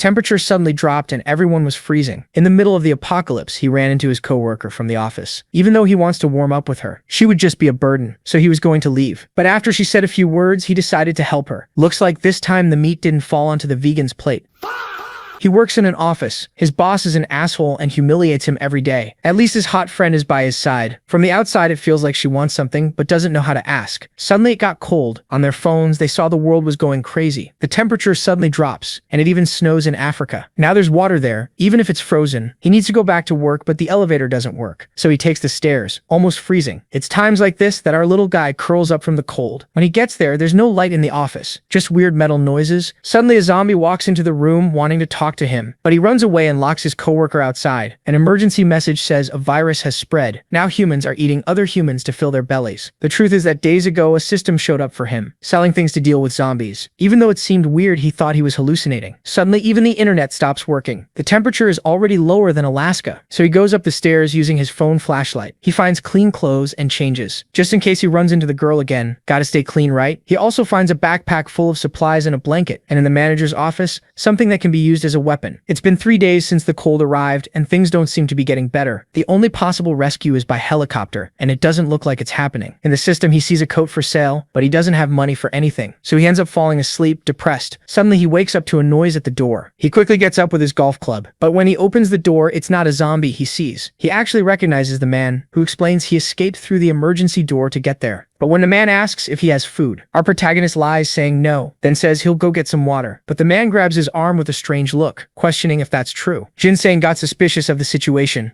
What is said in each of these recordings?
temperature suddenly dropped and everyone was freezing. In the middle of the apocalypse, he ran into his coworker from the office. Even though he wants to warm up with her, she would just be a burden, so he was going to leave. But after she said a few words, he decided to help her. Looks like this time the meat didn't fall onto the vegan's plate. He works in an office. His boss is an asshole and humiliates him every day. At least his hot friend is by his side. From the outside, it feels like she wants something, but doesn't know how to ask. Suddenly it got cold. On their phones, they saw the world was going crazy. The temperature suddenly drops, and it even snows in Africa. Now there's water there, even if it's frozen. He needs to go back to work, but the elevator doesn't work. So he takes the stairs, almost freezing. It's times like this that our little guy curls up from the cold. When he gets there, there's no light in the office, just weird metal noises. Suddenly a zombie walks into the room wanting to talk to him, but he runs away and locks his coworker outside. An emergency message says a virus has spread. Now humans are eating other humans to fill their bellies. The truth is that days ago a system showed up for him, selling things to deal with zombies. Even though it seemed weird, he thought he was hallucinating. Suddenly even the internet stops working. The temperature is already lower than Alaska, so he goes up the stairs using his phone flashlight. He finds clean clothes and changes, just in case he runs into the girl again. Gotta stay clean, right? He also finds a backpack full of supplies and a blanket, and in the manager's office, something that can be used as a weapon. It's been 3 days since the cold arrived, and things don't seem to be getting better. The only possible rescue is by helicopter, and it doesn't look like it's happening. In the system, he sees a coat for sale, but he doesn't have money for anything, so he ends up falling asleep, depressed. Suddenly, he wakes up to a noise at the door. He quickly gets up with his golf club, but when he opens the door, it's not a zombie he sees. He actually recognizes the man, who explains he escaped through the emergency door to get there. But when the man asks if he has food, our protagonist lies, saying no, then says he'll go get some water. But the man grabs his arm with a strange look, questioning if that's true. Jyn Sang got suspicious of the situation.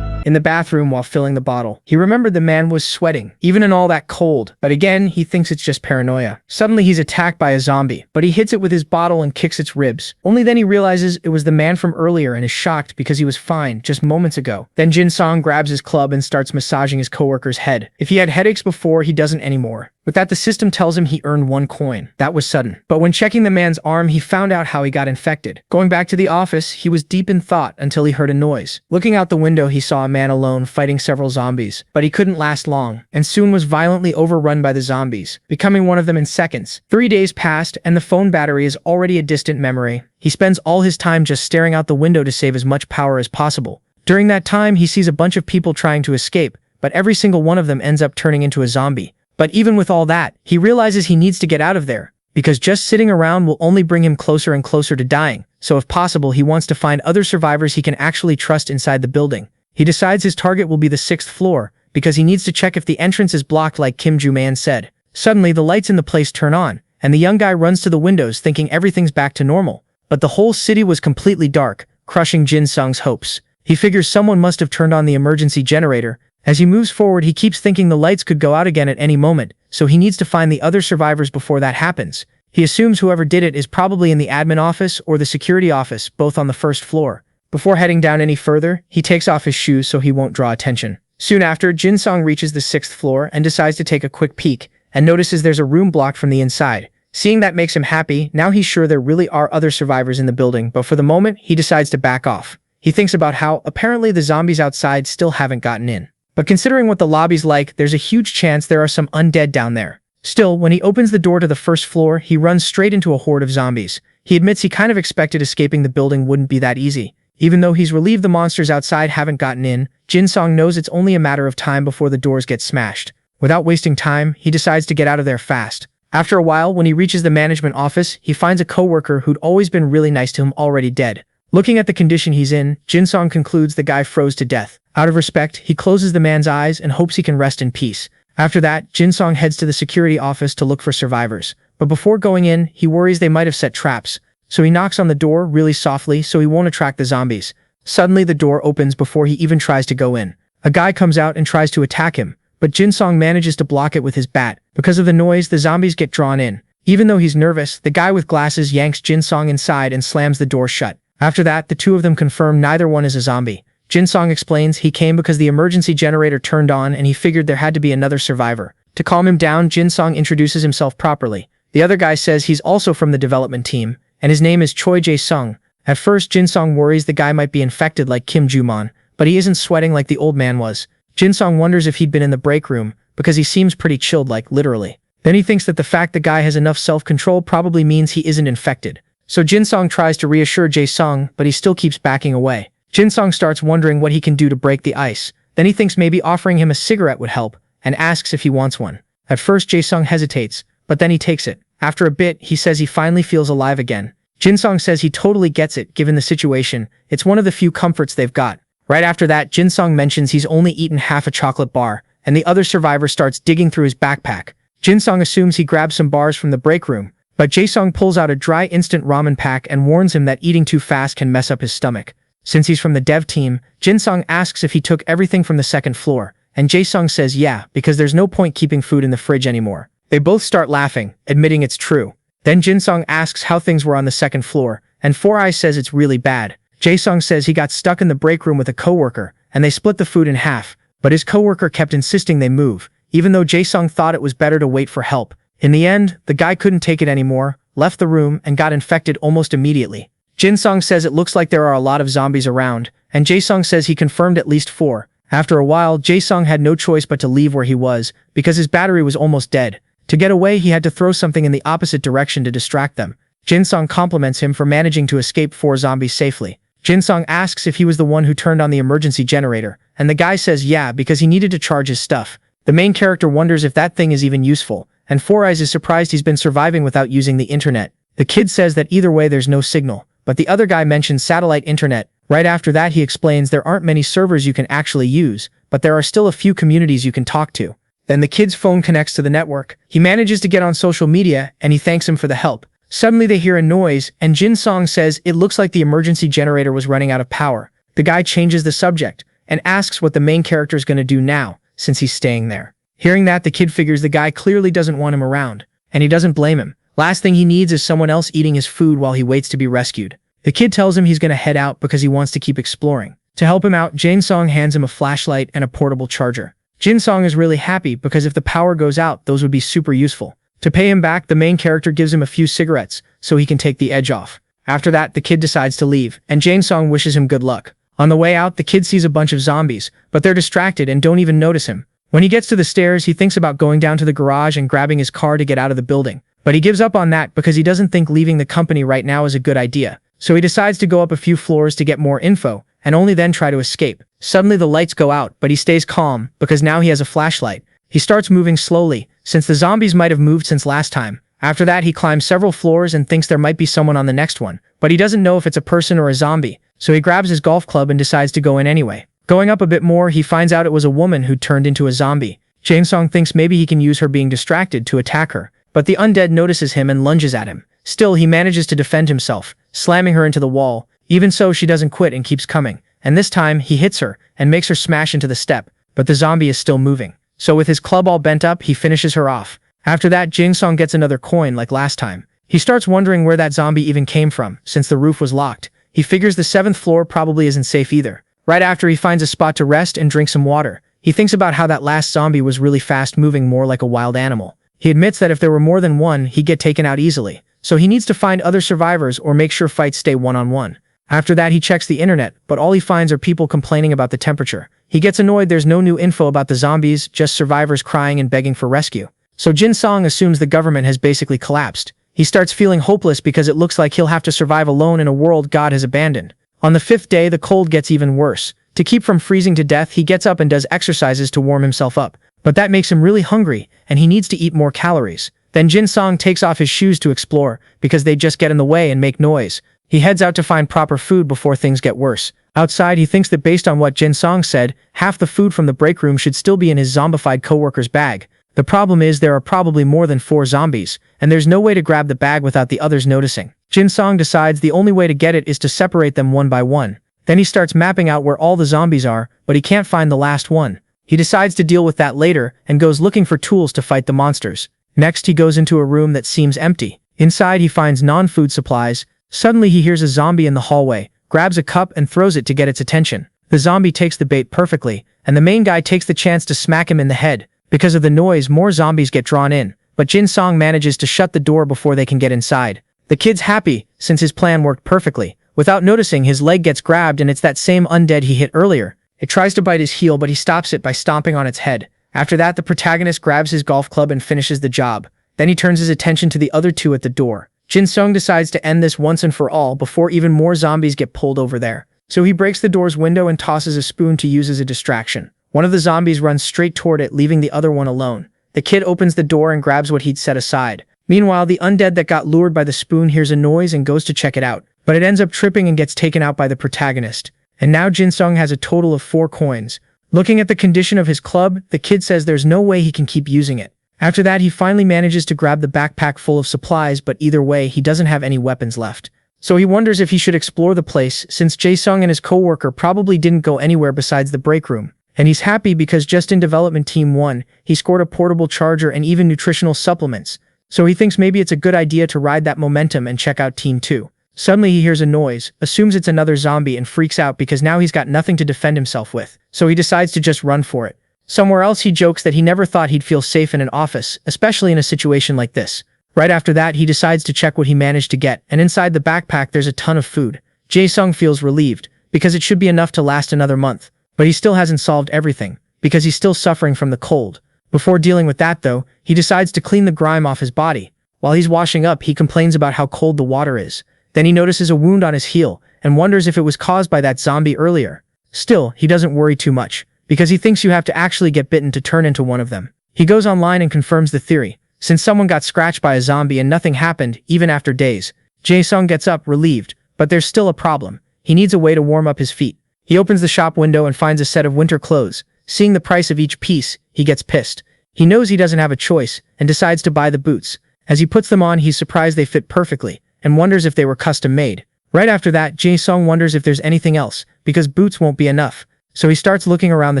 In the bathroom while filling the bottle, he remembered the man was sweating, even in all that cold. But again, he thinks it's just paranoia. Suddenly, he's attacked by a zombie, but he hits it with his bottle and kicks its ribs. Only then he realizes it was the man from earlier and is shocked because he was fine just moments ago. Then Jyn Sang grabs his club and starts massaging his coworker's head. If he had headaches before, he doesn't anymore. With that, the system tells him he earned 1 coin. That was sudden. But when checking the man's arm, he found out how he got infected. Going back to the office, he was deep in thought until he heard a noise. Looking out the window, he saw a man alone fighting several zombies. But he couldn't last long, and soon was violently overrun by the zombies, becoming one of them in seconds. 3 days passed, and the phone battery is already a distant memory. He spends all his time just staring out the window to save as much power as possible. During that time, he sees a bunch of people trying to escape, but every single one of them ends up turning into a zombie. But even with all that, he realizes he needs to get out of there, because just sitting around will only bring him closer and closer to dying. So if possible, he wants to find other survivors he can actually trust inside the building. He decides his target will be the 6th floor, because he needs to check if the entrance is blocked like Kim Ju-man said. Suddenly, the lights in the place turn on, and the young guy runs to the windows thinking everything's back to normal. But the whole city was completely dark, crushing Jyn Sang's hopes. He figures someone must have turned on the emergency generator. As he moves forward, he keeps thinking the lights could go out again at any moment, so he needs to find the other survivors before that happens. He assumes whoever did it is probably in the admin office or the security office, both on the 1st floor. Before heading down any further, he takes off his shoes so he won't draw attention. Soon after, Jyn Sang reaches the 6th floor and decides to take a quick peek, and notices there's a room blocked from the inside. Seeing that makes him happy. Now he's sure there really are other survivors in the building, but for the moment, he decides to back off. He thinks about how, apparently, the zombies outside still haven't gotten in. But considering what the lobby's like, there's a huge chance there are some undead down there. Still, when he opens the door to the 1st floor, he runs straight into a horde of zombies. He admits he kind of expected escaping the building wouldn't be that easy. Even though he's relieved the monsters outside haven't gotten in, Jyn Sang knows it's only a matter of time before the doors get smashed. Without wasting time, he decides to get out of there fast. After a while, when he reaches the management office, he finds a coworker who'd always been really nice to him already dead. Looking at the condition he's in, Jyn Sang concludes the guy froze to death. Out of respect, he closes the man's eyes and hopes he can rest in peace. After that, Jyn Sang heads to the security office to look for survivors. But before going in, he worries they might have set traps. So he knocks on the door really softly so he won't attract the zombies. Suddenly, the door opens before he even tries to go in. A guy comes out and tries to attack him, but Jyn Sang manages to block it with his bat. Because of the noise, the zombies get drawn in. Even though he's nervous, the guy with glasses yanks Jyn Sang inside and slams the door shut. After that, the two of them confirm neither one is a zombie. Jyn Sang explains he came because the emergency generator turned on and he figured there had to be another survivor. To calm him down, Jyn Sang introduces himself properly. The other guy says he's also from the development team, and his name is Choi Jae-sung. At first, Jyn Sang worries the guy might be infected like Kim Ju-man, but he isn't sweating like the old man was. Jyn Sang wonders if he'd been in the break room, because he seems pretty chilled, like literally. Then he thinks that the fact the guy has enough self-control probably means he isn't infected. So Jyn Sang tries to reassure Jae Sung, but he still keeps backing away. Jyn Sang starts wondering what he can do to break the ice. Then he thinks maybe offering him a cigarette would help, and asks if he wants one. At first Jae Sung hesitates, but then he takes it. After a bit, he says he finally feels alive again. Jyn Sang says he totally gets it, given the situation. It's one of the few comforts they've got. Right after that, Jyn Sang mentions he's only eaten half a chocolate bar, and the other survivor starts digging through his backpack. Jyn Sang assumes he grabs some bars from the break room, but Jae Sung pulls out a dry instant ramen pack and warns him that eating too fast can mess up his stomach. Since he's from the dev team, Jyn Sang asks if he took everything from the second floor, and Jae Sung says yeah, because there's no point keeping food in the fridge anymore. They both start laughing, admitting it's true. Then Jyn Sang asks how things were on the second floor, and Four Eyes says it's really bad. Jae Sung says he got stuck in the break room with a coworker, and they split the food in half, but his coworker kept insisting they move, even though Jae Sung thought it was better to wait for help. In the end, the guy couldn't take it anymore, left the room, and got infected almost immediately. Jyn Sang says it looks like there are a lot of zombies around, and Jae Sung says he confirmed at least 4. After a while, Jae Sung had no choice but to leave where he was, because his battery was almost dead. To get away, he had to throw something in the opposite direction to distract them. Jyn Sang compliments him for managing to escape 4 zombies safely. Jyn Sang asks if he was the one who turned on the emergency generator, and the guy says yeah, because he needed to charge his stuff. The main character wonders if that thing is even useful, and Four Eyes is surprised he's been surviving without using the internet. The kid says that either way there's no signal, but the other guy mentions satellite internet. Right after that he explains there aren't many servers you can actually use, but there are still a few communities you can talk to. Then the kid's phone connects to the network. He manages to get on social media, and he thanks him for the help. Suddenly they hear a noise, and Jyn Sang says it looks like the emergency generator was running out of power. The guy changes the subject, and asks what the main character is going to do now, since he's staying there. Hearing that, the kid figures the guy clearly doesn't want him around, and he doesn't blame him. Last thing he needs is someone else eating his food while he waits to be rescued. The kid tells him he's going to head out because he wants to keep exploring. To help him out, Jyn Sang hands him a flashlight and a portable charger. Jyn Sang is really happy because if the power goes out, those would be super useful. To pay him back, the main character gives him a few cigarettes so he can take the edge off. After that, the kid decides to leave, and Jyn Sang wishes him good luck. On the way out, the kid sees a bunch of zombies, but they're distracted and don't even notice him. When he gets to the stairs, he thinks about going down to the garage and grabbing his car to get out of the building. But he gives up on that because he doesn't think leaving the company right now is a good idea. So he decides to go up a few floors to get more info, and only then try to escape. Suddenly the lights go out, but he stays calm, because now he has a flashlight. He starts moving slowly, since the zombies might have moved since last time. After that, he climbs several floors and thinks there might be someone on the next one, but he doesn't know if it's a person or a zombie, so he grabs his golf club and decides to go in anyway. Going up a bit more, he finds out it was a woman who turned into a zombie. Jyn Sang thinks maybe he can use her being distracted to attack her, but the undead notices him and lunges at him. Still, he manages to defend himself, slamming her into the wall. Even so, she doesn't quit and keeps coming, and this time, he hits her and makes her smash into the step, but the zombie is still moving. So with his club all bent up, he finishes her off. After that, Jyn Sang gets another coin like last time. He starts wondering where that zombie even came from, since the roof was locked. He figures the 7th floor probably isn't safe either. Right after, he finds a spot to rest and drink some water. He thinks about how that last zombie was really fast, moving more like a wild animal. He admits that if there were more than one, he'd get taken out easily. So he needs to find other survivors or make sure fights stay one-on-one. After that, he checks the internet, but all he finds are people complaining about the temperature. He gets annoyed there's no new info about the zombies, just survivors crying and begging for rescue. So Jyn Sang assumes the government has basically collapsed. He starts feeling hopeless because it looks like he'll have to survive alone in a world God has abandoned. On the 5th day, the cold gets even worse. To keep from freezing to death, he gets up and does exercises to warm himself up. But that makes him really hungry, and he needs to eat more calories. Then Jyn Sang takes off his shoes to explore, because they just get in the way and make noise. He heads out to find proper food before things get worse. Outside, he thinks that based on what Jyn Sang said, half the food from the break room should still be in his zombified coworker's bag. The problem is there are probably more than 4 zombies, and there's no way to grab the bag without the others noticing. Jyn Sang decides the only way to get it is to separate them one by one. Then he starts mapping out where all the zombies are, but he can't find the last one. He decides to deal with that later, and goes looking for tools to fight the monsters. Next, he goes into a room that seems empty. Inside, he finds non-food supplies. Suddenly, he hears a zombie in the hallway, grabs a cup and throws it to get its attention. The zombie takes the bait perfectly, and the main guy takes the chance to smack him in the head. Because of the noise, more zombies get drawn in, but Jyn Sang manages to shut the door before they can get inside. The kid's happy, since his plan worked perfectly. Without noticing, his leg gets grabbed and it's that same undead he hit earlier. It tries to bite his heel, but he stops it by stomping on its head. After that, the protagonist grabs his golf club and finishes the job. Then he turns his attention to the other 2 at the door. Jyn Sang decides to end this once and for all before even more zombies get pulled over there. So he breaks the door's window and tosses a spoon to use as a distraction. One of the zombies runs straight toward it, leaving the other one alone. The kid opens the door and grabs what he'd set aside. Meanwhile, the undead that got lured by the spoon hears a noise and goes to check it out, but it ends up tripping and gets taken out by the protagonist. And now Jyn Sang has a total of 4 coins. Looking at the condition of his club, the kid says there's no way he can keep using it. After that, he finally manages to grab the backpack full of supplies, but either way, he doesn't have any weapons left. So he wonders if he should explore the place, since Jyn Sang and his co-worker probably didn't go anywhere besides the break room. And he's happy because just in development team 1, he scored a portable charger and even nutritional supplements. So he thinks maybe it's a good idea to ride that momentum and check out team 2. Suddenly he hears a noise, assumes it's another zombie and freaks out because now he's got nothing to defend himself with. So he decides to just run for it. Somewhere else he jokes that he never thought he'd feel safe in an office, especially in a situation like this. Right after that, he decides to check what he managed to get, and inside the backpack there's a ton of food. Jyn Sang feels relieved, because it should be enough to last another month. But he still hasn't solved everything, because he's still suffering from the cold. Before dealing with that though, he decides to clean the grime off his body. While he's washing up, he complains about how cold the water is. Then he notices a wound on his heel, and wonders if it was caused by that zombie earlier. Still, he doesn't worry too much, because he thinks you have to actually get bitten to turn into one of them. He goes online and confirms the theory, since someone got scratched by a zombie and nothing happened, even after days. Jyn Sang gets up, relieved, but there's still a problem. He needs a way to warm up his feet. He opens the shop window and finds a set of winter clothes. Seeing the price of each piece, he gets pissed. He knows he doesn't have a choice, and decides to buy the boots. As he puts them on, he's surprised they fit perfectly, and wonders if they were custom made. Right after that, Jyn Sang wonders if there's anything else, because boots won't be enough. So he starts looking around the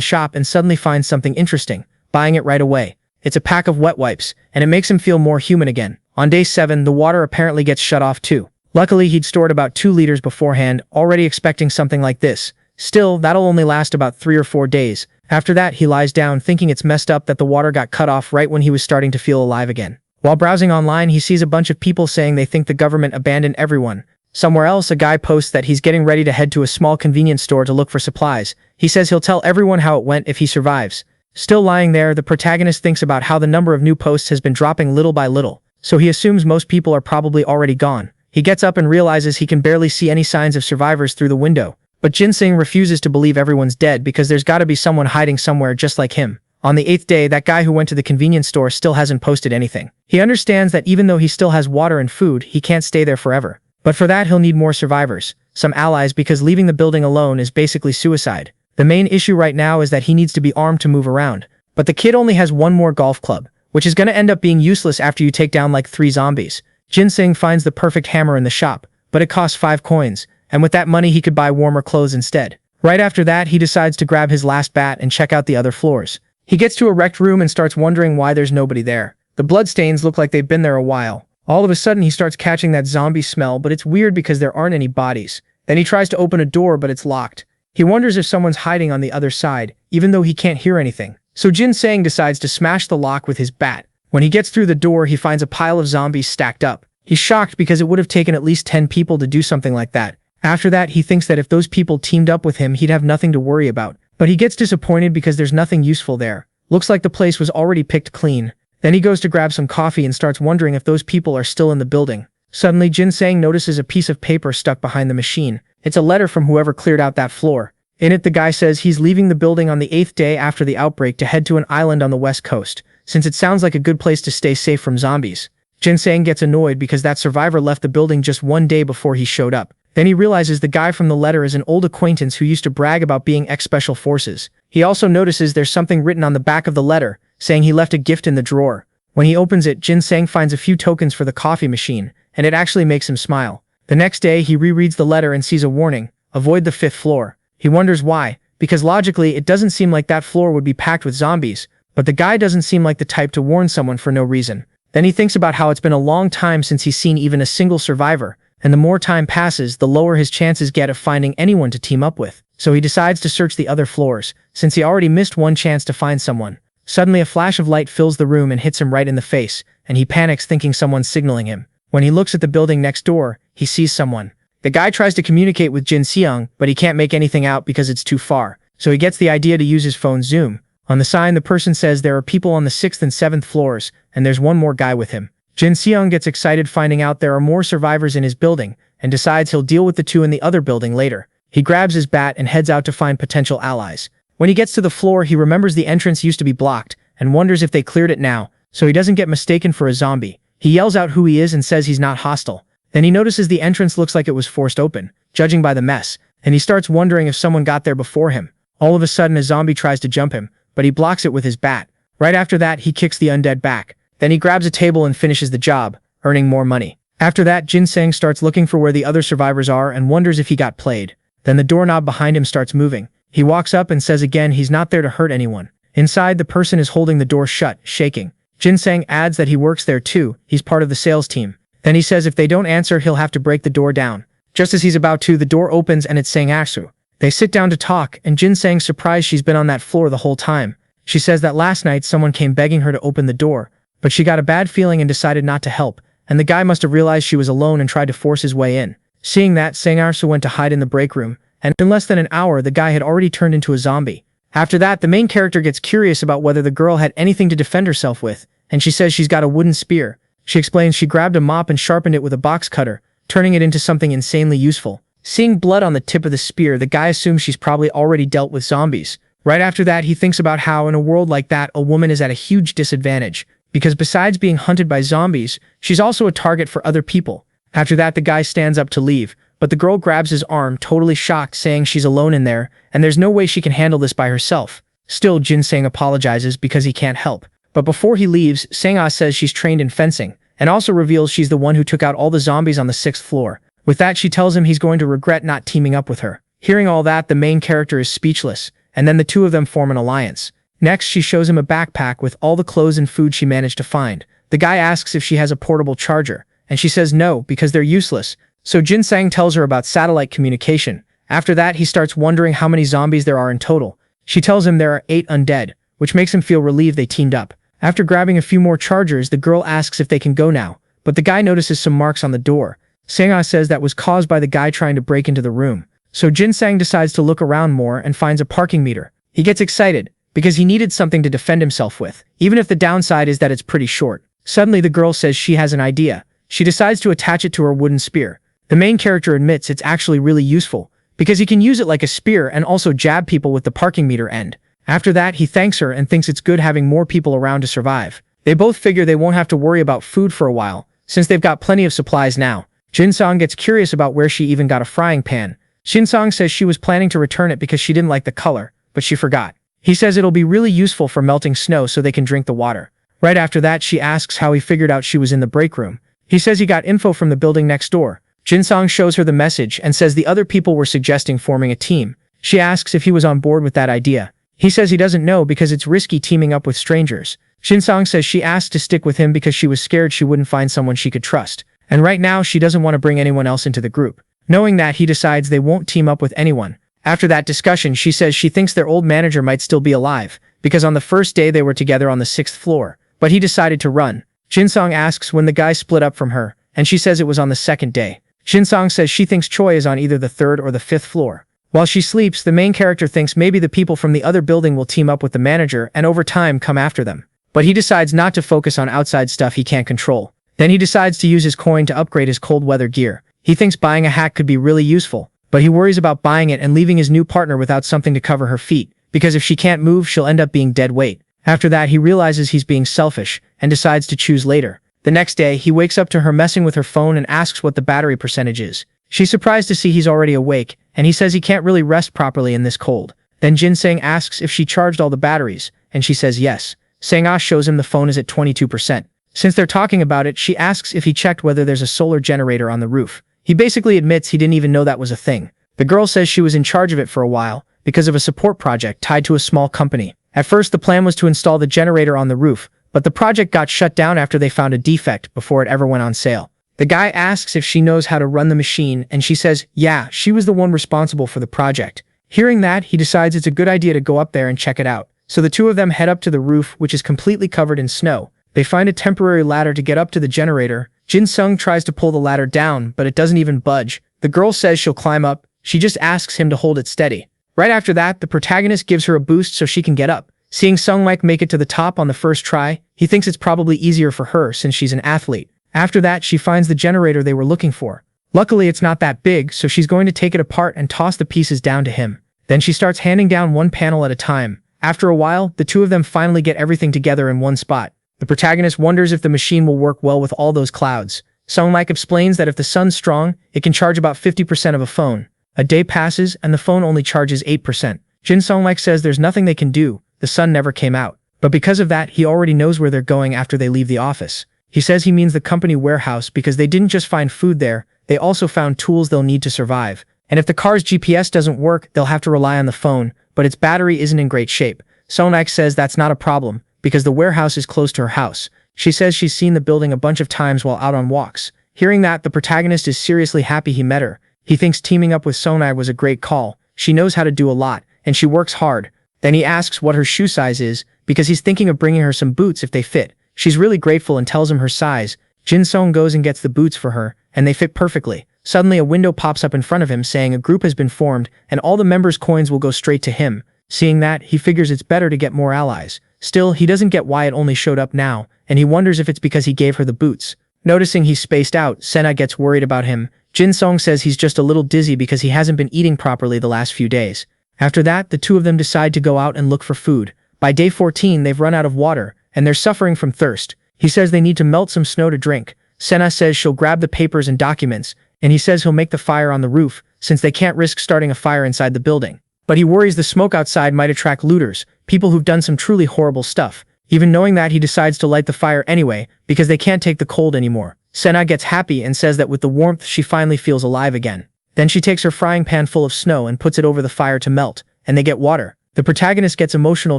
shop and suddenly finds something interesting, buying it right away. It's a pack of wet wipes, and it makes him feel more human again. On day 7, the water apparently gets shut off too. Luckily, he'd stored about 2 liters beforehand, already expecting something like this. Still, that'll only last about 3 or 4 days. After that, he lies down thinking it's messed up that the water got cut off right when he was starting to feel alive again. While browsing online, he sees a bunch of people saying they think the government abandoned everyone. Somewhere else, a guy posts that he's getting ready to head to a small convenience store to look for supplies. He says he'll tell everyone how it went if he survives. Still lying there, the protagonist thinks about how the number of new posts has been dropping little by little, so he assumes most people are probably already gone. He gets up and realizes he can barely see any signs of survivors through the window. But Jyn Sang refuses to believe everyone's dead because there's gotta be someone hiding somewhere just like him. On the 8th day, that guy who went to the convenience store still hasn't posted anything. He understands that even though he still has water and food, he can't stay there forever. But for that, he'll need more survivors, some allies, because leaving the building alone is basically suicide. The main issue right now is that he needs to be armed to move around. But the kid only has 1 more golf club, which is gonna end up being useless after you take down like 3 zombies. Jyn Sang finds the perfect hammer in the shop, but it costs 5 coins, and with that money he could buy warmer clothes instead. Right after that, he decides to grab his last bat and check out the other floors. He gets to a wrecked room and starts wondering why there's nobody there. The bloodstains look like they've been there a while. All of a sudden he starts catching that zombie smell, but it's weird because there aren't any bodies. Then he tries to open a door, but it's locked. He wonders if someone's hiding on the other side, even though he can't hear anything. So Jyn Sang decides to smash the lock with his bat. When he gets through the door, he finds a pile of zombies stacked up. He's shocked because it would have taken at least 10 people to do something like that. After that, he thinks that if those people teamed up with him, he'd have nothing to worry about. But he gets disappointed because there's nothing useful there. Looks like the place was already picked clean. Then he goes to grab some coffee and starts wondering if those people are still in the building. Suddenly, Jyn Sang notices a piece of paper stuck behind the machine. It's a letter from whoever cleared out that floor. In it, the guy says he's leaving the building on the 8th day after the outbreak to head to an island on the west coast, since it sounds like a good place to stay safe from zombies. Jyn Sang gets annoyed because that survivor left the building just 1 day before he showed up. Then he realizes the guy from the letter is an old acquaintance who used to brag about being ex-special forces. He also notices there's something written on the back of the letter, saying he left a gift in the drawer. When he opens it, Jyn Sang finds a few tokens for the coffee machine, and it actually makes him smile. The next day, he rereads the letter and sees a warning: avoid the 5th floor. He wonders why, because logically it doesn't seem like that floor would be packed with zombies, but the guy doesn't seem like the type to warn someone for no reason. Then he thinks about how it's been a long time since he's seen even a single survivor, and the more time passes, the lower his chances get of finding anyone to team up with. So he decides to search the other floors, since he already missed 1 chance to find someone. Suddenly a flash of light fills the room and hits him right in the face, and he panics thinking someone's signaling him. When he looks at the building next door, he sees someone. The guy tries to communicate with Jyn Sang, but he can't make anything out because it's too far. So he gets the idea to use his phone's zoom. On the sign, the person says there are people on the 6th and 7th floors, and there's 1 more guy with him. Jyn Sang gets excited finding out there are more survivors in his building and decides he'll deal with the two in the other building later. He grabs his bat and heads out to find potential allies. When he gets to the floor, he remembers the entrance used to be blocked and wonders if they cleared it now, so he doesn't get mistaken for a zombie. He yells out who he is and says he's not hostile. Then he notices the entrance looks like it was forced open, judging by the mess, and he starts wondering if someone got there before him. All of a sudden, a zombie tries to jump him, but he blocks it with his bat. Right after that, he kicks the undead back. Then he grabs a table and finishes the job, earning more money. After that, Jyn Sang starts looking for where the other survivors are and wonders if he got played. Then the doorknob behind him starts moving. He walks up and says again he's not there to hurt anyone. Inside, the person is holding the door shut, shaking. Jyn Sang adds that he works there too, he's part of the sales team. Then he says if they don't answer, he'll have to break the door down. Just as he's about to, the door opens and it's Sang-asu. They sit down to talk, and Jyn Sang's surprised she's been on that floor the whole time. She says that last night someone came begging her to open the door, but she got a bad feeling and decided not to help, and the guy must have realized she was alone and tried to force his way in. Seeing that, Sang-asu went to hide in the break room, and in less than an hour the guy had already turned into a zombie. After that, the main character gets curious about whether the girl had anything to defend herself with, and she says she's got a wooden spear. She explains she grabbed a mop and sharpened it with a box cutter, turning it into something insanely useful. Seeing blood on the tip of the spear, the guy assumes she's probably already dealt with zombies. Right after that, he thinks about how in a world like that, a woman is at a huge disadvantage, because besides being hunted by zombies, she's also a target for other people. After that, the guy stands up to leave, but the girl grabs his arm, totally shocked, saying she's alone in there, and there's no way she can handle this by herself. Still, Jyn Sang apologizes because he can't help. But before he leaves, Sang-ah says she's trained in fencing, and also reveals she's the one who took out all the zombies on the 6th floor. With that, she tells him he's going to regret not teaming up with her. Hearing all that, the main character is speechless, and then the two of them form an alliance. Next, she shows him a backpack with all the clothes and food she managed to find. The guy asks if she has a portable charger, and she says no, because they're useless. So Jyn Sang tells her about satellite communication. After that, he starts wondering how many zombies there are in total. She tells him there are 8 undead, which makes him feel relieved they teamed up. After grabbing a few more chargers, the girl asks if they can go now, but the guy notices some marks on the door. Sang-ah says that was caused by the guy trying to break into the room. So Jyn Sang decides to look around more and finds a parking meter. He gets excited, because he needed something to defend himself with, even if the downside is that it's pretty short. Suddenly the girl says she has an idea. She decides to attach it to her wooden spear. The main character admits it's actually really useful, because he can use it like a spear and also jab people with the parking meter end. After that, he thanks her and thinks it's good having more people around to survive. They both figure they won't have to worry about food for a while, since they've got plenty of supplies now. Jyn Sang gets curious about where she even got a frying pan. Jyn Sang says she was planning to return it because she didn't like the color, but she forgot. He says it'll be really useful for melting snow so they can drink the water. Right after that, she asks how he figured out she was in the break room. He says he got info from the building next door. Jyn Sang shows her the message and says the other people were suggesting forming a team. She asks if he was on board with that idea. He says he doesn't know because it's risky teaming up with strangers. Jyn Sang says she asked to stick with him because she was scared she wouldn't find someone she could trust. And right now, she doesn't want to bring anyone else into the group. Knowing that, he decides they won't team up with anyone. After that discussion, she says she thinks their old manager might still be alive, because on the first day they were together on the 6th floor, but he decided to run. Jyn Sang asks when the guy split up from her, and she says it was on the 2nd day. Jyn Sang says she thinks Choi is on either the 3rd or the 5th floor. While she sleeps, the main character thinks maybe the people from the other building will team up with the manager and over time come after them. But he decides not to focus on outside stuff he can't control. Then he decides to use his coin to upgrade his cold weather gear. He thinks buying a hat could be really useful, but he worries about buying it and leaving his new partner without something to cover her feet, because if she can't move, she'll end up being dead weight. After that, he realizes he's being selfish and decides to choose later. The next day, he wakes up to her messing with her phone and asks what the battery percentage is. She's surprised to see he's already awake, and he says he can't really rest properly in this cold. Then Jyn Sang asks if she charged all the batteries, and she says yes. Sang-ah shows him the phone is at 22%. Since they're talking about it, she asks if he checked whether there's a solar generator on the roof. He basically admits he didn't even know that was a thing. The girl says she was in charge of it for a while, because of a support project tied to a small company. At first, the plan was to install the generator on the roof, but the project got shut down after they found a defect before it ever went on sale. The guy asks if she knows how to run the machine, and she says, yeah, she was the one responsible for the project. Hearing that, he decides it's a good idea to go up there and check it out. So the two of them head up to the roof, which is completely covered in snow. They find a temporary ladder to get up to the generator. Jyn Sang tries to pull the ladder down, but it doesn't even budge. The girl says she'll climb up. She just asks him to hold it steady. Right after that, the protagonist gives her a boost so she can get up. Seeing Sung-like make it to the top on the first try, he thinks it's probably easier for her since she's an athlete. After that, she finds the generator they were looking for. Luckily, it's not that big, so she's going to take it apart and toss the pieces down to him. Then she starts handing down one panel at a time. After a while, the two of them finally get everything together in one spot. The protagonist wonders if the machine will work well with all those clouds. Sung-like explains that if the sun's strong, it can charge about 50% of a phone. A day passes, and the phone only charges 8%. Jyn Sang says there's nothing they can do, the sun never came out. But because of that, he already knows where they're going after they leave the office. He says he means the company warehouse because they didn't just find food there, they also found tools they'll need to survive. And if the car's GPS doesn't work, they'll have to rely on the phone, but its battery isn't in great shape. Sung-like says that's not a problem, because the warehouse is close to her house. She says she's seen the building a bunch of times while out on walks. Hearing that, the protagonist is seriously happy he met her. He thinks teaming up with Sung was a great call. She knows how to do a lot, and she works hard. Then he asks what her shoe size is, because he's thinking of bringing her some boots if they fit. She's really grateful and tells him her size. Jyn Sang goes and gets the boots for her, and they fit perfectly. Suddenly a window pops up in front of him saying a group has been formed, and all the members' coins will go straight to him. Seeing that, he figures it's better to get more allies. Still, he doesn't get why it only showed up now, and he wonders if it's because he gave her the boots. Noticing he's spaced out, Siana gets worried about him. Jyn Sang says he's just a little dizzy because he hasn't been eating properly the last few days. After that, the two of them decide to go out and look for food. By day 14, they've run out of water, and they're suffering from thirst. He says they need to melt some snow to drink. Siana says she'll grab the papers and documents, and he says he'll make the fire on the roof, since they can't risk starting a fire inside the building. But he worries the smoke outside might attract looters, people who've done some truly horrible stuff. Even knowing that, he decides to light the fire anyway, because they can't take the cold anymore. Siana gets happy and says that with the warmth she finally feels alive again. Then she takes her frying pan full of snow and puts it over the fire to melt, and they get water. The protagonist gets emotional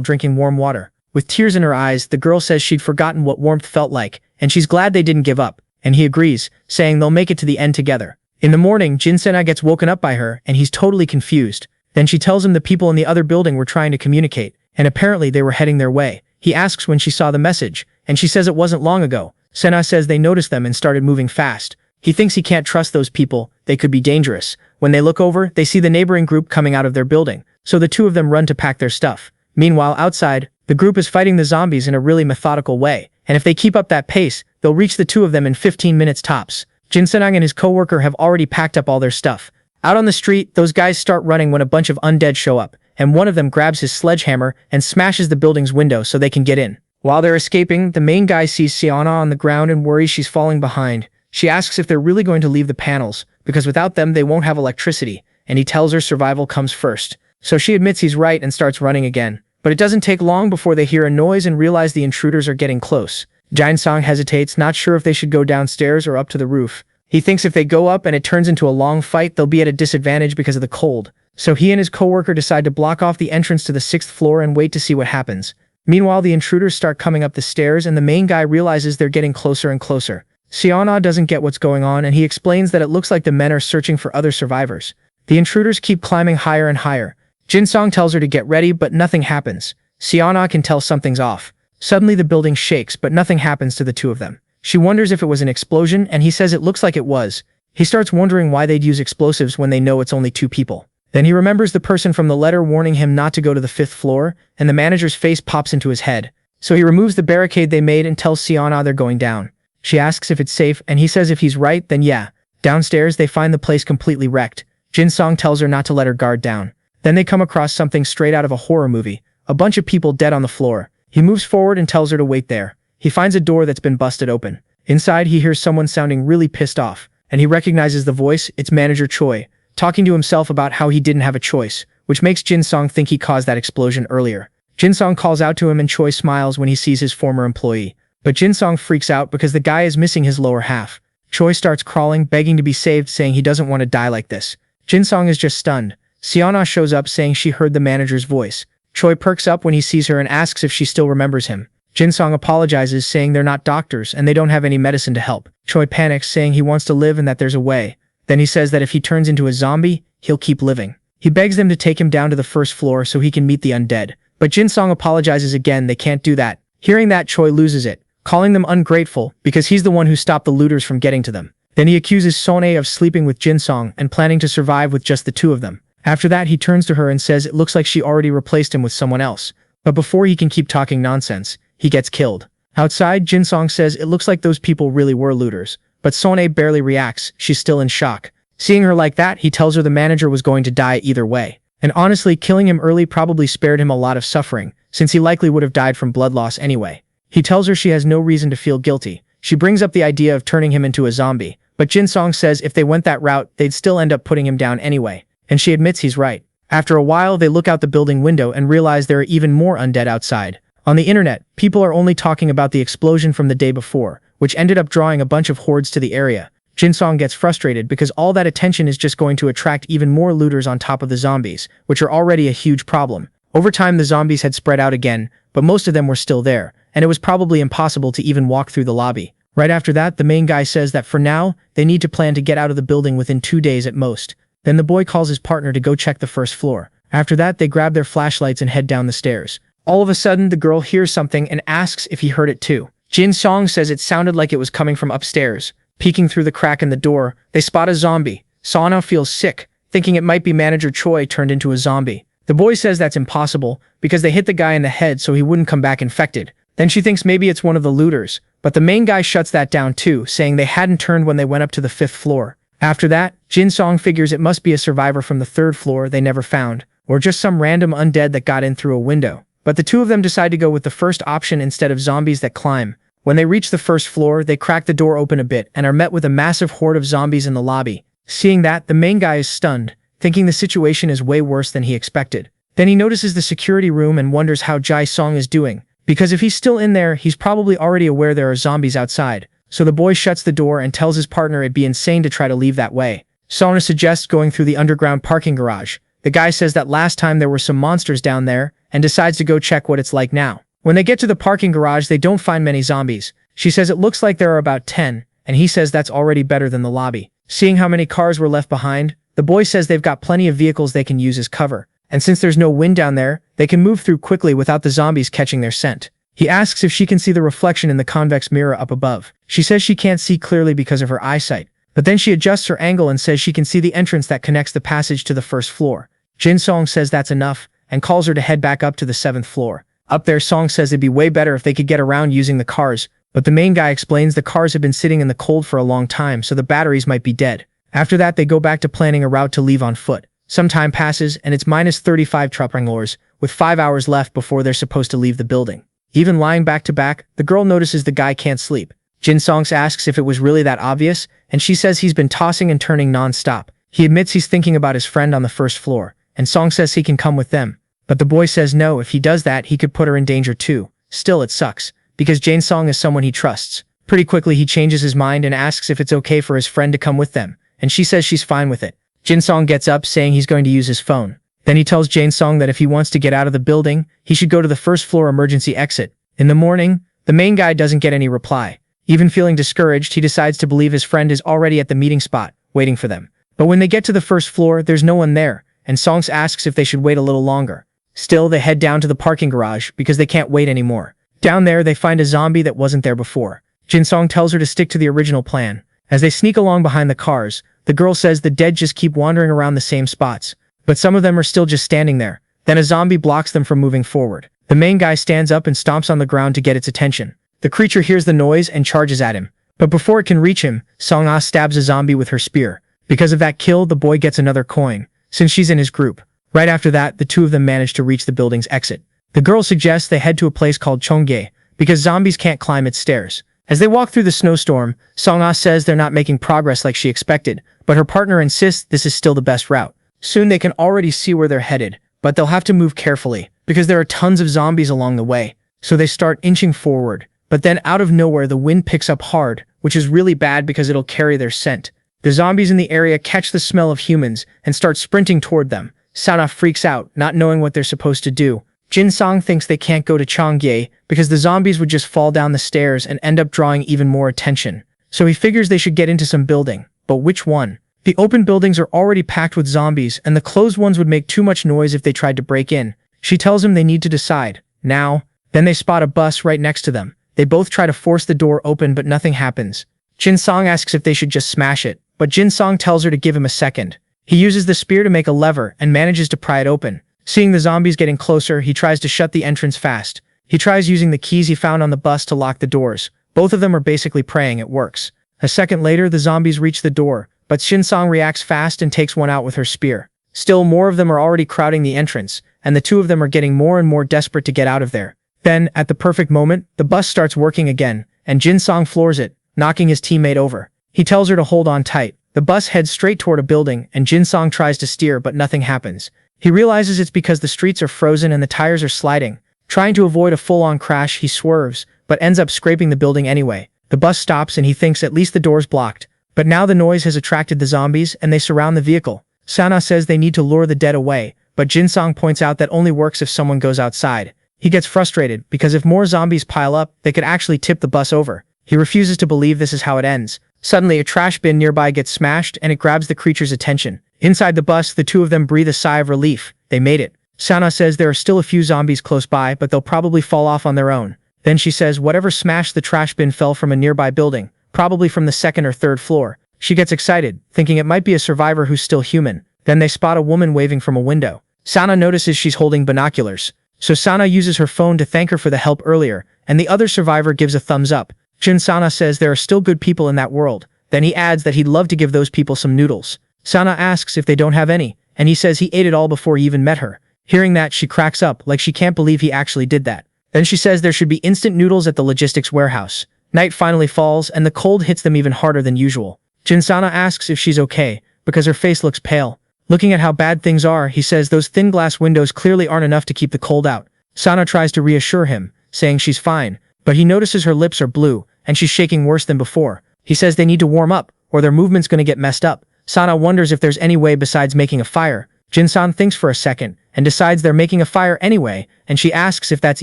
drinking warm water. With tears in her eyes, the girl says she'd forgotten what warmth felt like, and she's glad they didn't give up, and he agrees, saying they'll make it to the end together. In the morning, Jyn Sang gets woken up by her, and he's totally confused. Then she tells him the people in the other building were trying to communicate, and apparently they were heading their way. He asks when she saw the message, and she says it wasn't long ago. Siana says they noticed them and started moving fast. He thinks he can't trust those people, they could be dangerous. When they look over, they see the neighboring group coming out of their building, so the two of them run to pack their stuff. Meanwhile, outside, the group is fighting the zombies in a really methodical way, and if they keep up that pace, they'll reach the two of them in 15 minutes tops. Jyn Sang and his coworker have already packed up all their stuff. Out on the street, those guys start running when a bunch of undead show up, and one of them grabs his sledgehammer and smashes the building's window so they can get in. While they're escaping, the main guy sees Siana on the ground and worries she's falling behind. She asks if they're really going to leave the panels, because without them they won't have electricity, and he tells her survival comes first. So she admits he's right and starts running again. But it doesn't take long before they hear a noise and realize the intruders are getting close. Jyn Sang hesitates, not sure if they should go downstairs or up to the roof. He thinks if they go up and it turns into a long fight, they'll be at a disadvantage because of the cold. So he and his coworker decide to block off the entrance to the 6th floor and wait to see what happens. Meanwhile, the intruders start coming up the stairs and the main guy realizes they're getting closer and closer. Siana doesn't get what's going on and he explains that it looks like the men are searching for other survivors. The intruders keep climbing higher and higher. Jyn Sang tells her to get ready, but nothing happens. Siana can tell something's off. Suddenly the building shakes, but nothing happens to the two of them. She wonders if it was an explosion, and he says it looks like it was. He starts wondering why they'd use explosives when they know it's only two people. Then he remembers the person from the letter warning him not to go to the 5th floor, and the manager's face pops into his head. So he removes the barricade they made and tells Siana they're going down. She asks if it's safe, and he says if he's right, then yeah. Downstairs, they find the place completely wrecked. Jyn Sang tells her not to let her guard down. Then they come across something straight out of a horror movie. A bunch of people dead on the floor. He moves forward and tells her to wait there. He finds a door that's been busted open. Inside, he hears someone sounding really pissed off, and he recognizes the voice. It's manager Choi, talking to himself about how he didn't have a choice, which makes Jyn Sang think he caused that explosion earlier. Jyn Sang calls out to him and Choi smiles when he sees his former employee. But Jyn Sang freaks out because the guy is missing his lower half. Choi starts crawling, begging to be saved, saying he doesn't want to die like this. Jyn Sang is just stunned. Siana shows up saying she heard the manager's voice. Choi perks up when he sees her and asks if she still remembers him. Jyn Sang apologizes, saying they're not doctors and they don't have any medicine to help. Choi panics, saying he wants to live and that there's a way. Then he says that if he turns into a zombie, he'll keep living. He begs them to take him down to the 1st floor so he can meet the undead. But Jyn Sang apologizes again, they can't do that. Hearing that, Choi loses it, calling them ungrateful because he's the one who stopped the looters from getting to them. Then he accuses Sonne of sleeping with Jyn Sang and planning to survive with just the two of them. After that, he turns to her and says it looks like she already replaced him with someone else. But before he can keep talking nonsense, he gets killed. Outside, Jyn Sang says it looks like those people really were looters. But Sonne barely reacts, she's still in shock. Seeing her like that, he tells her the manager was going to die either way. And honestly, killing him early probably spared him a lot of suffering, since he likely would have died from blood loss anyway. He tells her she has no reason to feel guilty. She brings up the idea of turning him into a zombie, but Jyn Sang says if they went that route, they'd still end up putting him down anyway. And she admits he's right. After a while, they look out the building window and realize there are even more undead outside. On the internet, people are only talking about the explosion from the day before, which ended up drawing a bunch of hordes to the area. Jyn Sang gets frustrated because all that attention is just going to attract even more looters on top of the zombies, which are already a huge problem. Over time, the zombies had spread out again, but most of them were still there, and it was probably impossible to even walk through the lobby. Right after that, the main guy says that for now, they need to plan to get out of the building within 2 days at most. Then the boy calls his partner to go check the first floor. After that, they grab their flashlights and head down the stairs. All of a sudden, the girl hears something and asks if he heard it too. Jyn Sang says it sounded like it was coming from upstairs. Peeking through the crack in the door, they spot a zombie. Siana feels sick, thinking it might be Manager Choi turned into a zombie. The boy says that's impossible, because they hit the guy in the head so he wouldn't come back infected. Then she thinks maybe it's one of the looters, but the main guy shuts that down too, saying they hadn't turned when they went up to the 5th floor. After that, Jyn Sang figures it must be a survivor from the 3rd floor they never found, or just some random undead that got in through a window. But the two of them decide to go with the first option instead of zombies that climb. When they reach the 1st floor, they crack the door open a bit and are met with a massive horde of zombies in the lobby. Seeing that, the main guy is stunned, thinking the situation is way worse than he expected. Then he notices the security room and wonders how Jyn Sang is doing, because if he's still in there, he's probably already aware there are zombies outside. So the boy shuts the door and tells his partner it'd be insane to try to leave that way. Siana suggests going through the underground parking garage. The guy says that last time there were some monsters down there, and decides to go check what it's like now. When they get to the parking garage, they don't find many zombies. She says it looks like there are about 10, and he says that's already better than the lobby. Seeing how many cars were left behind, the boy says they've got plenty of vehicles they can use as cover, and since there's no wind down there, they can move through quickly without the zombies catching their scent. He asks if she can see the reflection in the convex mirror up above. She says she can't see clearly because of her eyesight, but then she adjusts her angle and says she can see the entrance that connects the passage to the 1st floor. Jyn Sang says that's enough, and calls her to head back up to the 7th floor. Up there, Song says it'd be way better if they could get around using the cars, but the main guy explains the cars have been sitting in the cold for a long time, so the batteries might be dead. After that, they go back to planning a route to leave on foot. Some time passes, and it's minus 35 Truppringors, with 5 hours left before they're supposed to leave the building. Even lying back to back, the girl notices the guy can't sleep. Jyn Sang asks if it was really that obvious, and she says he's been tossing and turning non-stop. He admits he's thinking about his friend on the 1st floor, and Song says he can come with them. But the boy says no, if he does that, he could put her in danger too. Still, it sucks, because Jyn Sang is someone he trusts. Pretty quickly, he changes his mind and asks if it's okay for his friend to come with them, and she says she's fine with it. Jyn Sang gets up, saying he's going to use his phone. Then he tells Jyn Sang that if he wants to get out of the building, he should go to the 1st floor emergency exit. In the morning, the main guy doesn't get any reply. Even feeling discouraged, he decides to believe his friend is already at the meeting spot, waiting for them. But when they get to the 1st floor, there's no one there, and Song asks if they should wait a little longer. Still, they head down to the parking garage because they can't wait anymore. Down there, they find a zombie that wasn't there before. Jyn Sang tells her to stick to the original plan. As they sneak along behind the cars, the girl says the dead just keep wandering around the same spots, but some of them are still just standing there. Then a zombie blocks them from moving forward. The main guy stands up and stomps on the ground to get its attention. The creature hears the noise and charges at him, but before it can reach him, Song stabs a zombie with her spear. Because of that kill, the boy gets another coin, since she's in his group. Right after that, the two of them manage to reach the building's exit. The girl suggests they head to a place called Chonggae, because zombies can't climb its stairs. As they walk through the snowstorm, Song says they're not making progress like she expected, but her partner insists this is still the best route. Soon they can already see where they're headed, but they'll have to move carefully, because there are tons of zombies along the way. So they start inching forward, but then out of nowhere the wind picks up hard, which is really bad because it'll carry their scent. The zombies in the area catch the smell of humans and start sprinting toward them. Sana freaks out, not knowing what they're supposed to do. Jyn Sang thinks they can't go to Chonggae because the zombies would just fall down the stairs and end up drawing even more attention. So he figures they should get into some building, but which one? The open buildings are already packed with zombies, and the closed ones would make too much noise if they tried to break in. She tells him they need to decide. Now. Then they spot a bus right next to them. They both try to force the door open, but nothing happens. Jyn Sang asks if they should just smash it, but Jyn Sang tells her to give him a second. He uses the spear to make a lever and manages to pry it open. Seeing the zombies getting closer, he tries to shut the entrance fast. He tries using the keys he found on the bus to lock the doors. Both of them are basically praying it works. A second later, the zombies reach the door, but Jyn Sang reacts fast and takes one out with her spear. Still, more of them are already crowding the entrance, and the two of them are getting more and more desperate to get out of there. Then, at the perfect moment, the bus starts working again, and Jyn Sang floors it, knocking his teammate over. He tells her to hold on tight. The bus heads straight toward a building, and Jyn Sang tries to steer, but nothing happens. He realizes it's because the streets are frozen and the tires are sliding. Trying to avoid a full-on crash, he swerves, but ends up scraping the building anyway. The bus stops and he thinks at least the door's blocked. But now the noise has attracted the zombies and they surround the vehicle. Siana says they need to lure the dead away, but Jyn Sang points out that only works if someone goes outside. He gets frustrated because if more zombies pile up, they could actually tip the bus over. He refuses to believe this is how it ends. Suddenly, a trash bin nearby gets smashed and it grabs the creature's attention. Inside the bus, the two of them breathe a sigh of relief. They made it. Siana says there are still a few zombies close by, but they'll probably fall off on their own. Then she says whatever smashed the trash bin fell from a nearby building, probably from the second or third floor. She gets excited, thinking it might be a survivor who's still human. Then they spot a woman waving from a window. Siana notices she's holding binoculars. So Siana uses her phone to thank her for the help earlier, and the other survivor gives a thumbs up. Jyn Sang says there are still good people in that world. Then he adds that he'd love to give those people some noodles. Siana asks if they don't have any, and he says he ate it all before he even met her. Hearing that, she cracks up like she can't believe he actually did that. Then she says there should be instant noodles at the logistics warehouse. Night finally falls, and the cold hits them even harder than usual. Jyn Sang asks if she's okay, because her face looks pale. Looking at how bad things are, he says those thin glass windows clearly aren't enough to keep the cold out. Siana tries to reassure him, saying she's fine, but he notices her lips are blue, and she's shaking worse than before. He says they need to warm up, or their movement's gonna get messed up. Siana wonders if there's any way besides making a fire. Jyn Sang thinks for a second, and decides they're making a fire anyway, and she asks if that's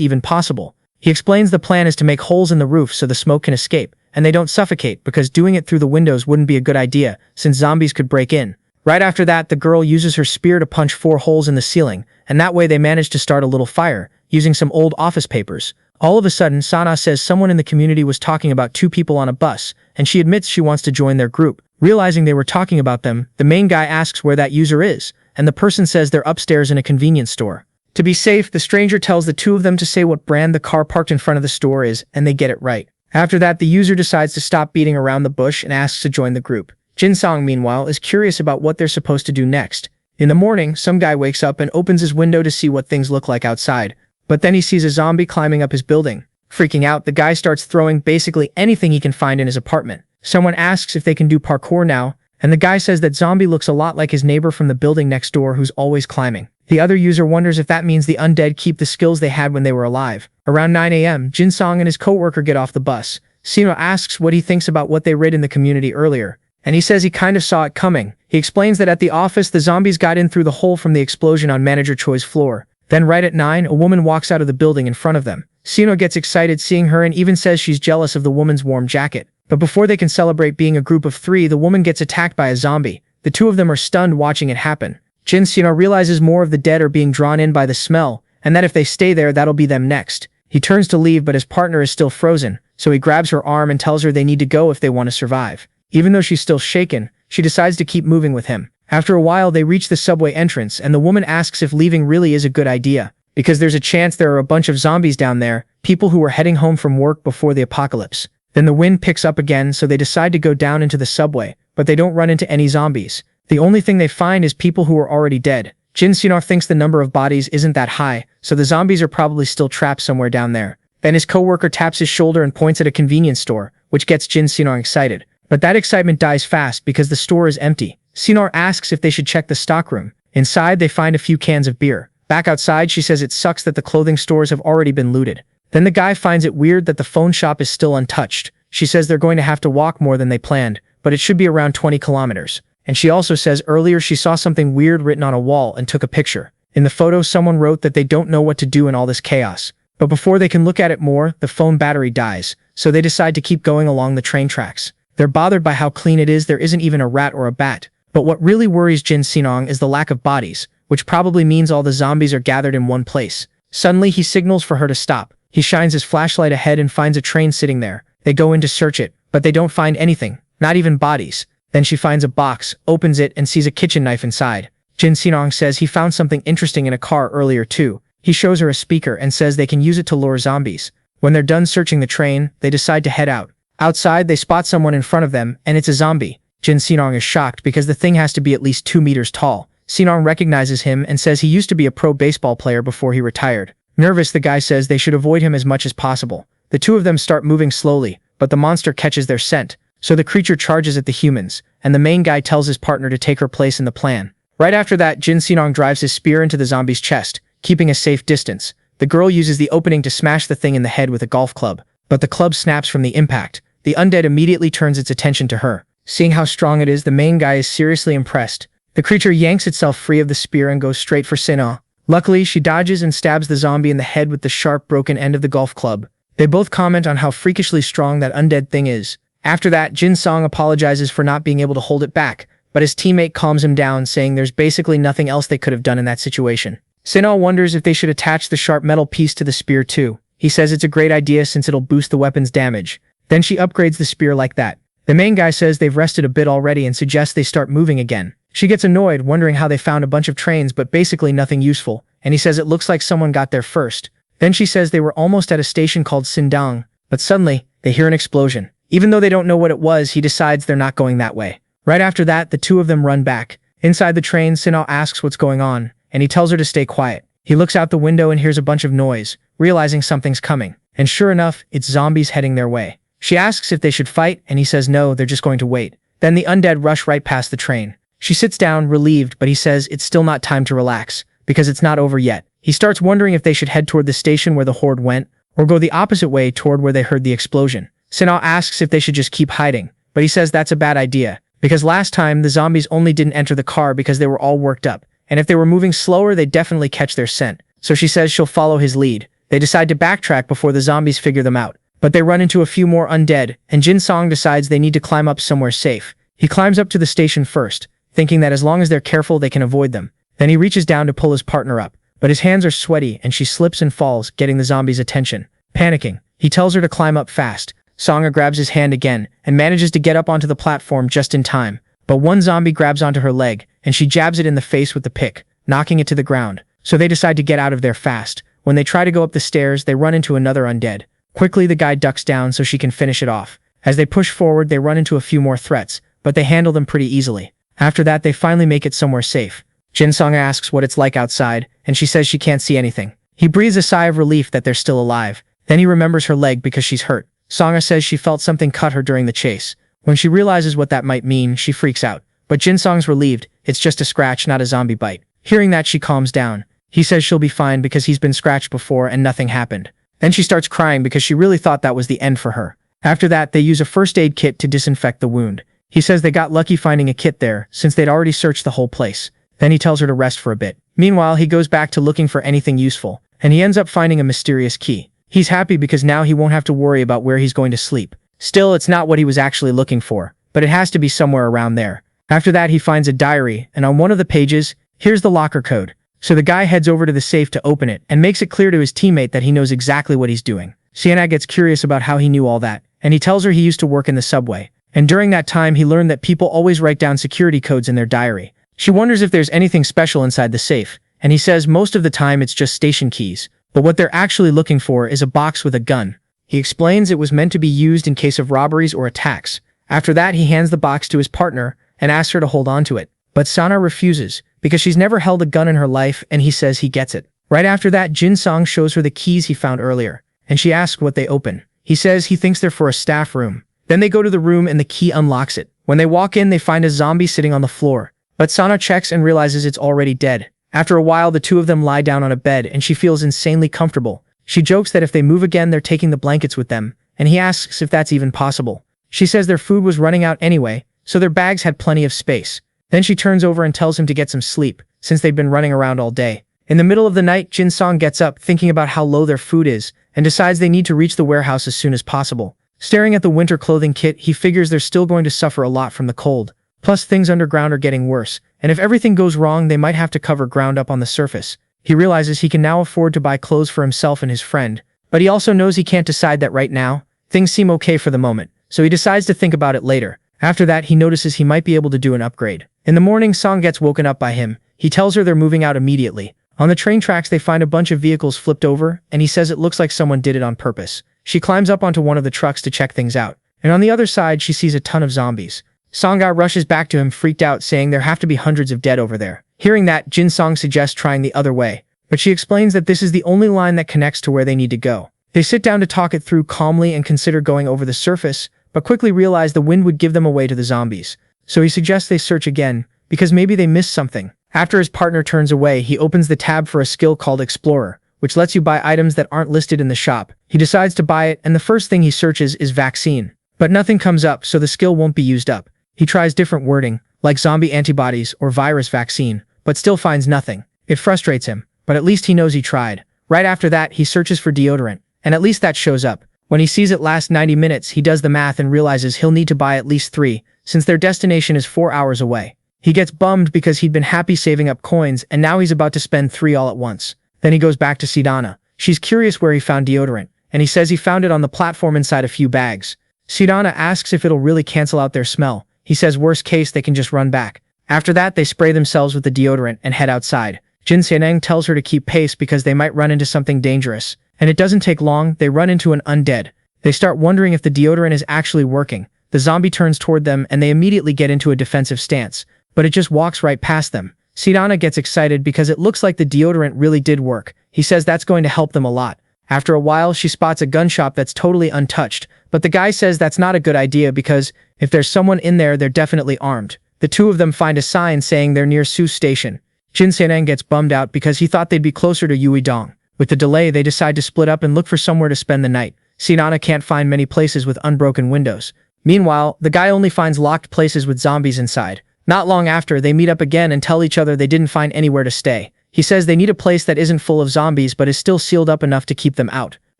even possible. He explains the plan is to make holes in the roof so the smoke can escape, and they don't suffocate because doing it through the windows wouldn't be a good idea, since zombies could break in. Right after that, the girl uses her spear to punch 4 holes in the ceiling, and that way they manage to start a little fire, using some old office papers. All of a sudden, Siana says someone in the community was talking about 2 people on a bus, and she admits she wants to join their group. Realizing they were talking about them, the main guy asks where that user is, and the person says they're upstairs in a convenience store. To be safe, the stranger tells the two of them to say what brand the car parked in front of the store is, and they get it right. After that, the user decides to stop beating around the bush and asks to join the group. Jyn Sang, meanwhile, is curious about what they're supposed to do next. In the morning, some guy wakes up and opens his window to see what things look like outside. But then he sees a zombie climbing up his building. Freaking out, the guy starts throwing basically anything he can find in his apartment. Someone asks if they can do parkour now, and the guy says that zombie looks a lot like his neighbor from the building next door who's always climbing. The other user wonders if that means the undead keep the skills they had when they were alive. Around 9 a.m., Jyn Sang and his co-worker get off the bus. Siana asks what he thinks about what they read in the community earlier, and he says he kind of saw it coming. He explains that at the office, the zombies got in through the hole from the explosion on Manager Choi's floor. Then right at 9, a woman walks out of the building in front of them. Siana gets excited seeing her and even says she's jealous of the woman's warm jacket. But before they can celebrate being a group of 3, the woman gets attacked by a zombie. The two of them are stunned watching it happen. Jyn Sang realizes more of the dead are being drawn in by the smell, and that if they stay there, that'll be them next. He turns to leave, but his partner is still frozen, so he grabs her arm and tells her they need to go if they want to survive. Even though she's still shaken, she decides to keep moving with him. After a while, they reach the subway entrance, and the woman asks if leaving really is a good idea, because there's a chance there are a bunch of zombies down there, people who were heading home from work before the apocalypse. Then the wind picks up again, so they decide to go down into the subway, but they don't run into any zombies. The only thing they find is people who are already dead. Jyn Sang thinks the number of bodies isn't that high, so the zombies are probably still trapped somewhere down there. Then his coworker taps his shoulder and points at a convenience store, which gets Jyn Sang excited. But that excitement dies fast because the store is empty. Sinar asks if they should check the stockroom. Inside, they find a few cans of beer. Back outside, she says it sucks that the clothing stores have already been looted. Then the guy finds it weird that the phone shop is still untouched. She says they're going to have to walk more than they planned, but it should be around 20 kilometers. And she also says earlier she saw something weird written on a wall and took a picture. In the photo, someone wrote that they don't know what to do in all this chaos. But before they can look at it more, the phone battery dies, so they decide to keep going along the train tracks. They're bothered by how clean it is, there isn't even a rat or a bat. But what really worries Jyn Sang is the lack of bodies, which probably means all the zombies are gathered in one place. Suddenly, he signals for her to stop. He shines his flashlight ahead and finds a train sitting there. They go in to search it, but they don't find anything, not even bodies. Then she finds a box, opens it, and sees a kitchen knife inside. Jyn Sang says he found something interesting in a car earlier too. He shows her a speaker and says they can use it to lure zombies. When they're done searching the train, they decide to head out. Outside, they spot someone in front of them, and it's a zombie. Jyn Sang is shocked because the thing has to be at least 2 meters tall. Sang recognizes him and says he used to be a pro baseball player before he retired. Nervous, the guy says they should avoid him as much as possible. The two of them start moving slowly, but the monster catches their scent, so the creature charges at the humans, and the main guy tells his partner to take her place in the plan. Right after that, Jyn Sang drives his spear into the zombie's chest, keeping a safe distance. The girl uses the opening to smash the thing in the head with a golf club, but the club snaps from the impact. The undead immediately turns its attention to her. Seeing how strong it is, the main guy is seriously impressed. The creature yanks itself free of the spear and goes straight for Siana. Luckily, she dodges and stabs the zombie in the head with the sharp, broken end of the golf club. They both comment on how freakishly strong that undead thing is. After that, Jyn Sang apologizes for not being able to hold it back, but his teammate calms him down, saying there's basically nothing else they could have done in that situation. Siana wonders if they should attach the sharp metal piece to the spear too. He says it's a great idea since it'll boost the weapon's damage. Then she upgrades the spear like that. The main guy says they've rested a bit already and suggests they start moving again. She gets annoyed, wondering how they found a bunch of trains but basically nothing useful, and he says it looks like someone got there first. Then she says they were almost at a station called Sindang, but suddenly, they hear an explosion. Even though they don't know what it was, he decides they're not going that way. Right after that, the two of them run back. Inside the train, Siana asks what's going on, and he tells her to stay quiet. He looks out the window and hears a bunch of noise, realizing something's coming. And sure enough, it's zombies heading their way. She asks if they should fight, and he says no, they're just going to wait. Then the undead rush right past the train. She sits down, relieved, but he says it's still not time to relax, because it's not over yet. He starts wondering if they should head toward the station where the horde went, or go the opposite way toward where they heard the explosion. Siana asks if they should just keep hiding, but he says that's a bad idea, because last time the zombies only didn't enter the car because they were all worked up, and if they were moving slower they'd definitely catch their scent. So she says she'll follow his lead. They decide to backtrack before the zombies figure them out, but they run into a few more undead, and Jyn Sang decides they need to climb up somewhere safe. He climbs up to the station first, thinking that as long as they're careful they can avoid them. Then he reaches down to pull his partner up, but his hands are sweaty and she slips and falls, getting the zombies' attention. Panicking, he tells her to climb up fast. Sangha grabs his hand again and manages to get up onto the platform just in time, but one zombie grabs onto her leg and she jabs it in the face with the pick, knocking it to the ground. So they decide to get out of there fast. When they try to go up the stairs, they run into another undead. Quickly, the guy ducks down so she can finish it off. As they push forward, they run into a few more threats, but they handle them pretty easily. After that, they finally make it somewhere safe. Jyn Sang asks what it's like outside, and she says she can't see anything. He breathes a sigh of relief that they're still alive. Then he remembers her leg because she's hurt. Sangha says she felt something cut her during the chase. When she realizes what that might mean, she freaks out. But Jyn Sang's relieved. It's just a scratch, not a zombie bite. Hearing that, she calms down. He says she'll be fine because he's been scratched before and nothing happened. Then she starts crying because she really thought that was the end for her. After that, they use a first aid kit to disinfect the wound. He says they got lucky finding a kit there, since they'd already searched the whole place. Then he tells her to rest for a bit. Meanwhile, he goes back to looking for anything useful, and he ends up finding a mysterious key. He's happy because now he won't have to worry about where he's going to sleep. Still, it's not what he was actually looking for, but it has to be somewhere around there. After that, he finds a diary, and on one of the pages, here's the locker code. So the guy heads over to the safe to open it, and makes it clear to his teammate that he knows exactly what he's doing. Siana gets curious about how he knew all that, and he tells her he used to work in the subway. And during that time, he learned that people always write down security codes in their diary. She wonders if there's anything special inside the safe, and he says most of the time it's just station keys. But what they're actually looking for is a box with a gun. He explains it was meant to be used in case of robberies or attacks. After that, he hands the box to his partner and asks her to hold on to it. But Sana refuses, because she's never held a gun in her life, and he says he gets it. Right after that, Jyn Sang shows her the keys he found earlier, and she asks what they open. He says he thinks they're for a staff room. Then they go to the room and the key unlocks it. When they walk in, they find a zombie sitting on the floor. But Sana checks and realizes it's already dead. After a while, the two of them lie down on a bed and she feels insanely comfortable. She jokes that if they move again, they're taking the blankets with them, and he asks if that's even possible. She says their food was running out anyway, so their bags had plenty of space. Then she turns over and tells him to get some sleep, since they've been running around all day. In the middle of the night, Jyn Sang gets up, thinking about how low their food is, and decides they need to reach the warehouse as soon as possible. Staring at the winter clothing kit, he figures they're still going to suffer a lot from the cold. Plus, things underground are getting worse, and if everything goes wrong, they might have to cover ground up on the surface. He realizes he can now afford to buy clothes for himself and his friend, but he also knows he can't decide that right now. Things seem okay for the moment, so he decides to think about it later. After that, he notices he might be able to do an upgrade. In the morning, Sang gets woken up by him. He tells her they're moving out immediately. On the train tracks, they find a bunch of vehicles flipped over, and he says it looks like someone did it on purpose. She climbs up onto one of the trucks to check things out, and on the other side, she sees a ton of zombies. Sangha rushes back to him freaked out, saying there have to be hundreds of dead over there. Hearing that, Jyn Sang suggests trying the other way, but she explains that this is the only line that connects to where they need to go. They sit down to talk it through calmly and consider going over the surface, but quickly realize the wind would give them away to the zombies. So he suggests they search again, because maybe they missed something. After his partner turns away, he opens the tab for a skill called Explorer, which lets you buy items that aren't listed in the shop. He decides to buy it, and the first thing he searches is vaccine. But nothing comes up, so the skill won't be used up. He tries different wording, like zombie antibodies or virus vaccine, but still finds nothing. It frustrates him, but at least he knows he tried. Right after that, he searches for deodorant, and at least that shows up. When he sees it last 90 minutes, he does the math and realizes he'll need to buy at least 3, since their destination is 4 hours away. He gets bummed because he'd been happy saving up coins, and now he's about to spend 3 all at once. Then he goes back to Siana. She's curious where he found deodorant, and he says he found it on the platform inside a few bags. Siana asks if it'll really cancel out their smell. He says worst case they can just run back. After that, they spray themselves with the deodorant and head outside. Jyn Sang tells her to keep pace because they might run into something dangerous. And it doesn't take long, they run into an undead. They start wondering if the deodorant is actually working. The zombie turns toward them and they immediately get into a defensive stance, but it just walks right past them. Siana gets excited because it looks like the deodorant really did work. He says that's going to help them a lot. After a while, she spots a gun shop that's totally untouched, but the guy says that's not a good idea because if there's someone in there, they're definitely armed. The two of them find a sign saying they're near Su's station. Jyn Sang gets bummed out because he thought they'd be closer to Yuidong. With the delay, they decide to split up and look for somewhere to spend the night. Siana can't find many places with unbroken windows. Meanwhile, the guy only finds locked places with zombies inside. Not long after, they meet up again and tell each other they didn't find anywhere to stay. He says they need a place that isn't full of zombies but is still sealed up enough to keep them out.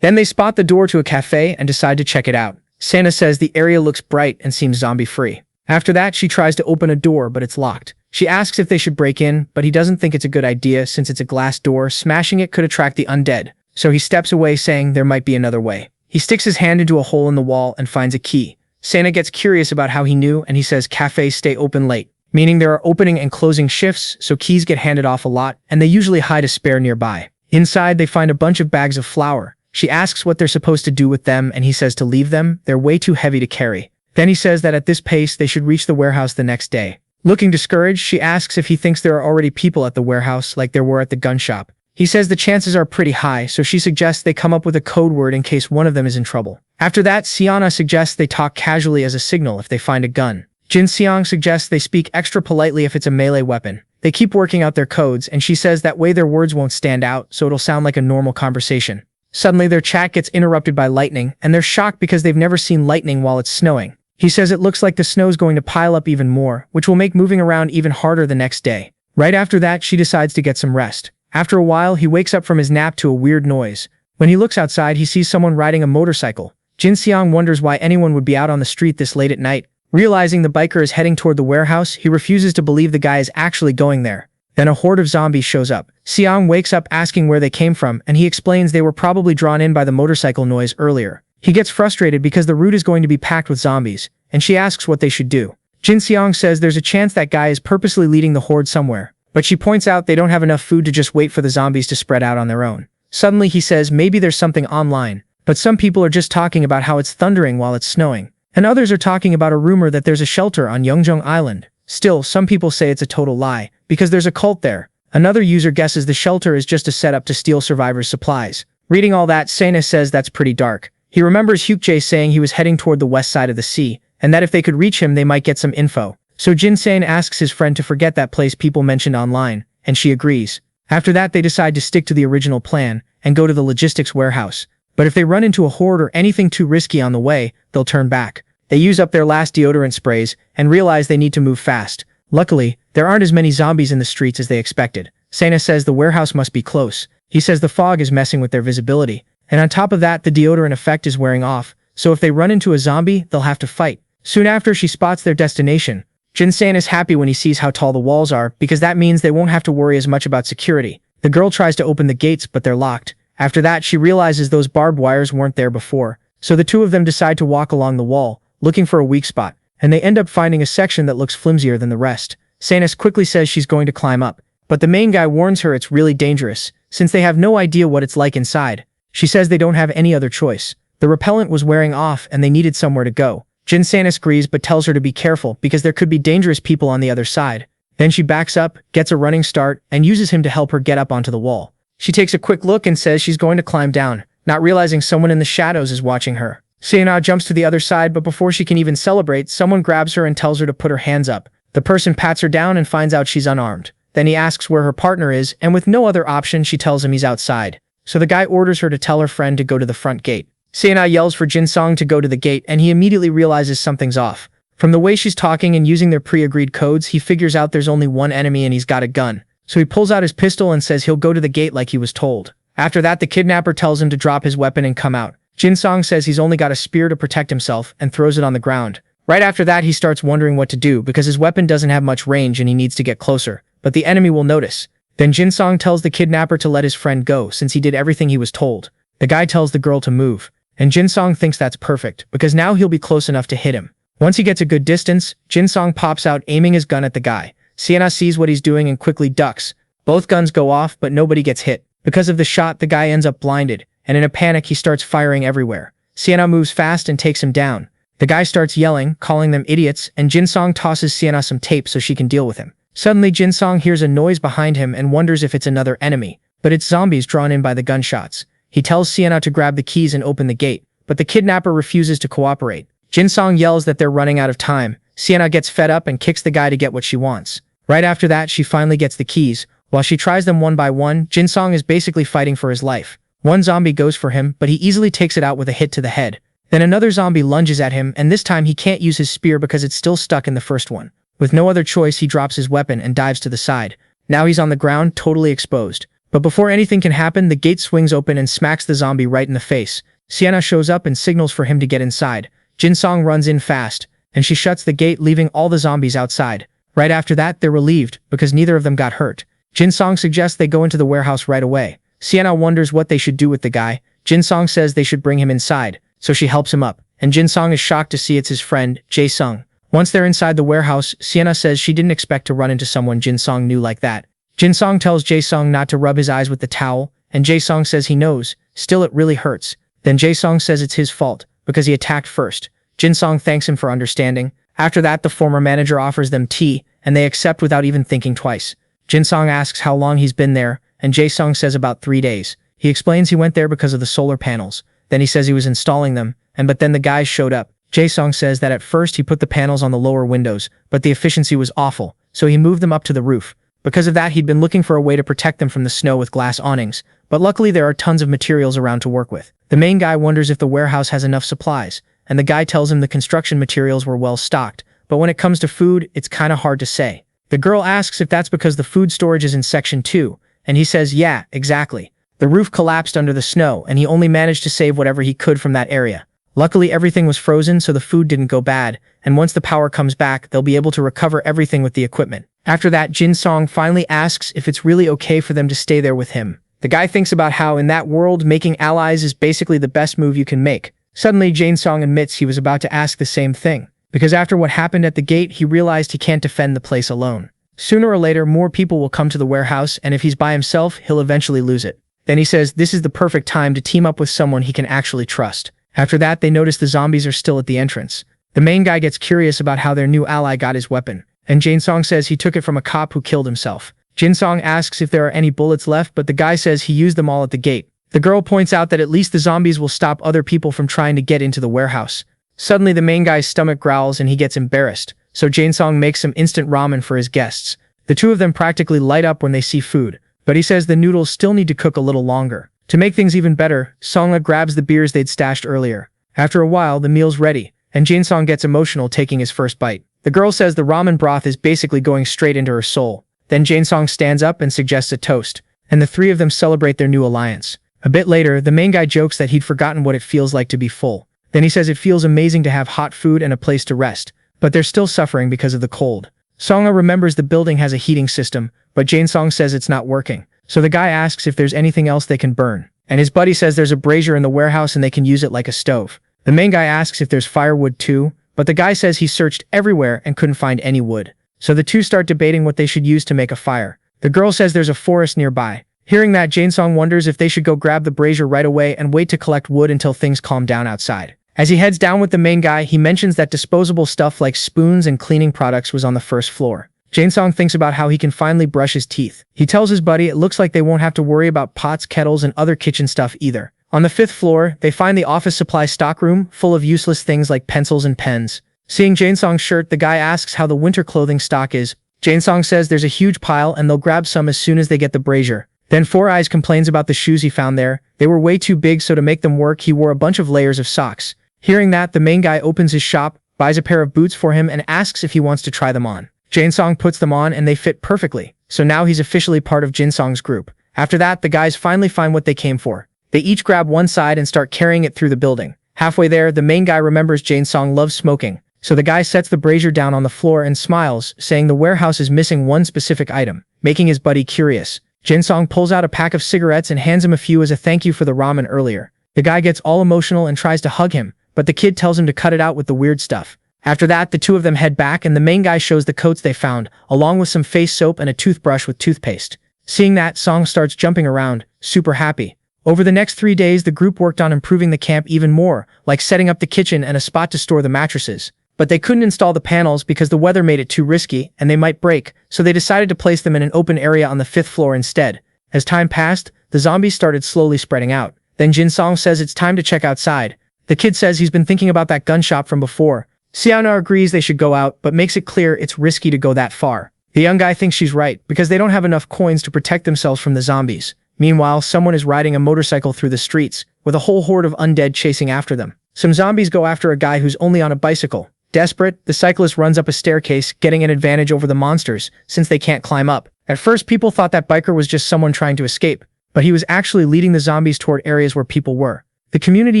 Then they spot the door to a cafe and decide to check it out. Sana says the area looks bright and seems zombie-free. After that, she tries to open a door, but it's locked. She asks if they should break in, but he doesn't think it's a good idea since it's a glass door. Smashing it could attract the undead. So he steps away, saying there might be another way. He sticks his hand into a hole in the wall and finds a key. Sana gets curious about how he knew, and he says cafes stay open late, meaning there are opening and closing shifts, so keys get handed off a lot, and they usually hide a spare nearby. Inside, they find a bunch of bags of flour. She asks what they're supposed to do with them, and he says to leave them. They're way too heavy to carry. Then he says that at this pace, they should reach the warehouse the next day. Looking discouraged, she asks if he thinks there are already people at the warehouse like there were at the gun shop. He says the chances are pretty high, so she suggests they come up with a code word in case one of them is in trouble. After that, Siana suggests they talk casually as a signal if they find a gun. Jyn Sang suggests they speak extra politely if it's a melee weapon. They keep working out their codes, and she says that way their words won't stand out, so it'll sound like a normal conversation. Suddenly, their chat gets interrupted by lightning, and they're shocked because they've never seen lightning while it's snowing. He says it looks like the snow's going to pile up even more, which will make moving around even harder the next day. Right after that, she decides to get some rest. After a while, he wakes up from his nap to a weird noise. When he looks outside, he sees someone riding a motorcycle. Jyn Sang wonders why anyone would be out on the street this late at night. Realizing the biker is heading toward the warehouse, he refuses to believe the guy is actually going there. Then a horde of zombies shows up. Siang wakes up asking where they came from, and he explains they were probably drawn in by the motorcycle noise earlier. He gets frustrated because the route is going to be packed with zombies, and she asks what they should do. Jyn Sang says there's a chance that guy is purposely leading the horde somewhere, but she points out they don't have enough food to just wait for the zombies to spread out on their own. Suddenly he says maybe there's something online, but some people are just talking about how it's thundering while it's snowing, and others are talking about a rumor that there's a shelter on Yeongjong Island. Still, some people say it's a total lie, because there's a cult there. Another user guesses the shelter is just a setup to steal survivors' supplies. Reading all that, Sana says that's pretty dark. He remembers Hyukjae saying he was heading toward the west side of the sea, and that if they could reach him they might get some info. So Jyn Sang asks his friend to forget that place people mentioned online, and she agrees. After that they decide to stick to the original plan, and go to the logistics warehouse. But if they run into a horde or anything too risky on the way, they'll turn back. They use up their last deodorant sprays, and realize they need to move fast. Luckily, there aren't as many zombies in the streets as they expected. Sana says the warehouse must be close. He says the fog is messing with their visibility. And on top of that, the deodorant effect is wearing off, so if they run into a zombie, they'll have to fight. Soon after, she spots their destination. Jyn Sang is happy when he sees how tall the walls are, because that means they won't have to worry as much about security. The girl tries to open the gates, but they're locked. After that, she realizes those barbed wires weren't there before, so the two of them decide to walk along the wall, looking for a weak spot, and they end up finding a section that looks flimsier than the rest. Sana quickly says she's going to climb up, but the main guy warns her it's really dangerous, since they have no idea what it's like inside. She says they don't have any other choice. The repellent was wearing off and they needed somewhere to go. Jyn Sang agrees but tells her to be careful because there could be dangerous people on the other side. Then she backs up, gets a running start, and uses him to help her get up onto the wall. She takes a quick look and says she's going to climb down, not realizing someone in the shadows is watching her. Siana jumps to the other side, but before she can even celebrate, someone grabs her and tells her to put her hands up. The person pats her down and finds out she's unarmed. Then he asks where her partner is, and with no other option, she tells him he's outside. So the guy orders her to tell her friend to go to the front gate. Siana yells for Jyn Sang to go to the gate, and he immediately realizes something's off. From the way she's talking and using their pre-agreed codes, he figures out there's only one enemy and he's got a gun. So he pulls out his pistol and says he'll go to the gate like he was told. After that, the kidnapper tells him to drop his weapon and come out. Jyn Sang says he's only got a spear to protect himself and throws it on the ground. Right after that, he starts wondering what to do because his weapon doesn't have much range and he needs to get closer. But the enemy will notice. Then Jyn Sang tells the kidnapper to let his friend go since he did everything he was told. The guy tells the girl to move. And Jyn Sang thinks that's perfect because now he'll be close enough to hit him. Once he gets a good distance, Jyn Sang pops out aiming his gun at the guy. Siana sees what he's doing and quickly ducks. Both guns go off but nobody gets hit. Because of the shot, the guy ends up blinded, and in a panic he starts firing everywhere. Siana moves fast and takes him down. The guy starts yelling, calling them idiots, and Jyn Sang tosses Siana some tape so she can deal with him. Suddenly Jyn Sang hears a noise behind him and wonders if it's another enemy, but it's zombies drawn in by the gunshots. He tells Siana to grab the keys and open the gate, but the kidnapper refuses to cooperate. Jyn Sang yells that they're running out of time. Siana gets fed up and kicks the guy to get what she wants. Right after that, she finally gets the keys. While she tries them one by one, Jyn Sang is basically fighting for his life. One zombie goes for him, but he easily takes it out with a hit to the head. Then another zombie lunges at him, and this time he can't use his spear because it's still stuck in the first one. With no other choice, he drops his weapon and dives to the side. Now he's on the ground, totally exposed. But before anything can happen, the gate swings open and smacks the zombie right in the face. Siana shows up and signals for him to get inside. Jyn Sang runs in fast, and she shuts the gate, leaving all the zombies outside. Right after that, they're relieved, because neither of them got hurt. Jyn Sang suggests they go into the warehouse right away. Siana wonders what they should do with the guy. Jyn Sang says they should bring him inside, so she helps him up, and Jyn Sang is shocked to see it's his friend, Jyn Sang. Once they're inside the warehouse, Siana says she didn't expect to run into someone Jyn Sang knew like that. Jyn Sang tells Jyn Sang not to rub his eyes with the towel, and Jyn Sang says he knows, still it really hurts. Then Jyn Sang says it's his fault, because he attacked first. Jyn Sang thanks him for understanding. After that, the former manager offers them tea, and they accept without even thinking twice. Jyn Sang asks how long he's been there, and Jyn Sang says about 3 days. He explains he went there because of the solar panels. Then he says he was installing them, but then the guys showed up. Jyn Sang says that at first he put the panels on the lower windows, but the efficiency was awful, so he moved them up to the roof. Because of that, he'd been looking for a way to protect them from the snow with glass awnings, but luckily there are tons of materials around to work with. The main guy wonders if the warehouse has enough supplies, and the guy tells him the construction materials were well stocked, but when it comes to food, it's kinda hard to say. The girl asks if that's because the food storage is in section 2, and he says yeah, exactly. The roof collapsed under the snow, and he only managed to save whatever he could from that area. Luckily, everything was frozen, so the food didn't go bad, and once the power comes back, they'll be able to recover everything with the equipment. After that, Jyn Sang finally asks if it's really okay for them to stay there with him. The guy thinks about how in that world, making allies is basically the best move you can make. Suddenly, Jyn Sang admits he was about to ask the same thing, because after what happened at the gate, he realized he can't defend the place alone. Sooner or later, more people will come to the warehouse, and if he's by himself, he'll eventually lose it. Then he says this is the perfect time to team up with someone he can actually trust. After that, they notice the zombies are still at the entrance. The main guy gets curious about how their new ally got his weapon, and Jyn Sang says he took it from a cop who killed himself. Jyn Sang asks if there are any bullets left, but the guy says he used them all at the gate. The girl points out that at least the zombies will stop other people from trying to get into the warehouse. Suddenly, the main guy's stomach growls and he gets embarrassed, so Jyn Sang makes some instant ramen for his guests. The two of them practically light up when they see food, but he says the noodles still need to cook a little longer. To make things even better, Songla grabs the beers they'd stashed earlier. After a while, the meal's ready, and Jyn Sang gets emotional taking his first bite. The girl says the ramen broth is basically going straight into her soul. Then Jyn Sang stands up and suggests a toast, and the three of them celebrate their new alliance. A bit later, the main guy jokes that he'd forgotten what it feels like to be full. Then he says it feels amazing to have hot food and a place to rest, but they're still suffering because of the cold. Songla remembers the building has a heating system, but Jyn Sang says it's not working. So the guy asks if there's anything else they can burn, and his buddy says there's a brazier in the warehouse and they can use it like a stove. The main guy asks if there's firewood too, but the guy says he searched everywhere and couldn't find any wood. So the two start debating what they should use to make a fire. The girl says there's a forest nearby. Hearing that, Jyn Sang wonders if they should go grab the brazier right away and wait to collect wood until things calm down outside. As he heads down with the main guy, he mentions that disposable stuff like spoons and cleaning products was on the first floor. Jyn Sang thinks about how he can finally brush his teeth. He tells his buddy it looks like they won't have to worry about pots, kettles, and other kitchen stuff either. On the 5th floor, they find the office supply stockroom full of useless things like pencils and pens. Seeing Jyn Sang's shirt, the guy asks how the winter clothing stock is. Jyn Sang says there's a huge pile and they'll grab some as soon as they get the brazier. Then Four Eyes complains about the shoes he found there. They were way too big, so to make them work, he wore a bunch of layers of socks. Hearing that, the main guy opens his shop, buys a pair of boots for him, and asks if he wants to try them on. Jyn Sang puts them on and they fit perfectly, so now he's officially part of Jyn Sang's group. After that, the guys finally find what they came for. They each grab one side and start carrying it through the building. Halfway there, the main guy remembers Jyn Sang loves smoking, so the guy sets the brazier down on the floor and smiles, saying the warehouse is missing one specific item, making his buddy curious. Jyn Sang pulls out a pack of cigarettes and hands him a few as a thank you for the ramen earlier. The guy gets all emotional and tries to hug him, but the kid tells him to cut it out with the weird stuff. After that, the two of them head back and the main guy shows the coats they found, along with some face soap and a toothbrush with toothpaste. Seeing that, Sang starts jumping around, super happy. Over the next 3 days, the group worked on improving the camp even more, like setting up the kitchen and a spot to store the mattresses. But they couldn't install the panels because the weather made it too risky and they might break, so they decided to place them in an open area on the 5th floor instead. As time passed, the zombies started slowly spreading out. Then Jyn Sang says it's time to check outside. The kid says he's been thinking about that gun shop from before. Siana agrees they should go out, but makes it clear it's risky to go that far. The young guy thinks she's right, because they don't have enough coins to protect themselves from the zombies. Meanwhile, someone is riding a motorcycle through the streets, with a whole horde of undead chasing after them. Some zombies go after a guy who's only on a bicycle. Desperate, the cyclist runs up a staircase, getting an advantage over the monsters, since they can't climb up. At first, people thought that biker was just someone trying to escape, but he was actually leading the zombies toward areas where people were. The community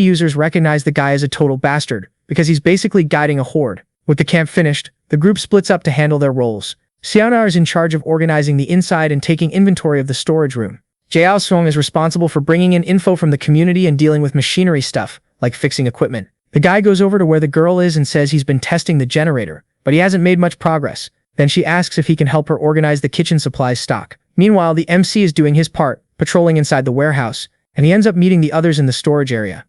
users recognize the guy as a total bastard, because he's basically guiding a horde. With the camp finished, the group splits up to handle their roles. Siana is in charge of organizing the inside and taking inventory of the storage room. Jung is responsible for bringing in info from the community and dealing with machinery stuff, like fixing equipment. The guy goes over to where the girl is and says he's been testing the generator, but he hasn't made much progress. Then she asks if he can help her organize the kitchen supplies stock. Meanwhile, the MC is doing his part, patrolling inside the warehouse, and he ends up meeting the others in the storage area.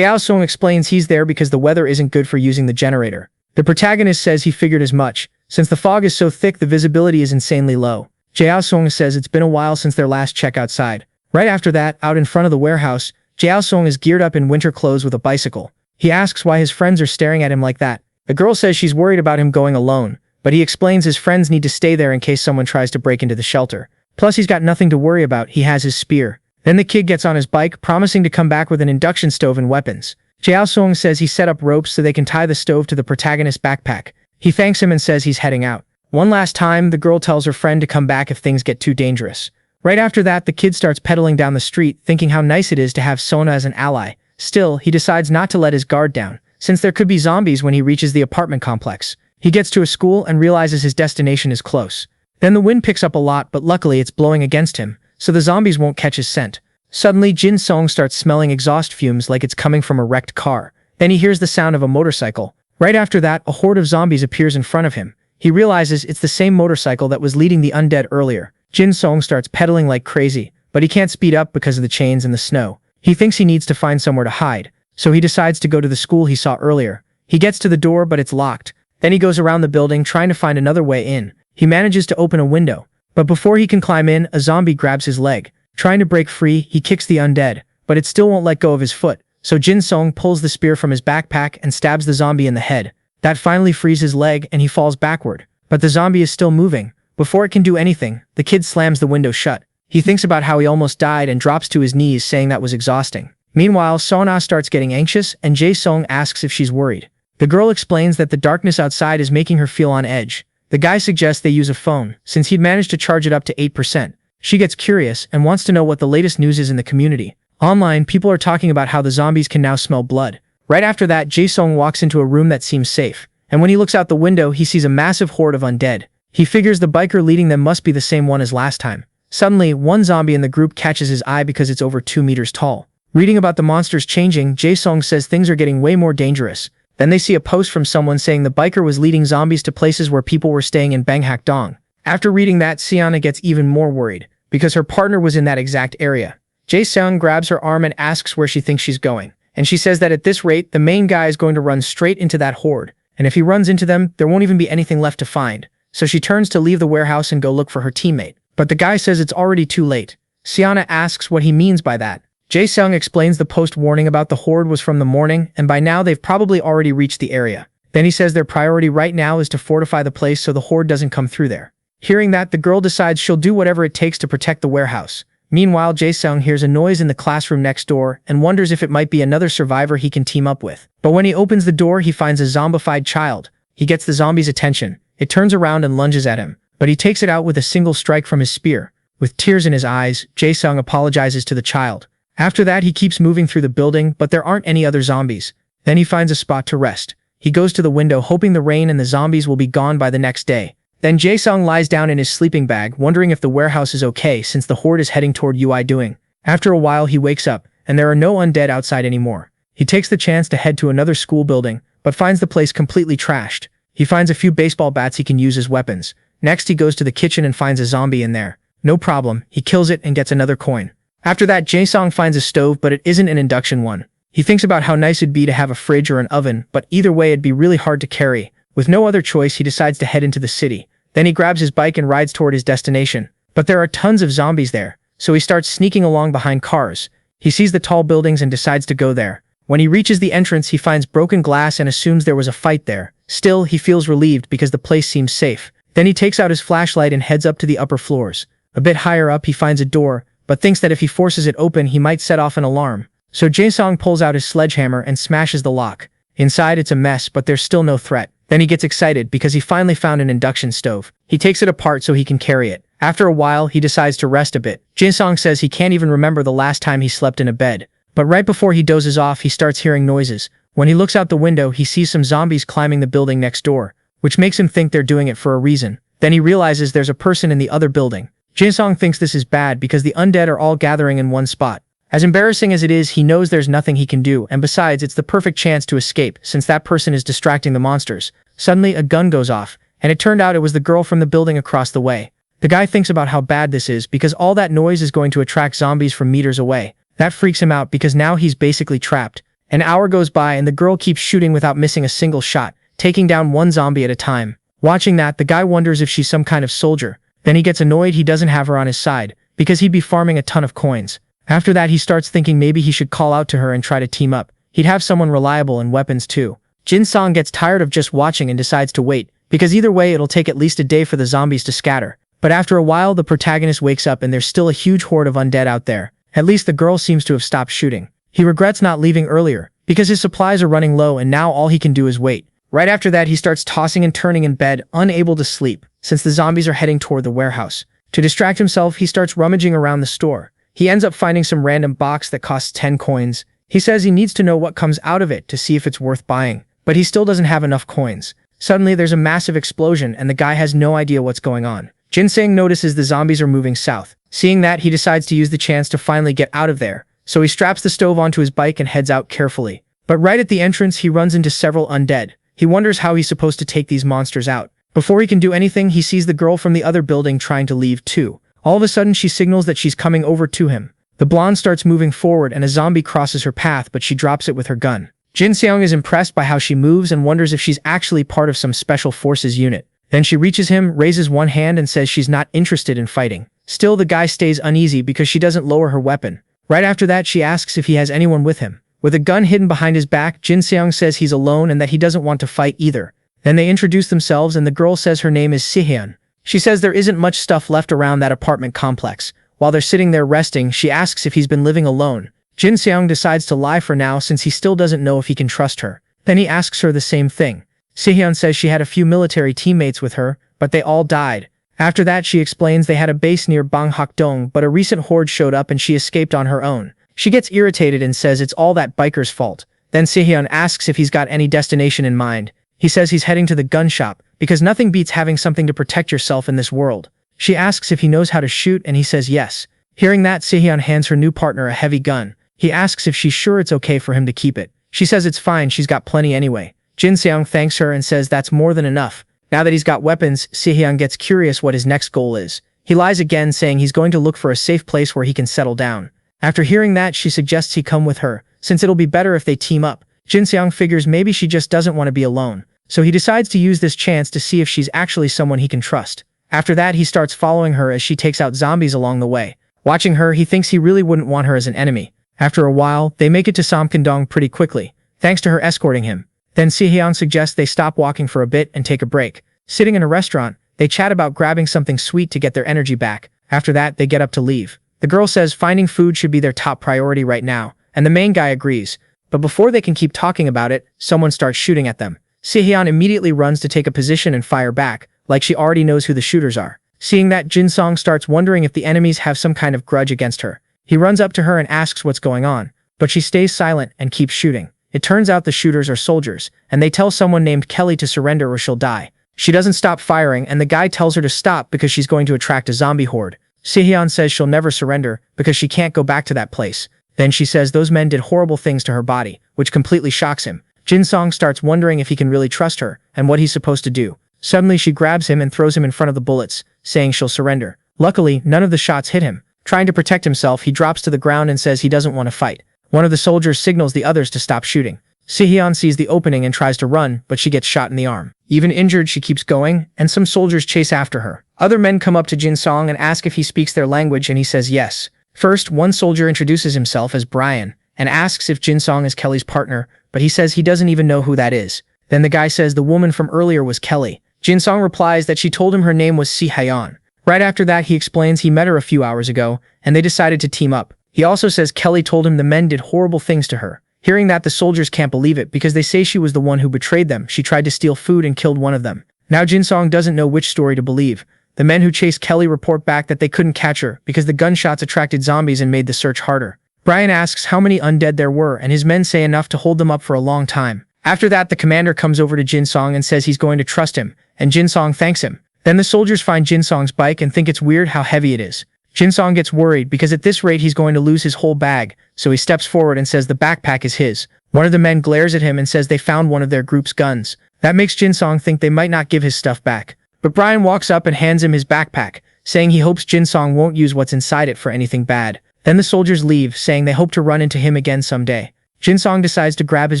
Song explains he's there because the weather isn't good for using the generator. The protagonist says he figured as much. Since the fog is so thick, the visibility is insanely low. Song says it's been a while since their last check outside. Right after that, out in front of the warehouse, Song is geared up in winter clothes with a bicycle. He asks why his friends are staring at him like that. The girl says she's worried about him going alone, but he explains his friends need to stay there in case someone tries to break into the shelter. Plus, he's got nothing to worry about, he has his spear. Then the kid gets on his bike, promising to come back with an induction stove and weapons. Song says he set up ropes so they can tie the stove to the protagonist's backpack. He thanks him and says he's heading out. One last time, the girl tells her friend to come back if things get too dangerous. Right after that, the kid starts pedaling down the street, thinking how nice it is to have Sona as an ally. Still, he decides not to let his guard down, since there could be zombies when he reaches the apartment complex. He gets to a school and realizes his destination is close. Then the wind picks up a lot, but luckily it's blowing against him, so the zombies won't catch his scent. Suddenly, Jyn Sang starts smelling exhaust fumes like it's coming from a wrecked car. Then he hears the sound of a motorcycle. Right after that, a horde of zombies appears in front of him. He realizes it's the same motorcycle that was leading the undead earlier. Jyn Sang starts pedaling like crazy, but he can't speed up because of the chains and the snow. He thinks he needs to find somewhere to hide, so he decides to go to the school he saw earlier. He gets to the door, but it's locked. Then he goes around the building trying to find another way in. He manages to open a window, but before he can climb in, a zombie grabs his leg. Trying to break free, he kicks the undead, but it still won't let go of his foot, so Jyn Sang pulls the spear from his backpack and stabs the zombie in the head. That finally frees his leg and he falls backward, but the zombie is still moving. Before it can do anything, the kid slams the window shut. He thinks about how he almost died and drops to his knees, saying that was exhausting. Meanwhile, Sona starts getting anxious and Jae-sung asks if she's worried. The girl explains that the darkness outside is making her feel on edge. The guy suggests they use a phone, since he'd managed to charge it up to 8%. She gets curious and wants to know what the latest news is in the community. Online, people are talking about how the zombies can now smell blood. Right after that, Jae-sung walks into a room that seems safe, and when he looks out the window, he sees a massive horde of undead. He figures the biker leading them must be the same one as last time. Suddenly, one zombie in the group catches his eye because it's over 2 meters tall. Reading about the monsters changing, Jae-sung says things are getting way more dangerous. Then they see a post from someone saying the biker was leading zombies to places where people were staying in Banghak-dong. After reading that, Siana gets even more worried, because her partner was in that exact area. Jyn Sang grabs her arm and asks where she thinks she's going, and she says that at this rate, the main guy is going to run straight into that horde, and if he runs into them, there won't even be anything left to find. So she turns to leave the warehouse and go look for her teammate. But the guy says it's already too late. Siana asks what he means by that. Jyn Sang explains the post-warning about the horde was from the morning, and by now they've probably already reached the area. Then he says their priority right now is to fortify the place so the horde doesn't come through there. Hearing that, the girl decides she'll do whatever it takes to protect the warehouse. Meanwhile, Jyn Sang hears a noise in the classroom next door and wonders if it might be another survivor he can team up with. But when he opens the door, he finds a zombified child. He gets the zombie's attention. It turns around and lunges at him, but he takes it out with a single strike from his spear. With tears in his eyes, Jyn Sang apologizes to the child. After that, he keeps moving through the building, but there aren't any other zombies. Then he finds a spot to rest. He goes to the window hoping the rain and the zombies will be gone by the next day. Then Jyn Sang lies down in his sleeping bag, wondering if the warehouse is okay since the horde is heading toward Ui doing. After a while, he wakes up, and there are no undead outside anymore. He takes the chance to head to another school building, but finds the place completely trashed. He finds a few baseball bats he can use as weapons. Next, he goes to the kitchen and finds a zombie in there. No problem, he kills it and gets another coin. After that, Jyn Sang finds a stove, but it isn't an induction one. He thinks about how nice it'd be to have a fridge or an oven, but either way it'd be really hard to carry. With no other choice, he decides to head into the city. Then he grabs his bike and rides toward his destination. But there are tons of zombies there, so he starts sneaking along behind cars. He sees the tall buildings and decides to go there. When he reaches the entrance, he finds broken glass and assumes there was a fight there. Still, he feels relieved because the place seems safe. Then he takes out his flashlight and heads up to the upper floors. A bit higher up, he finds a door, but thinks that if he forces it open, he might set off an alarm. So Jyn Sang pulls out his sledgehammer and smashes the lock. Inside, it's a mess, but there's still no threat. Then he gets excited because he finally found an induction stove. He takes it apart so he can carry it. After a while, he decides to rest a bit. Jyn Sang says he can't even remember the last time he slept in a bed. But right before he dozes off, he starts hearing noises. When he looks out the window, he sees some zombies climbing the building next door, which makes him think they're doing it for a reason. Then he realizes there's a person in the other building. Jyn Sang thinks this is bad because the undead are all gathering in one spot. As embarrassing as it is, he knows there's nothing he can do, and besides, it's the perfect chance to escape since that person is distracting the monsters. Suddenly, a gun goes off, and it turned out it was the girl from the building across the way. The guy thinks about how bad this is because all that noise is going to attract zombies from meters away. That freaks him out because now he's basically trapped. An hour goes by and the girl keeps shooting without missing a single shot, taking down one zombie at a time. Watching that, the guy wonders if she's some kind of soldier. Then he gets annoyed he doesn't have her on his side, because he'd be farming a ton of coins. After that, he starts thinking maybe he should call out to her and try to team up. He'd have someone reliable and weapons too. Jyn Sang gets tired of just watching and decides to wait, because either way it'll take at least a day for the zombies to scatter. But after a while, the protagonist wakes up and there's still a huge horde of undead out there. At least the girl seems to have stopped shooting. He regrets not leaving earlier, because his supplies are running low and now all he can do is wait. Right after that, he starts tossing and turning in bed, unable to sleep, since the zombies are heading toward the warehouse. To distract himself, he starts rummaging around the store. He ends up finding some random box that costs 10 coins. He says he needs to know what comes out of it to see if it's worth buying, but he still doesn't have enough coins. Suddenly, there's a massive explosion and the guy has no idea what's going on. Jyn Sang notices the zombies are moving south. Seeing that, he decides to use the chance to finally get out of there. So he straps the stove onto his bike and heads out carefully. But right at the entrance, he runs into several undead. He wonders how he's supposed to take these monsters out. Before he can do anything, he sees the girl from the other building trying to leave too. All of a sudden, she signals that she's coming over to him. The blonde starts moving forward and a zombie crosses her path, but she drops it with her gun. Jyn Sang is impressed by how she moves and wonders if she's actually part of some special forces unit. Then she reaches him, raises one hand and says she's not interested in fighting. Still, the guy stays uneasy because she doesn't lower her weapon. Right after that, she asks if he has anyone with him. With a gun hidden behind his back, Jyn Sang says he's alone and that he doesn't want to fight either. Then they introduce themselves and the girl says her name is Sihyun. She says there isn't much stuff left around that apartment complex. While they're sitting there resting, she asks if he's been living alone. Jyn Sang decides to lie for now since he still doesn't know if he can trust her. Then he asks her the same thing. Sihyun says she had a few military teammates with her, but they all died. After that, she explains they had a base near Banghakdong, but a recent horde showed up and she escaped on her own. She gets irritated and says it's all that biker's fault. Then Sihyun asks if he's got any destination in mind. He says he's heading to the gun shop, because nothing beats having something to protect yourself in this world. She asks if he knows how to shoot and he says yes. Hearing that, Sihyun hands her new partner a heavy gun. He asks if she's sure it's okay for him to keep it. She says it's fine, she's got plenty anyway. Jyn Sang thanks her and says that's more than enough. Now that he's got weapons, Sihyun gets curious what his next goal is. He lies again, saying he's going to look for a safe place where he can settle down. After hearing that, she suggests he come with her, since it'll be better if they team up. Jyn Sang figures maybe she just doesn't want to be alone, so he decides to use this chance to see if she's actually someone he can trust. After that, he starts following her as she takes out zombies along the way. Watching her, he thinks he really wouldn't want her as an enemy. After a while, they make it to Samkandong pretty quickly, thanks to her escorting him. Then Sihyun suggests they stop walking for a bit and take a break. Sitting in a restaurant, they chat about grabbing something sweet to get their energy back. After that, they get up to leave. The girl says finding food should be their top priority right now, and the main guy agrees. But before they can keep talking about it, someone starts shooting at them. Sihyun immediately runs to take a position and fire back, like she already knows who the shooters are. Seeing that, Jyn Sang starts wondering if the enemies have some kind of grudge against her. He runs up to her and asks what's going on, but she stays silent and keeps shooting. It turns out the shooters are soldiers, and they tell someone named Kelly to surrender or she'll die. She doesn't stop firing, and the guy tells her to stop because she's going to attract a zombie horde. Sihyun says she'll never surrender because she can't go back to that place. Then she says those men did horrible things to her body, which completely shocks him. Jyn Sang starts wondering if he can really trust her and what he's supposed to do. Suddenly she grabs him and throws him in front of the bullets, saying she'll surrender. Luckily, none of the shots hit him. Trying to protect himself, he drops to the ground and says he doesn't want to fight. One of the soldiers signals the others to stop shooting. Sihyun sees the opening and tries to run, but she gets shot in the arm. Even injured, she keeps going, and some soldiers chase after her. Other men come up to Jyn Sang and ask if he speaks their language, and he says yes. First, one soldier introduces himself as Brian, and asks if Jyn Sang is Kelly's partner, but he says he doesn't even know who that is. Then the guy says the woman from earlier was Kelly. Jyn Sang replies that she told him her name was Sihyun. Right after that, he explains he met her a few hours ago, and they decided to team up. He also says Kelly told him the men did horrible things to her. Hearing that, the soldiers can't believe it because they say she was the one who betrayed them. She tried to steal food and killed one of them. Now Jyn Sang doesn't know which story to believe. The men who chased Kelly report back that they couldn't catch her because the gunshots attracted zombies and made the search harder. Brian asks how many undead there were, and his men say enough to hold them up for a long time. After that, the commander comes over to Jyn Sang and says he's going to trust him, and Jyn Sang thanks him. Then the soldiers find Jyn Sang's bike and think it's weird how heavy it is. Jyn Sang gets worried because at this rate he's going to lose his whole bag, so he steps forward and says the backpack is his. One of the men glares at him and says they found one of their group's guns. That makes Jyn Sang think they might not give his stuff back. But Brian walks up and hands him his backpack, saying he hopes Jyn Sang won't use what's inside it for anything bad. Then the soldiers leave, saying they hope to run into him again someday. Jyn Sang decides to grab his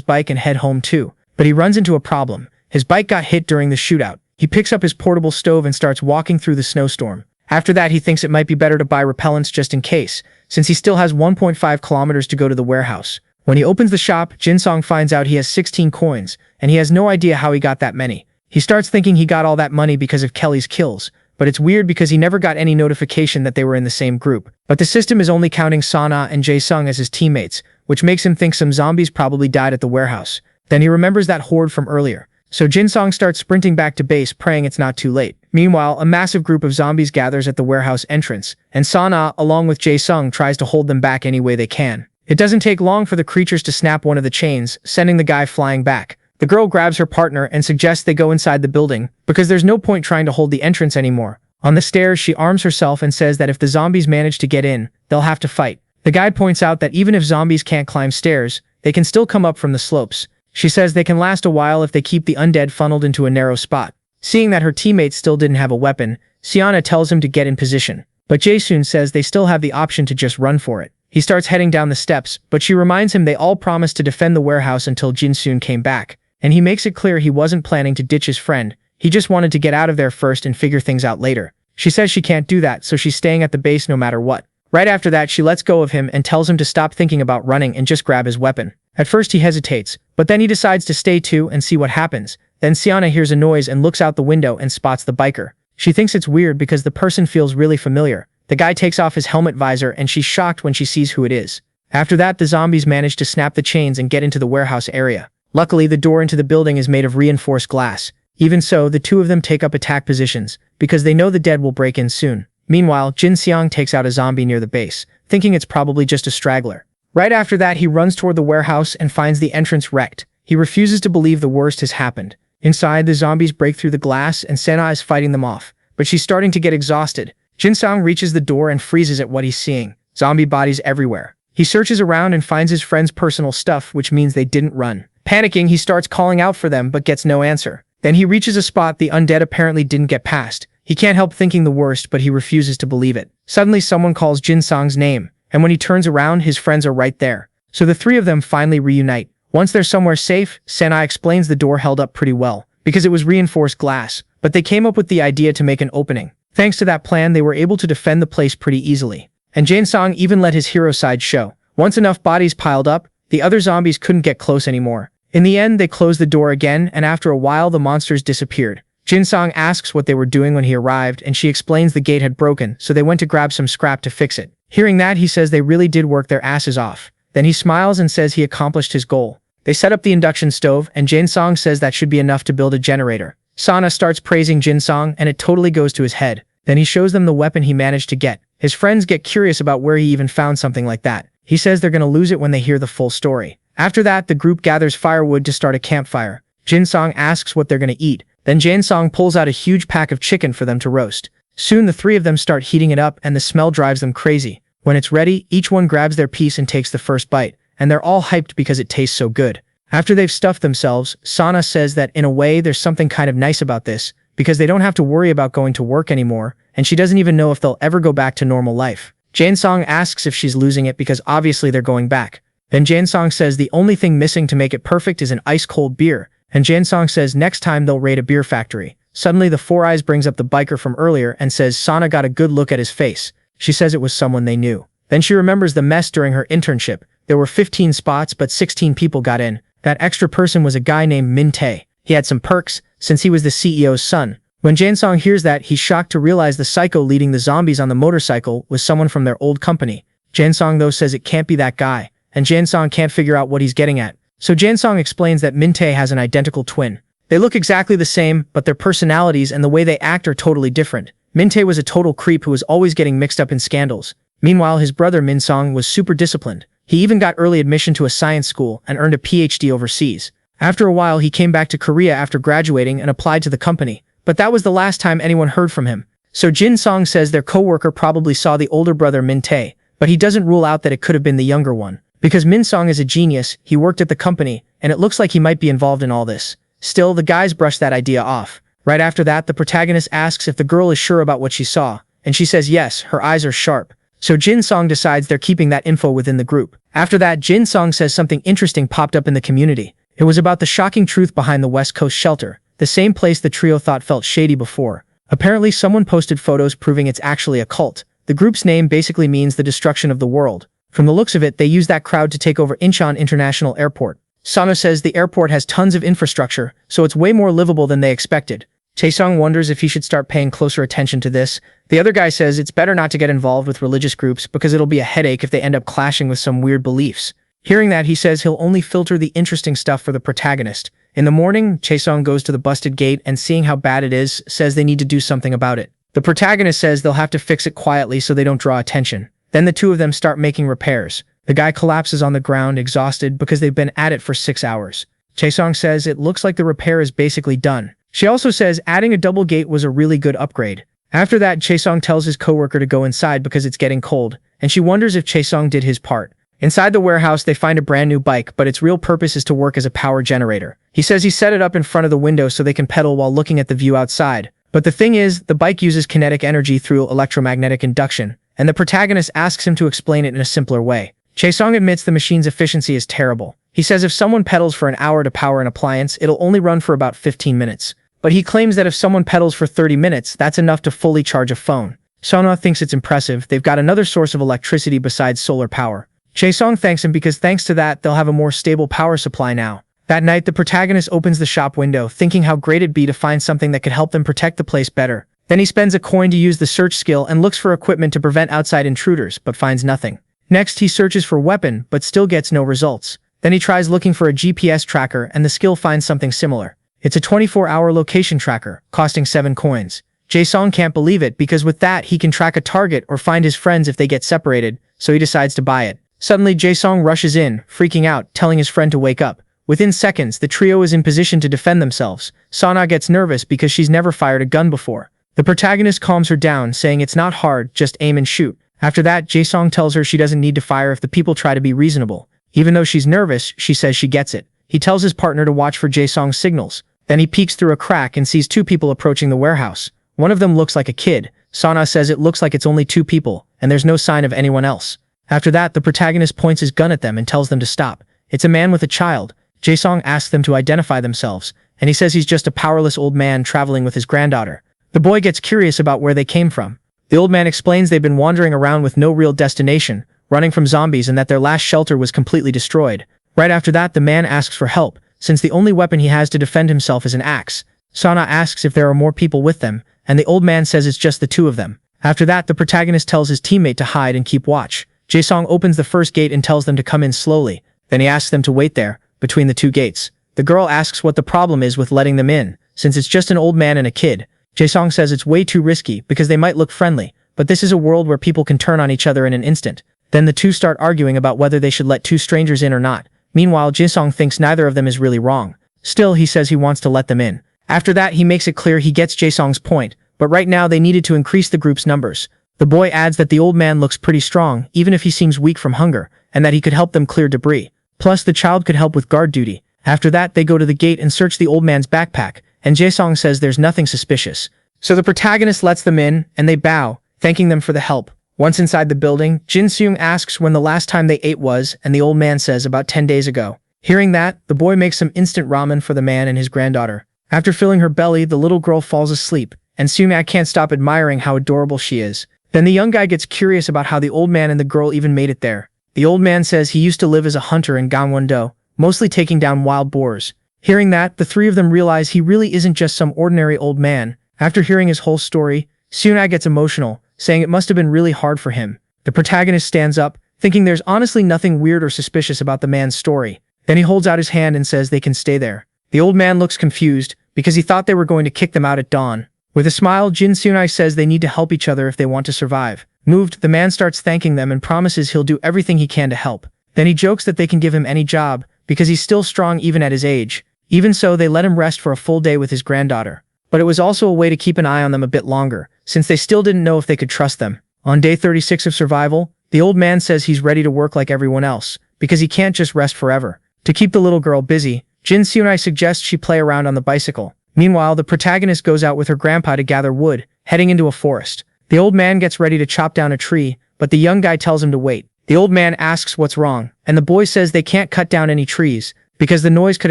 bike and head home too, but he runs into a problem. His bike got hit during the shootout. He picks up his portable stove and starts walking through the snowstorm. After that, he thinks it might be better to buy repellents just in case, since he still has 1.5 kilometers to go to the warehouse. When he opens the shop, Jyn Sang finds out he has 16 coins, and he has no idea how he got that many. He starts thinking he got all that money because of Kelly's kills, but it's weird because he never got any notification that they were in the same group. But the system is only counting Sana and Jyn Sang as his teammates, which makes him think some zombies probably died at the warehouse. Then he remembers that horde from earlier. So Jyn Sang starts sprinting back to base, praying it's not too late. Meanwhile, a massive group of zombies gathers at the warehouse entrance, and Sana, along with Jyn Sang, tries to hold them back any way they can. It doesn't take long for the creatures to snap one of the chains, sending the guy flying back. The girl grabs her partner and suggests they go inside the building, because there's no point trying to hold the entrance anymore. On the stairs, she arms herself and says that if the zombies manage to get in, they'll have to fight. The guide points out that even if zombies can't climb stairs, they can still come up from the slopes. She says they can last a while if they keep the undead funneled into a narrow spot. Seeing that her teammates still didn't have a weapon, Siana tells him to get in position. But Jae-soon says they still have the option to just run for it. He starts heading down the steps, but she reminds him they all promised to defend the warehouse until Jin-soon came back. And he makes it clear he wasn't planning to ditch his friend. He just wanted to get out of there first and figure things out later. She says she can't do that, so she's staying at the base no matter what. Right after that, she lets go of him and tells him to stop thinking about running and just grab his weapon. At first he hesitates, but then he decides to stay too and see what happens. Then Siana hears a noise and looks out the window and spots the biker. She thinks it's weird because the person feels really familiar. The guy takes off his helmet visor and she's shocked when she sees who it is. After that, the zombies manage to snap the chains and get into the warehouse area. Luckily, the door into the building is made of reinforced glass. Even so, the two of them take up attack positions, because they know the dead will break in soon. Meanwhile, Jin Sang takes out a zombie near the base, thinking it's probably just a straggler. Right after that, he runs toward the warehouse and finds the entrance wrecked. He refuses to believe the worst has happened. Inside, the zombies break through the glass and Sena is fighting them off, but she's starting to get exhausted. Jin Sang reaches the door and freezes at what he's seeing. Zombie bodies everywhere. He searches around and finds his friend's personal stuff, which means they didn't run. Panicking, he starts calling out for them but gets no answer. Then he reaches a spot the undead apparently didn't get past. He can't help thinking the worst, but he refuses to believe it. Suddenly someone calls Jyn Sang's name, and when he turns around, his friends are right there. So the three of them finally reunite. Once they're somewhere safe, Siana explains the door held up pretty well, because it was reinforced glass, but they came up with the idea to make an opening. Thanks to that plan, they were able to defend the place pretty easily. And Jyn Sang even let his hero side show. Once enough bodies piled up, the other zombies couldn't get close anymore. In the end, they closed the door again, and after a while the monsters disappeared. Jyn Sang asks what they were doing when he arrived, and she explains the gate had broken, so they went to grab some scrap to fix it. Hearing that, he says they really did work their asses off. Then he smiles and says he accomplished his goal. They set up the induction stove, and Jyn Sang says that should be enough to build a generator. Siana starts praising Jyn Sang, and it totally goes to his head. Then he shows them the weapon he managed to get. His friends get curious about where he even found something like that. He says they're gonna lose it when they hear the full story. After that, the group gathers firewood to start a campfire. Jyn Sang asks what they're gonna eat. Then Jyn Sang pulls out a huge pack of chicken for them to roast. Soon the three of them start heating it up and the smell drives them crazy. When it's ready, each one grabs their piece and takes the first bite, and they're all hyped because it tastes so good. After they've stuffed themselves, Siana says that in a way there's something kind of nice about this, because they don't have to worry about going to work anymore, and she doesn't even know if they'll ever go back to normal life. Jyn Sang asks if she's losing it because obviously they're going back. Then Jyn Sang says the only thing missing to make it perfect is an ice-cold beer, and Jyn Sang says next time they'll raid a beer factory. Suddenly the Four Eyes brings up the biker from earlier and says Siana got a good look at his face. She says it was someone they knew. Then she remembers the mess during her internship. There were 15 spots, but 16 people got in. That extra person was a guy named Min-tae. He had some perks, since he was the CEO's son. When Jyn Sang hears that, he's shocked to realize the psycho leading the zombies on the motorcycle was someone from their old company. Jyn Sang though says it can't be that guy, and Jyn Sang can't figure out what he's getting at. So Jyn Sang explains that Min-tae has an identical twin. They look exactly the same, but their personalities and the way they act are totally different. Min-tae was a total creep who was always getting mixed up in scandals. Meanwhile, his brother Min-sang was super disciplined. He even got early admission to a science school and earned a PhD overseas. After a while, he came back to Korea after graduating and applied to the company. But that was the last time anyone heard from him. So Jyn Sang says their co-worker probably saw the older brother Min-tae, but he doesn't rule out that it could have been the younger one. Because Min-sang is a genius, he worked at the company, and it looks like he might be involved in all this. Still, the guys brush that idea off. Right after that, the protagonist asks if the girl is sure about what she saw, and she says yes, her eyes are sharp. So Jyn Sang decides they're keeping that info within the group. After that, Jyn Sang says something interesting popped up in the community. It was about the shocking truth behind the West Coast shelter, the same place the trio thought felt shady before. Apparently, someone posted photos proving it's actually a cult. The group's name basically means the destruction of the world. From the looks of it, they used that crowd to take over Incheon International Airport. Siana says the airport has tons of infrastructure, so it's way more livable than they expected. Chae-sung wonders if he should start paying closer attention to this. The other guy says it's better not to get involved with religious groups because it'll be a headache if they end up clashing with some weird beliefs. Hearing that, he says he'll only filter the interesting stuff for the protagonist. In the morning, Chae-sung goes to the busted gate and seeing how bad it is, says they need to do something about it. The protagonist says they'll have to fix it quietly so they don't draw attention. Then the two of them start making repairs. The guy collapses on the ground, exhausted because they've been at it for 6 hours. Chae-sung says it looks like the repair is basically done. She also says adding a double gate was a really good upgrade. After that, Chae-sung tells his coworker to go inside because it's getting cold, and she wonders if Chae-sung did his part. Inside the warehouse, they find a brand new bike, but its real purpose is to work as a power generator. He says he set it up in front of the window so they can pedal while looking at the view outside. But the thing is, the bike uses kinetic energy through electromagnetic induction, and the protagonist asks him to explain it in a simpler way. Chae-sung admits the machine's efficiency is terrible. He says if someone pedals for an hour to power an appliance, it'll only run for about 15 minutes. But he claims that if someone pedals for 30 minutes, that's enough to fully charge a phone. Siana thinks it's impressive. They've got another source of electricity besides solar power. Chae-sung thanks him because thanks to that, they'll have a more stable power supply now. That night, the protagonist opens the shop window, thinking how great it'd be to find something that could help them protect the place better. Then he spends a coin to use the search skill and looks for equipment to prevent outside intruders, but finds nothing. Next, he searches for weapon, but still gets no results. Then he tries looking for a GPS tracker and the skill finds something similar. It's a 24-hour location tracker, costing 7 coins. Chae-sung can't believe it because with that, he can track a target or find his friends if they get separated, so he decides to buy it. Suddenly, Chae-sung rushes in, freaking out, telling his friend to wake up. Within seconds, the trio is in position to defend themselves. Siana gets nervous because she's never fired a gun before. The protagonist calms her down, saying it's not hard, just aim and shoot. After that, Chae-sung tells her she doesn't need to fire if the people try to be reasonable. Even though she's nervous, she says she gets it. He tells his partner to watch for Chae-sung's signals. Then he peeks through a crack and sees two people approaching the warehouse. One of them looks like a kid. Siana says it looks like it's only two people, and there's no sign of anyone else. After that, the protagonist points his gun at them and tells them to stop. It's a man with a child. Jyn Sang asks them to identify themselves, and he says he's just a powerless old man traveling with his granddaughter. The boy gets curious about where they came from. The old man explains they've been wandering around with no real destination, running from zombies, and that their last shelter was completely destroyed. Right after that, the man asks for help, since the only weapon he has to defend himself is an axe. Siana asks if there are more people with them, and the old man says it's just the two of them. After that, the protagonist tells his teammate to hide and keep watch. Jyn Sang opens the first gate and tells them to come in slowly. Then he asks them to wait there, between the two gates. The girl asks what the problem is with letting them in, since it's just an old man and a kid. Jyn Sang says it's way too risky because they might look friendly, but this is a world where people can turn on each other in an instant. Then the two start arguing about whether they should let two strangers in or not. Meanwhile, Jyn Sang thinks neither of them is really wrong. Still, he says he wants to let them in. After that, he makes it clear he gets Jyn Sang's point, but right now they needed to increase the group's numbers. The boy adds that the old man looks pretty strong, even if he seems weak from hunger, and that he could help them clear debris. Plus, the child could help with guard duty. After that, they go to the gate and search the old man's backpack, and Jyn Sang says there's nothing suspicious. So the protagonist lets them in, and they bow, thanking them for the help. Once inside the building, Jyn Sang asks when the last time they ate was, and the old man says about 10 days ago. Hearing that, the boy makes some instant ramen for the man and his granddaughter. After filling her belly, the little girl falls asleep, and Sung can't stop admiring how adorable she is. Then the young guy gets curious about how the old man and the girl even made it there. The old man says he used to live as a hunter in Gangwon-do, mostly taking down wild boars. Hearing that, the three of them realize he really isn't just some ordinary old man. After hearing his whole story, Sung gets emotional, saying it must have been really hard for him. The protagonist stands up, thinking there's honestly nothing weird or suspicious about the man's story. Then he holds out his hand and says they can stay there. The old man looks confused, because he thought they were going to kick them out at dawn. With a smile, Jyn Sang says they need to help each other if they want to survive. Moved, the man starts thanking them and promises he'll do everything he can to help. Then he jokes that they can give him any job, because he's still strong even at his age. Even so, they let him rest for a full day with his granddaughter. But it was also a way to keep an eye on them a bit longer, since they still didn't know if they could trust them. On day 36 of survival, the old man says he's ready to work like everyone else, because he can't just rest forever. To keep the little girl busy, Jyn Sang suggests she play around on the bicycle. Meanwhile, the protagonist goes out with her grandpa to gather wood, heading into a forest. The old man gets ready to chop down a tree, but the young guy tells him to wait. The old man asks what's wrong, and the boy says they can't cut down any trees, because the noise could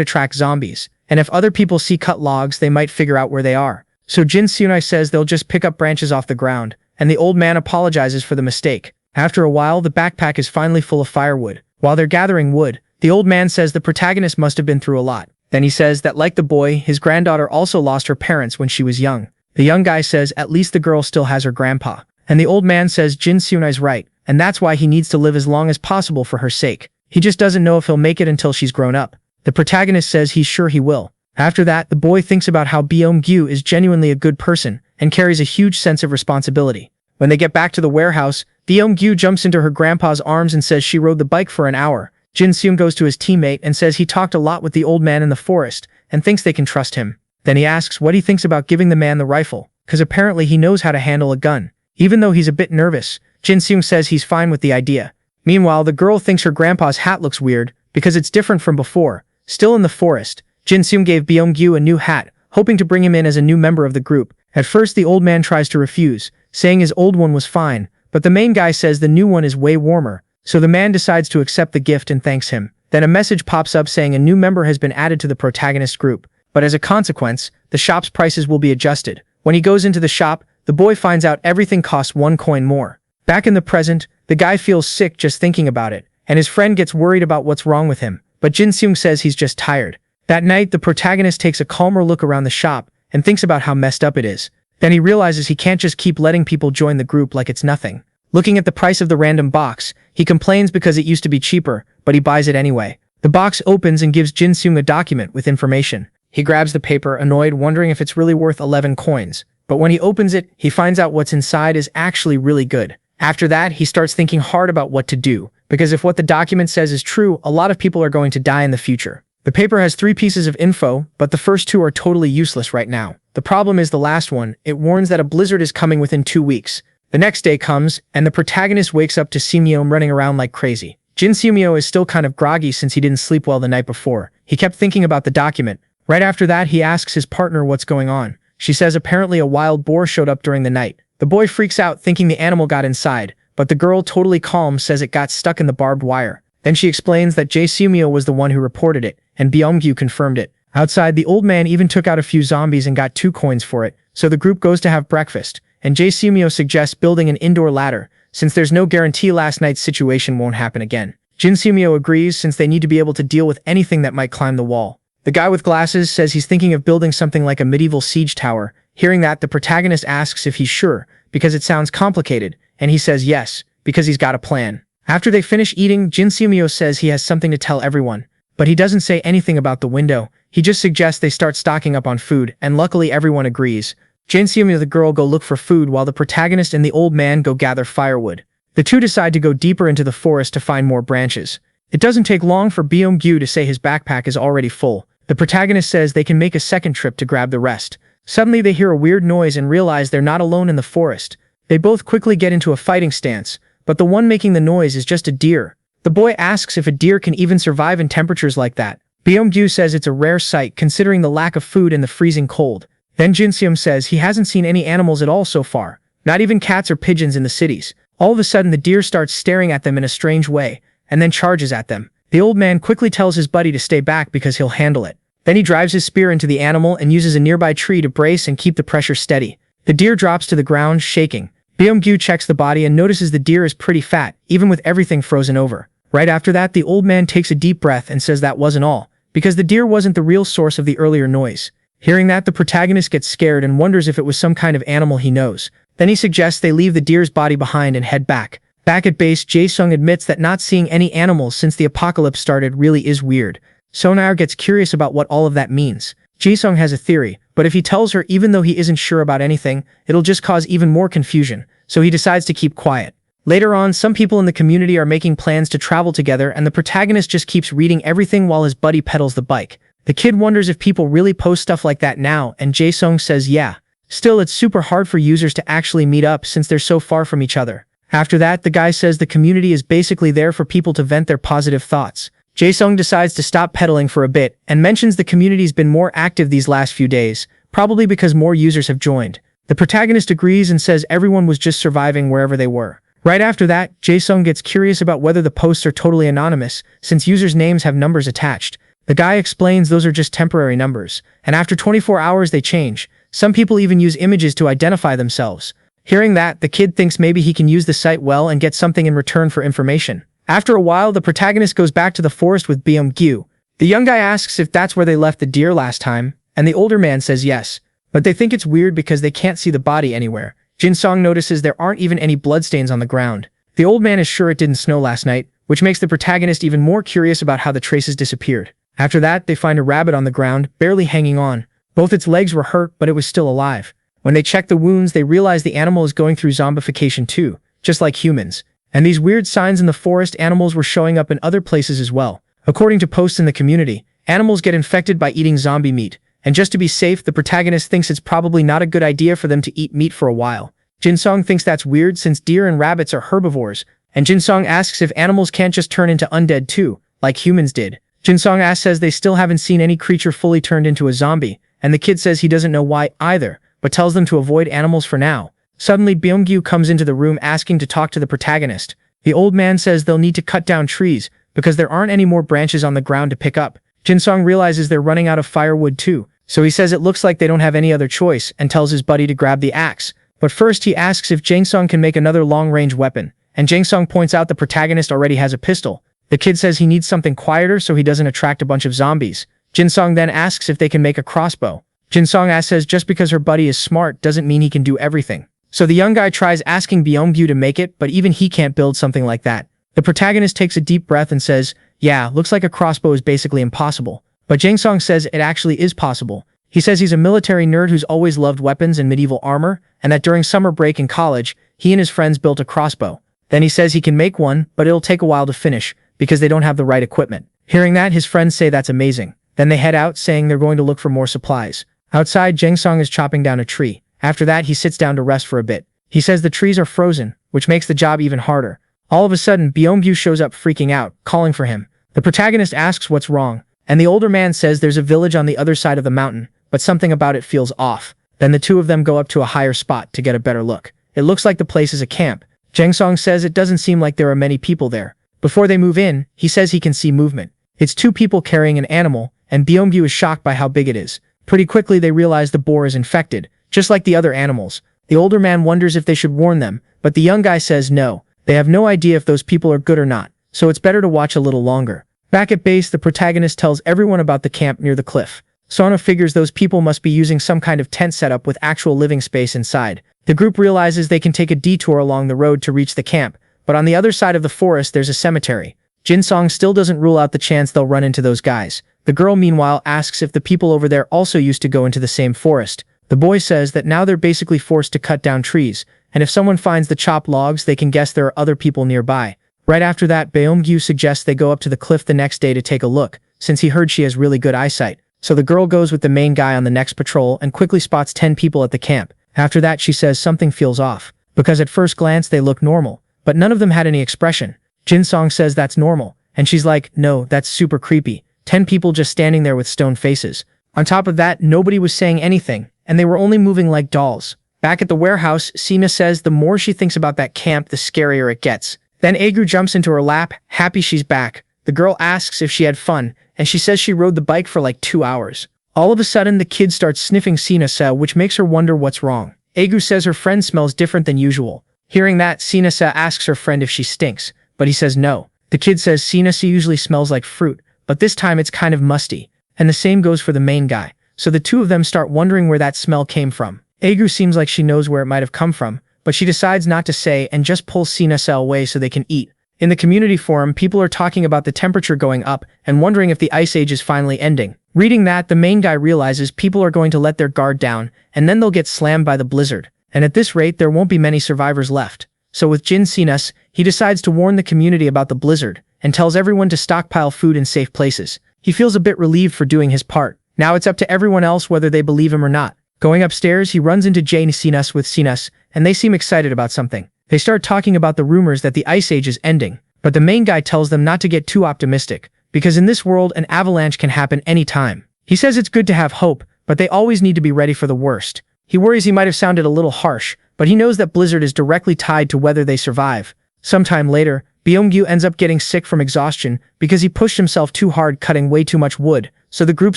attract zombies, and if other people see cut logs, they might figure out where they are. So Jyn Sang says they'll just pick up branches off the ground, and the old man apologizes for the mistake. After a while, the backpack is finally full of firewood. While they're gathering wood, the old man says the protagonist must have been through a lot. Then he says that like the boy, his granddaughter also lost her parents when she was young. The young guy says at least the girl still has her grandpa. And the old man says Jyn Sang's right, and that's why he needs to live as long as possible for her sake. He just doesn't know if he'll make it until she's grown up. The protagonist says he's sure he will. After that, the boy thinks about how Byung-gyu is genuinely a good person and carries a huge sense of responsibility. When they get back to the warehouse, Byung-gyu jumps into her grandpa's arms and says she rode the bike for an hour. Jyn Sang goes to his teammate and says he talked a lot with the old man in the forest and thinks they can trust him. Then he asks what he thinks about giving the man the rifle, because apparently he knows how to handle a gun. Even though he's a bit nervous, Jyn Sang says he's fine with the idea. Meanwhile, the girl thinks her grandpa's hat looks weird because it's different from before. Still in the forest, Jyn Sang gave Byung-gyu a new hat, hoping to bring him in as a new member of the group. At first, the old man tries to refuse, saying his old one was fine, but the main guy says the new one is way warmer. So the man decides to accept the gift and thanks him. Then a message pops up saying a new member has been added to the protagonist group, but as a consequence, the shop's prices will be adjusted. When he goes into the shop, the boy finds out everything costs 1 coin more. Back in the present, the guy feels sick just thinking about it, and his friend gets worried about what's wrong with him, but Jyn Sang says he's just tired. That night, the protagonist takes a calmer look around the shop and thinks about how messed up it is. Then he realizes he can't just keep letting people join the group like it's nothing. Looking at the price of the random box, he complains because it used to be cheaper, but he buys it anyway. The box opens and gives Jyn Sang a document with information. He grabs the paper, annoyed, wondering if it's really worth 11 coins. But when he opens it, he finds out what's inside is actually really good. After that, he starts thinking hard about what to do, because if what the document says is true, a lot of people are going to die in the future. The paper has 3 pieces of info, but the first 2 are totally useless right now. The problem is the last one. It warns that a blizzard is coming within 2 weeks. The next day comes, and the protagonist wakes up to Simyo running around like crazy. Jin Simyo is still kind of groggy since he didn't sleep well the night before. He kept thinking about the document, Right after that, he asks his partner what's going on. She says apparently a wild boar showed up during the night. The boy freaks out thinking the animal got inside, but the girl, totally calm, says it got stuck in the barbed wire. Then she explains that Jae Sumyo was the one who reported it, and Byung-gyu confirmed it. Outside, the old man even took out a few zombies and got 2 coins for it, so the group goes to have breakfast, and Jae Sumyo suggests building an indoor ladder, since there's no guarantee last night's situation won't happen again. Jyn Sumyo agrees since they need to be able to deal with anything that might climb the wall. The guy with glasses says he's thinking of building something like a medieval siege tower. Hearing that, the protagonist asks if he's sure, because it sounds complicated, and he says yes, because he's got a plan. After they finish eating, Jyn Sumyo says he has something to tell everyone, but he doesn't say anything about the window. He just suggests they start stocking up on food, and luckily everyone agrees. Jyn Sumyo and the girl go look for food while the protagonist and the old man go gather firewood. The two decide to go deeper into the forest to find more branches. It doesn't take long for Byung-gyu to say his backpack is already full. The protagonist says they can make a second trip to grab the rest. Suddenly they hear a weird noise and realize they're not alone in the forest. They both quickly get into a fighting stance, but the one making the noise is just a deer. The boy asks if a deer can even survive in temperatures like that. Byung-gyu says it's a rare sight considering the lack of food and the freezing cold. Then Jin Seum says he hasn't seen any animals at all so far, not even cats or pigeons in the cities. All of a sudden the deer starts staring at them in a strange way, and then charges at them. The old man quickly tells his buddy to stay back because he'll handle it. Then he drives his spear into the animal and uses a nearby tree to brace and keep the pressure steady. The deer drops to the ground, shaking. Byung-gyu checks the body and notices the deer is pretty fat, even with everything frozen over. Right after that, the old man takes a deep breath and says that wasn't all, because the deer wasn't the real source of the earlier noise. Hearing that, the protagonist gets scared and wonders if it was some kind of animal he knows. Then he suggests they leave the deer's body behind and head back. Back at base, Jae-sung admits that not seeing any animals since the apocalypse started really is weird. Sonar gets curious about what all of that means. Jae-sung has a theory, but if he tells her even though he isn't sure about anything, it'll just cause even more confusion, so he decides to keep quiet. Later on, some people in the community are making plans to travel together and the protagonist just keeps reading everything while his buddy pedals the bike. The kid wonders if people really post stuff like that now, and Jae-sung says yeah. Still, it's super hard for users to actually meet up since they're so far from each other. After that, the guy says the community is basically there for people to vent their positive thoughts. Jae-sung decides to stop pedaling for a bit and mentions the community's been more active these last few days, probably because more users have joined. The protagonist agrees and says everyone was just surviving wherever they were. Right after that, Jae-sung gets curious about whether the posts are totally anonymous, since users' names have numbers attached. The guy explains those are just temporary numbers, and after 24 hours they change. Some people even use images to identify themselves. Hearing that, the kid thinks maybe he can use the site well and get something in return for information. After a while, the protagonist goes back to the forest with Byung-gyu. The young guy asks if that's where they left the deer last time, and the older man says yes. But they think it's weird because they can't see the body anywhere. Jin Sang notices there aren't even any bloodstains on the ground. The old man is sure it didn't snow last night, which makes the protagonist even more curious about how the traces disappeared. After that, they find a rabbit on the ground, barely hanging on. Both its legs were hurt, but it was still alive. When they check the wounds, they realize the animal is going through zombification too, just like humans. And these weird signs in the forest, animals were showing up in other places as well. According to posts in the community, animals get infected by eating zombie meat. And just to be safe, the protagonist thinks it's probably not a good idea for them to eat meat for a while. Jin Sang thinks that's weird since deer and rabbits are herbivores, and Jin Sang asks if animals can't just turn into undead too, like humans did. Jin Sang says they still haven't seen any creature fully turned into a zombie, and the kid says he doesn't know why either, but tells them to avoid animals for now. Suddenly, Byung-gyu comes into the room asking to talk to the protagonist. The old man says they'll need to cut down trees, because there aren't any more branches on the ground to pick up. Jin Sang realizes they're running out of firewood too, so he says it looks like they don't have any other choice and tells his buddy to grab the axe. But first he asks if Jang Sung can make another long-range weapon, and Jang Sung points out the protagonist already has a pistol. The kid says he needs something quieter so he doesn't attract a bunch of zombies. Jin Sung then asks if they can make a crossbow. Jin Sung says just because her buddy is smart doesn't mean he can do everything. So the young guy tries asking Byung-gyu to make it, but even he can't build something like that. The protagonist takes a deep breath and says, yeah, looks like a crossbow is basically impossible. But Jang Sung says it actually is possible. He says he's a military nerd who's always loved weapons and medieval armor, and that during summer break in college, he and his friends built a crossbow. Then he says he can make one, but it'll take a while to finish, because they don't have the right equipment. Hearing that, his friends say that's amazing. Then they head out, saying they're going to look for more supplies. Outside, Jang Sung is chopping down a tree. After that, he sits down to rest for a bit. He says the trees are frozen, which makes the job even harder. All of a sudden, Byung-gyu shows up freaking out, calling for him. The protagonist asks what's wrong, and the older man says there's a village on the other side of the mountain, but something about it feels off. Then the two of them go up to a higher spot to get a better look. It looks like the place is a camp. Jyn Sang says it doesn't seem like there are many people there. Before they move in, he says he can see movement. It's two people carrying an animal, and Byung-gyu is shocked by how big it is. Pretty quickly they realize the boar is infected, just like the other animals. The older man wonders if they should warn them, but the young guy says no. They have no idea if those people are good or not, so it's better to watch a little longer. Back at base, the protagonist tells everyone about the camp near the cliff. Sona figures those people must be using some kind of tent setup with actual living space inside. The group realizes they can take a detour along the road to reach the camp, but on the other side of the forest there's a cemetery. Jyn Sang still doesn't rule out the chance they'll run into those guys. The girl meanwhile asks if the people over there also used to go into the same forest. The boy says that now they're basically forced to cut down trees, and if someone finds the chopped logs they can guess there are other people nearby. Right after that, Byung-gyu suggests they go up to the cliff the next day to take a look, since he heard she has really good eyesight. So the girl goes with the main guy on the next patrol and quickly spots 10 people at the camp. After that she says something feels off, because at first glance they look normal, but none of them had any expression. Jyn Sang says that's normal, and she's like, no, that's super creepy. 10 people just standing there with stone faces. On top of that, nobody was saying anything, and they were only moving like dolls. Back at the warehouse, Siana says the more she thinks about that camp, the scarier it gets. Then Aegu jumps into her lap, happy she's back. The girl asks if she had fun, and she says she rode the bike for like 2 hours. All of a sudden, the kid starts sniffing Siana, which makes her wonder what's wrong. Aegu says her friend smells different than usual. Hearing that, Siana asks her friend if she stinks, but he says no. The kid says Siana usually smells like fruit, but this time it's kind of musty. And the same goes for the main guy. So the two of them start wondering where that smell came from. Aegu seems like she knows where it might have come from, but she decides not to say and just pulls Siana away so they can eat. In the community forum, people are talking about the temperature going up and wondering if the ice age is finally ending. Reading that, the main guy realizes people are going to let their guard down, and then they'll get slammed by the blizzard. And at this rate, there won't be many survivors left. So with Jin Sang, he decides to warn the community about the blizzard, and tells everyone to stockpile food in safe places. He feels a bit relieved for doing his part. Now it's up to everyone else whether they believe him or not. Going upstairs, he runs into Jyn Sang with Siana, and they seem excited about something. They start talking about the rumors that the ice age is ending, but the main guy tells them not to get too optimistic, because in this world an avalanche can happen anytime. He says it's good to have hope, but they always need to be ready for the worst. He worries he might have sounded a little harsh, but he knows that blizzard is directly tied to whether they survive. Sometime later, Byung-gyu ends up getting sick from exhaustion because he pushed himself too hard cutting way too much wood, so the group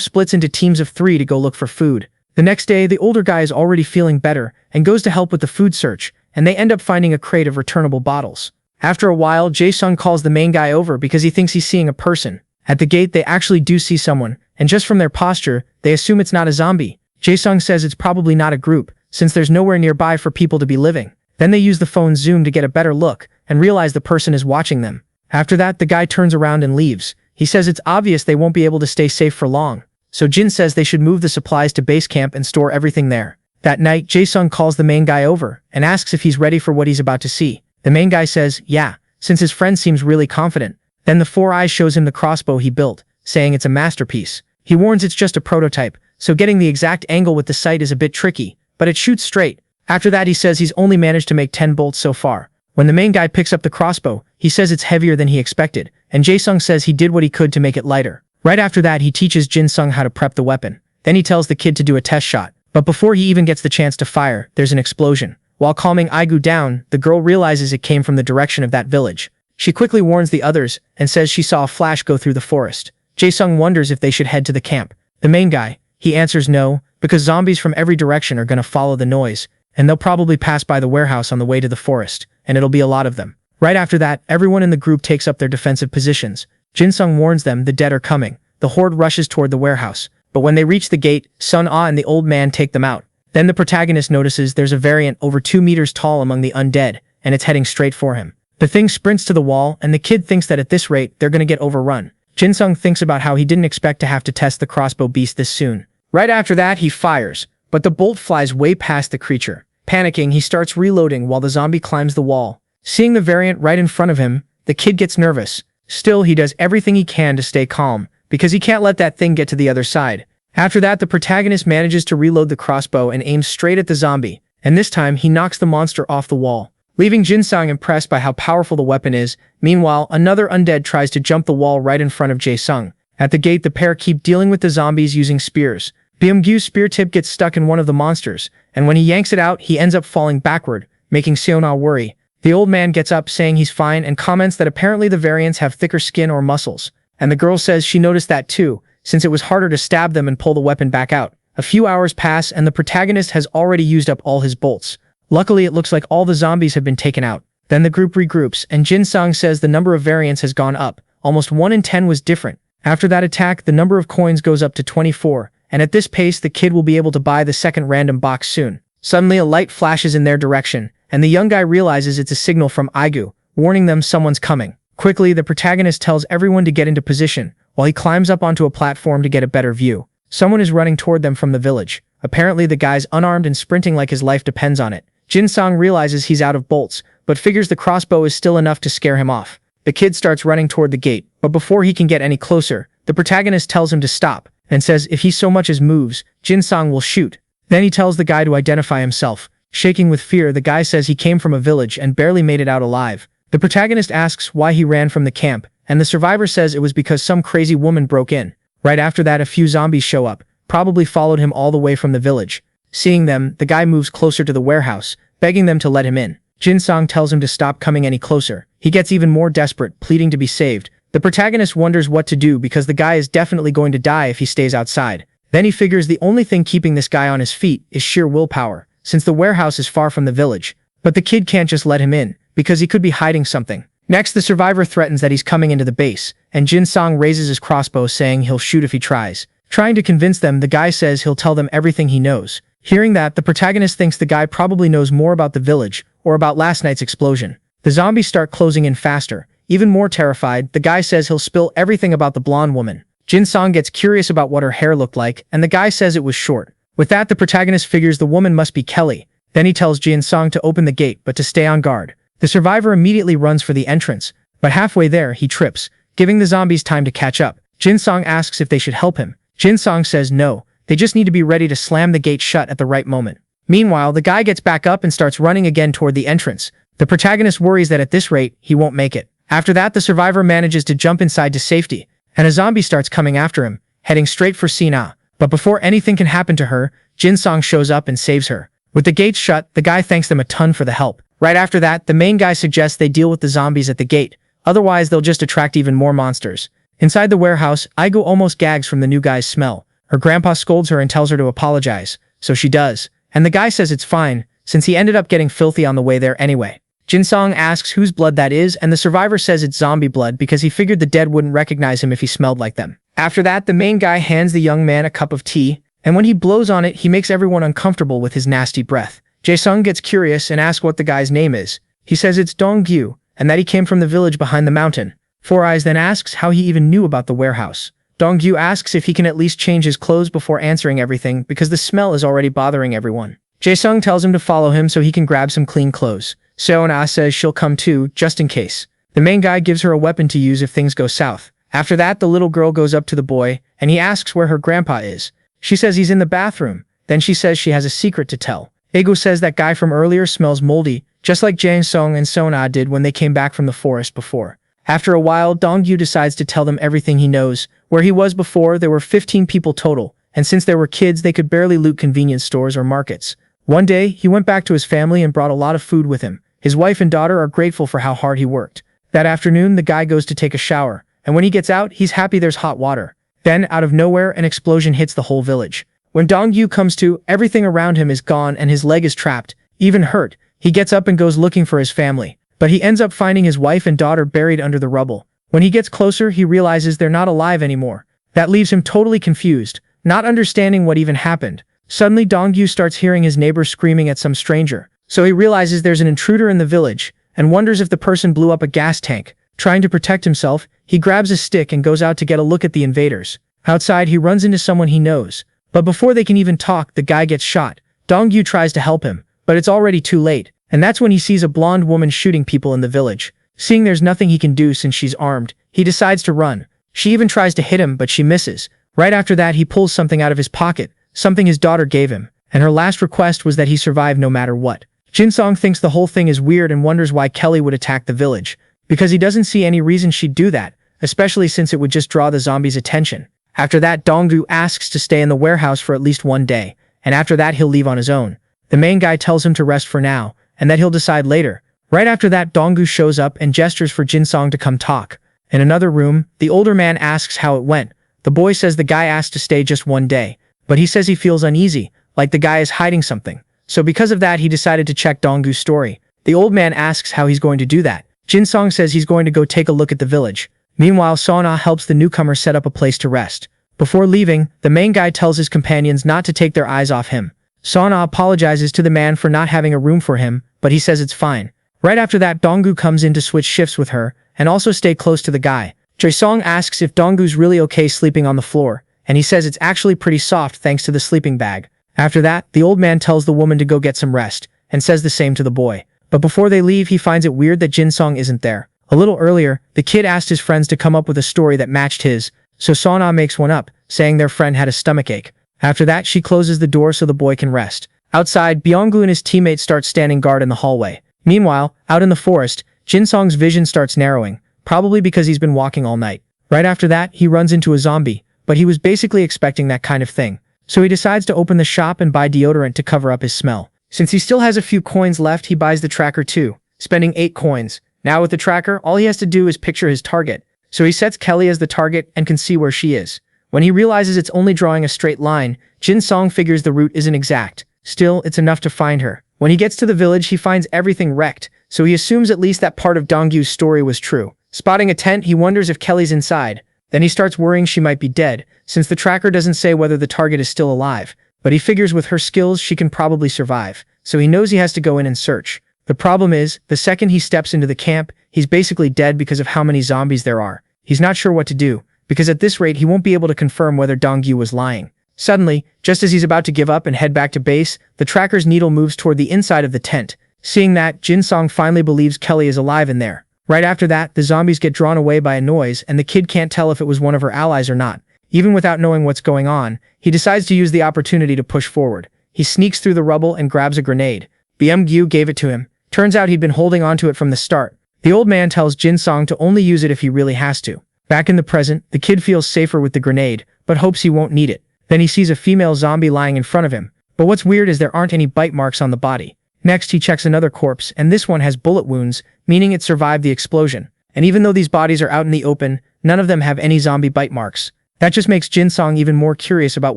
splits into teams of 3 to go look for food. The next day, the older guy is already feeling better and goes to help with the food search, and they end up finding a crate of returnable bottles. After a while, Jyn Sang calls the main guy over because he thinks he's seeing a person. At the gate, they actually do see someone, and just from their posture, they assume it's not a zombie. Jyn Sang says it's probably not a group, since there's nowhere nearby for people to be living. Then they use the phone's zoom to get a better look, and realize the person is watching them. After that, the guy turns around and leaves. He says it's obvious they won't be able to stay safe for long. So Jin says they should move the supplies to base camp and store everything there. That night, Jyn Sang calls the main guy over, and asks if he's ready for what he's about to see. The main guy says, yeah, since his friend seems really confident. Then the 4 Eyes shows him the crossbow he built, saying it's a masterpiece. He warns it's just a prototype, so getting the exact angle with the sight is a bit tricky, but it shoots straight. After that, he says he's only managed to make 10 bolts so far. When the main guy picks up the crossbow, he says it's heavier than he expected, and Jyn Sang says he did what he could to make it lighter. Right after that, he teaches Jyn Sang how to prep the weapon. Then he tells the kid to do a test shot. But before he even gets the chance to fire, there's an explosion. While calming Aegu down, the girl realizes it came from the direction of that village. She quickly warns the others, and says she saw a flash go through the forest. Jyn Sang wonders if they should head to the camp. The main guy, he answers no, because zombies from every direction are gonna follow the noise, and they'll probably pass by the warehouse on the way to the forest, and it'll be a lot of them. Right after that, everyone in the group takes up their defensive positions. Jyn Sang warns them the dead are coming. The horde rushes toward the warehouse, but when they reach the gate, Sun Ah and the old man take them out. Then the protagonist notices there's a variant over 2 meters tall among the undead, and it's heading straight for him. The thing sprints to the wall, and the kid thinks that at this rate, they're gonna get overrun. Jyn Sang thinks about how he didn't expect to have to test the crossbow beast this soon. Right after that, he fires, but the bolt flies way past the creature. Panicking, he starts reloading while the zombie climbs the wall. Seeing the variant right in front of him, the kid gets nervous. Still, he does everything he can to stay calm, because he can't let that thing get to the other side. After that, the protagonist manages to reload the crossbow and aims straight at the zombie, and this time he knocks the monster off the wall, leaving Jyn Sang impressed by how powerful the weapon is. Meanwhile, another undead tries to jump the wall right in front of Jyn Sang. At the gate, the pair keep dealing with the zombies using spears. Byung-gyu's spear tip gets stuck in one of the monsters, and when he yanks it out, he ends up falling backward, making Siana worry. The old man gets up saying he's fine and comments that apparently the variants have thicker skin or muscles, and the girl says she noticed that too, since it was harder to stab them and pull the weapon back out. A few hours pass and the protagonist has already used up all his bolts. Luckily, it looks like all the zombies have been taken out. Then the group regroups, and Jyn Sang says the number of variants has gone up. Almost 1 in 10 was different. After that attack, the number of coins goes up to 24, and at this pace, the kid will be able to buy the second random box soon. Suddenly, a light flashes in their direction, and the young guy realizes it's a signal from Aigu, warning them someone's coming. Quickly, the protagonist tells everyone to get into position, while he climbs up onto a platform to get a better view. Someone is running toward them from the village. Apparently, the guy's unarmed and sprinting like his life depends on it. Jyn Sang realizes he's out of bolts, but figures the crossbow is still enough to scare him off. The kid starts running toward the gate, but before he can get any closer, the protagonist tells him to stop, and says if he so much as moves, Jyn Sang will shoot. Then he tells the guy to identify himself. Shaking with fear, the guy says he came from a village and barely made it out alive. The protagonist asks why he ran from the camp, and the survivor says it was because some crazy woman broke in. Right after that, a few zombies show up, probably followed him all the way from the village. Seeing them, the guy moves closer to the warehouse, begging them to let him in. Jyn Sang tells him to stop coming any closer. He gets even more desperate, pleading to be saved. The protagonist wonders what to do because the guy is definitely going to die if he stays outside. Then he figures the only thing keeping this guy on his feet is sheer willpower, since the warehouse is far from the village. But the kid can't just let him in, because he could be hiding something. Next, the survivor threatens that he's coming into the base, and Jyn Sang raises his crossbow saying he'll shoot if he tries. Trying to convince them, the guy says he'll tell them everything he knows. Hearing that, the protagonist thinks the guy probably knows more about the village, or about last night's explosion. The zombies start closing in faster. Even more terrified, the guy says he'll spill everything about the blonde woman. Jyn Sang gets curious about what her hair looked like, and the guy says it was short. With that, the protagonist figures the woman must be Kelly. Then he tells Jyn Sang to open the gate, but to stay on guard. The survivor immediately runs for the entrance, but halfway there, he trips, giving the zombies time to catch up. Jyn Sang asks if they should help him. Jyn Sang says no, they just need to be ready to slam the gate shut at the right moment. Meanwhile, the guy gets back up and starts running again toward the entrance. The protagonist worries that at this rate, he won't make it. After that, the survivor manages to jump inside to safety, and a zombie starts coming after him, heading straight for Siana. But before anything can happen to her, Jyn Sang shows up and saves her. With the gates shut, the guy thanks them a ton for the help. Right after that, the main guy suggests they deal with the zombies at the gate, otherwise they'll just attract even more monsters. Inside the warehouse, Aigo almost gags from the new guy's smell. Her grandpa scolds her and tells her to apologize, so she does. And the guy says it's fine, since he ended up getting filthy on the way there anyway. Jyn Sang asks whose blood that is, and the survivor says it's zombie blood because he figured the dead wouldn't recognize him if he smelled like them. After that, the main guy hands the young man a cup of tea, and when he blows on it, he makes everyone uncomfortable with his nasty breath. Jae-sung gets curious and asks what the guy's name is. He says it's Dong-gyu, and that he came from the village behind the mountain. Four Eyes then asks how he even knew about the warehouse. Dong-gyu asks if he can at least change his clothes before answering everything because the smell is already bothering everyone. Jae-sung tells him to follow him so he can grab some clean clothes. Seona says she'll come too, just in case. The main guy gives her a weapon to use if things go south. After that, the little girl goes up to the boy, and he asks where her grandpa is. She says he's in the bathroom. Then she says she has a secret to tell. Ego says that guy from earlier smells moldy, just like Jang Sung and Seona did when they came back from the forest before. After a while, Dong-gyu decides to tell them everything he knows. Where he was before, there were 15 people total, and since there were kids, they could barely loot convenience stores or markets. One day, he went back to his family and brought a lot of food with him. His wife and daughter are grateful for how hard he worked. That afternoon, the guy goes to take a shower, and when he gets out, he's happy there's hot water. Then, out of nowhere, an explosion hits the whole village. When Dong-gyu comes to, everything around him is gone and his leg is trapped. Even hurt, he gets up and goes looking for his family. But he ends up finding his wife and daughter buried under the rubble. When he gets closer, he realizes they're not alive anymore. That leaves him totally confused, not understanding what even happened. Suddenly, Dong-gyu starts hearing his neighbors screaming at some stranger. So he realizes there's an intruder in the village, and wonders if the person blew up a gas tank. Trying to protect himself, he grabs a stick and goes out to get a look at the invaders. Outside, he runs into someone he knows. But before they can even talk, the guy gets shot. Dong-gyu tries to help him, but it's already too late. And that's when he sees a blonde woman shooting people in the village. Seeing there's nothing he can do since she's armed, he decides to run. She even tries to hit him, but she misses. Right after that, he pulls something out of his pocket, something his daughter gave him, and her last request was that he survive no matter what. Jyn Sang thinks the whole thing is weird and wonders why Kelly would attack the village, because he doesn't see any reason she'd do that. especially since it would just draw the zombies' attention. After that, Donggu asks to stay in the warehouse for at least one day, and after that he'll leave on his own. The main guy tells him to rest for now, and that he'll decide later. Right after that, Donggu shows up and gestures for Jyn Sang to come talk. In another room, the older man asks how it went. The boy says the guy asked to stay just one day, but he says he feels uneasy, like the guy is hiding something. So because of that, he decided to check Donggu's story. The old man asks how he's going to do that. Jyn Sang says he's going to go take a look at the village. Meanwhile, Siana helps the newcomer set up a place to rest. Before leaving, the main guy tells his companions not to take their eyes off him. Siana apologizes to the man for not having a room for him, but he says it's fine. Right after that, Donggu comes in to switch shifts with her, and also stay close to the guy. Choi asks if Donggu's really okay sleeping on the floor, and he says it's actually pretty soft thanks to the sleeping bag. After that, the old man tells the woman to go get some rest, and says the same to the boy. But before they leave, he finds it weird that Jyn Sang isn't there. A little earlier, the kid asked his friends to come up with a story that matched his, so Siana makes one up, saying their friend had a stomachache. After that, she closes the door so the boy can rest. Outside, Byunggu and his teammates start standing guard in the hallway. Meanwhile, out in the forest, Jyn Sang's vision starts narrowing, probably because he's been walking all night. Right after that, he runs into a zombie, but he was basically expecting that kind of thing. So he decides to open the shop and buy deodorant to cover up his smell. Since he still has a few coins left, he buys the tracker too, spending 8 coins. Now with the tracker, all he has to do is picture his target. So he sets Kelly as the target and can see where she is. When he realizes it's only drawing a straight line, Jyn Sang figures the route isn't exact. Still, it's enough to find her. When he gets to the village, he finds everything wrecked, so he assumes at least that part of Donggu's story was true. Spotting a tent, he wonders if Kelly's inside. Then he starts worrying she might be dead, since the tracker doesn't say whether the target is still alive. But he figures with her skills she can probably survive, so he knows he has to go in and search. The problem is, the second he steps into the camp, he's basically dead because of how many zombies there are. He's not sure what to do, because at this rate he won't be able to confirm whether Donggu was lying. Suddenly, just as he's about to give up and head back to base, the tracker's needle moves toward the inside of the tent. Seeing that, Jyn Sang finally believes Kelly is alive in there. Right after that, the zombies get drawn away by a noise, and the kid can't tell if it was one of her allies or not. Even without knowing what's going on, he decides to use the opportunity to push forward. He sneaks through the rubble and grabs a grenade. Byunggu gave it to him. Turns out he'd been holding onto it from the start. The old man tells Jyn Sang to only use it if he really has to. Back in the present, the kid feels safer with the grenade, but hopes he won't need it. Then he sees a female zombie lying in front of him. But what's weird is there aren't any bite marks on the body. Next, he checks another corpse, and this one has bullet wounds, meaning it survived the explosion. And even though these bodies are out in the open, none of them have any zombie bite marks. That just makes Jyn Sang even more curious about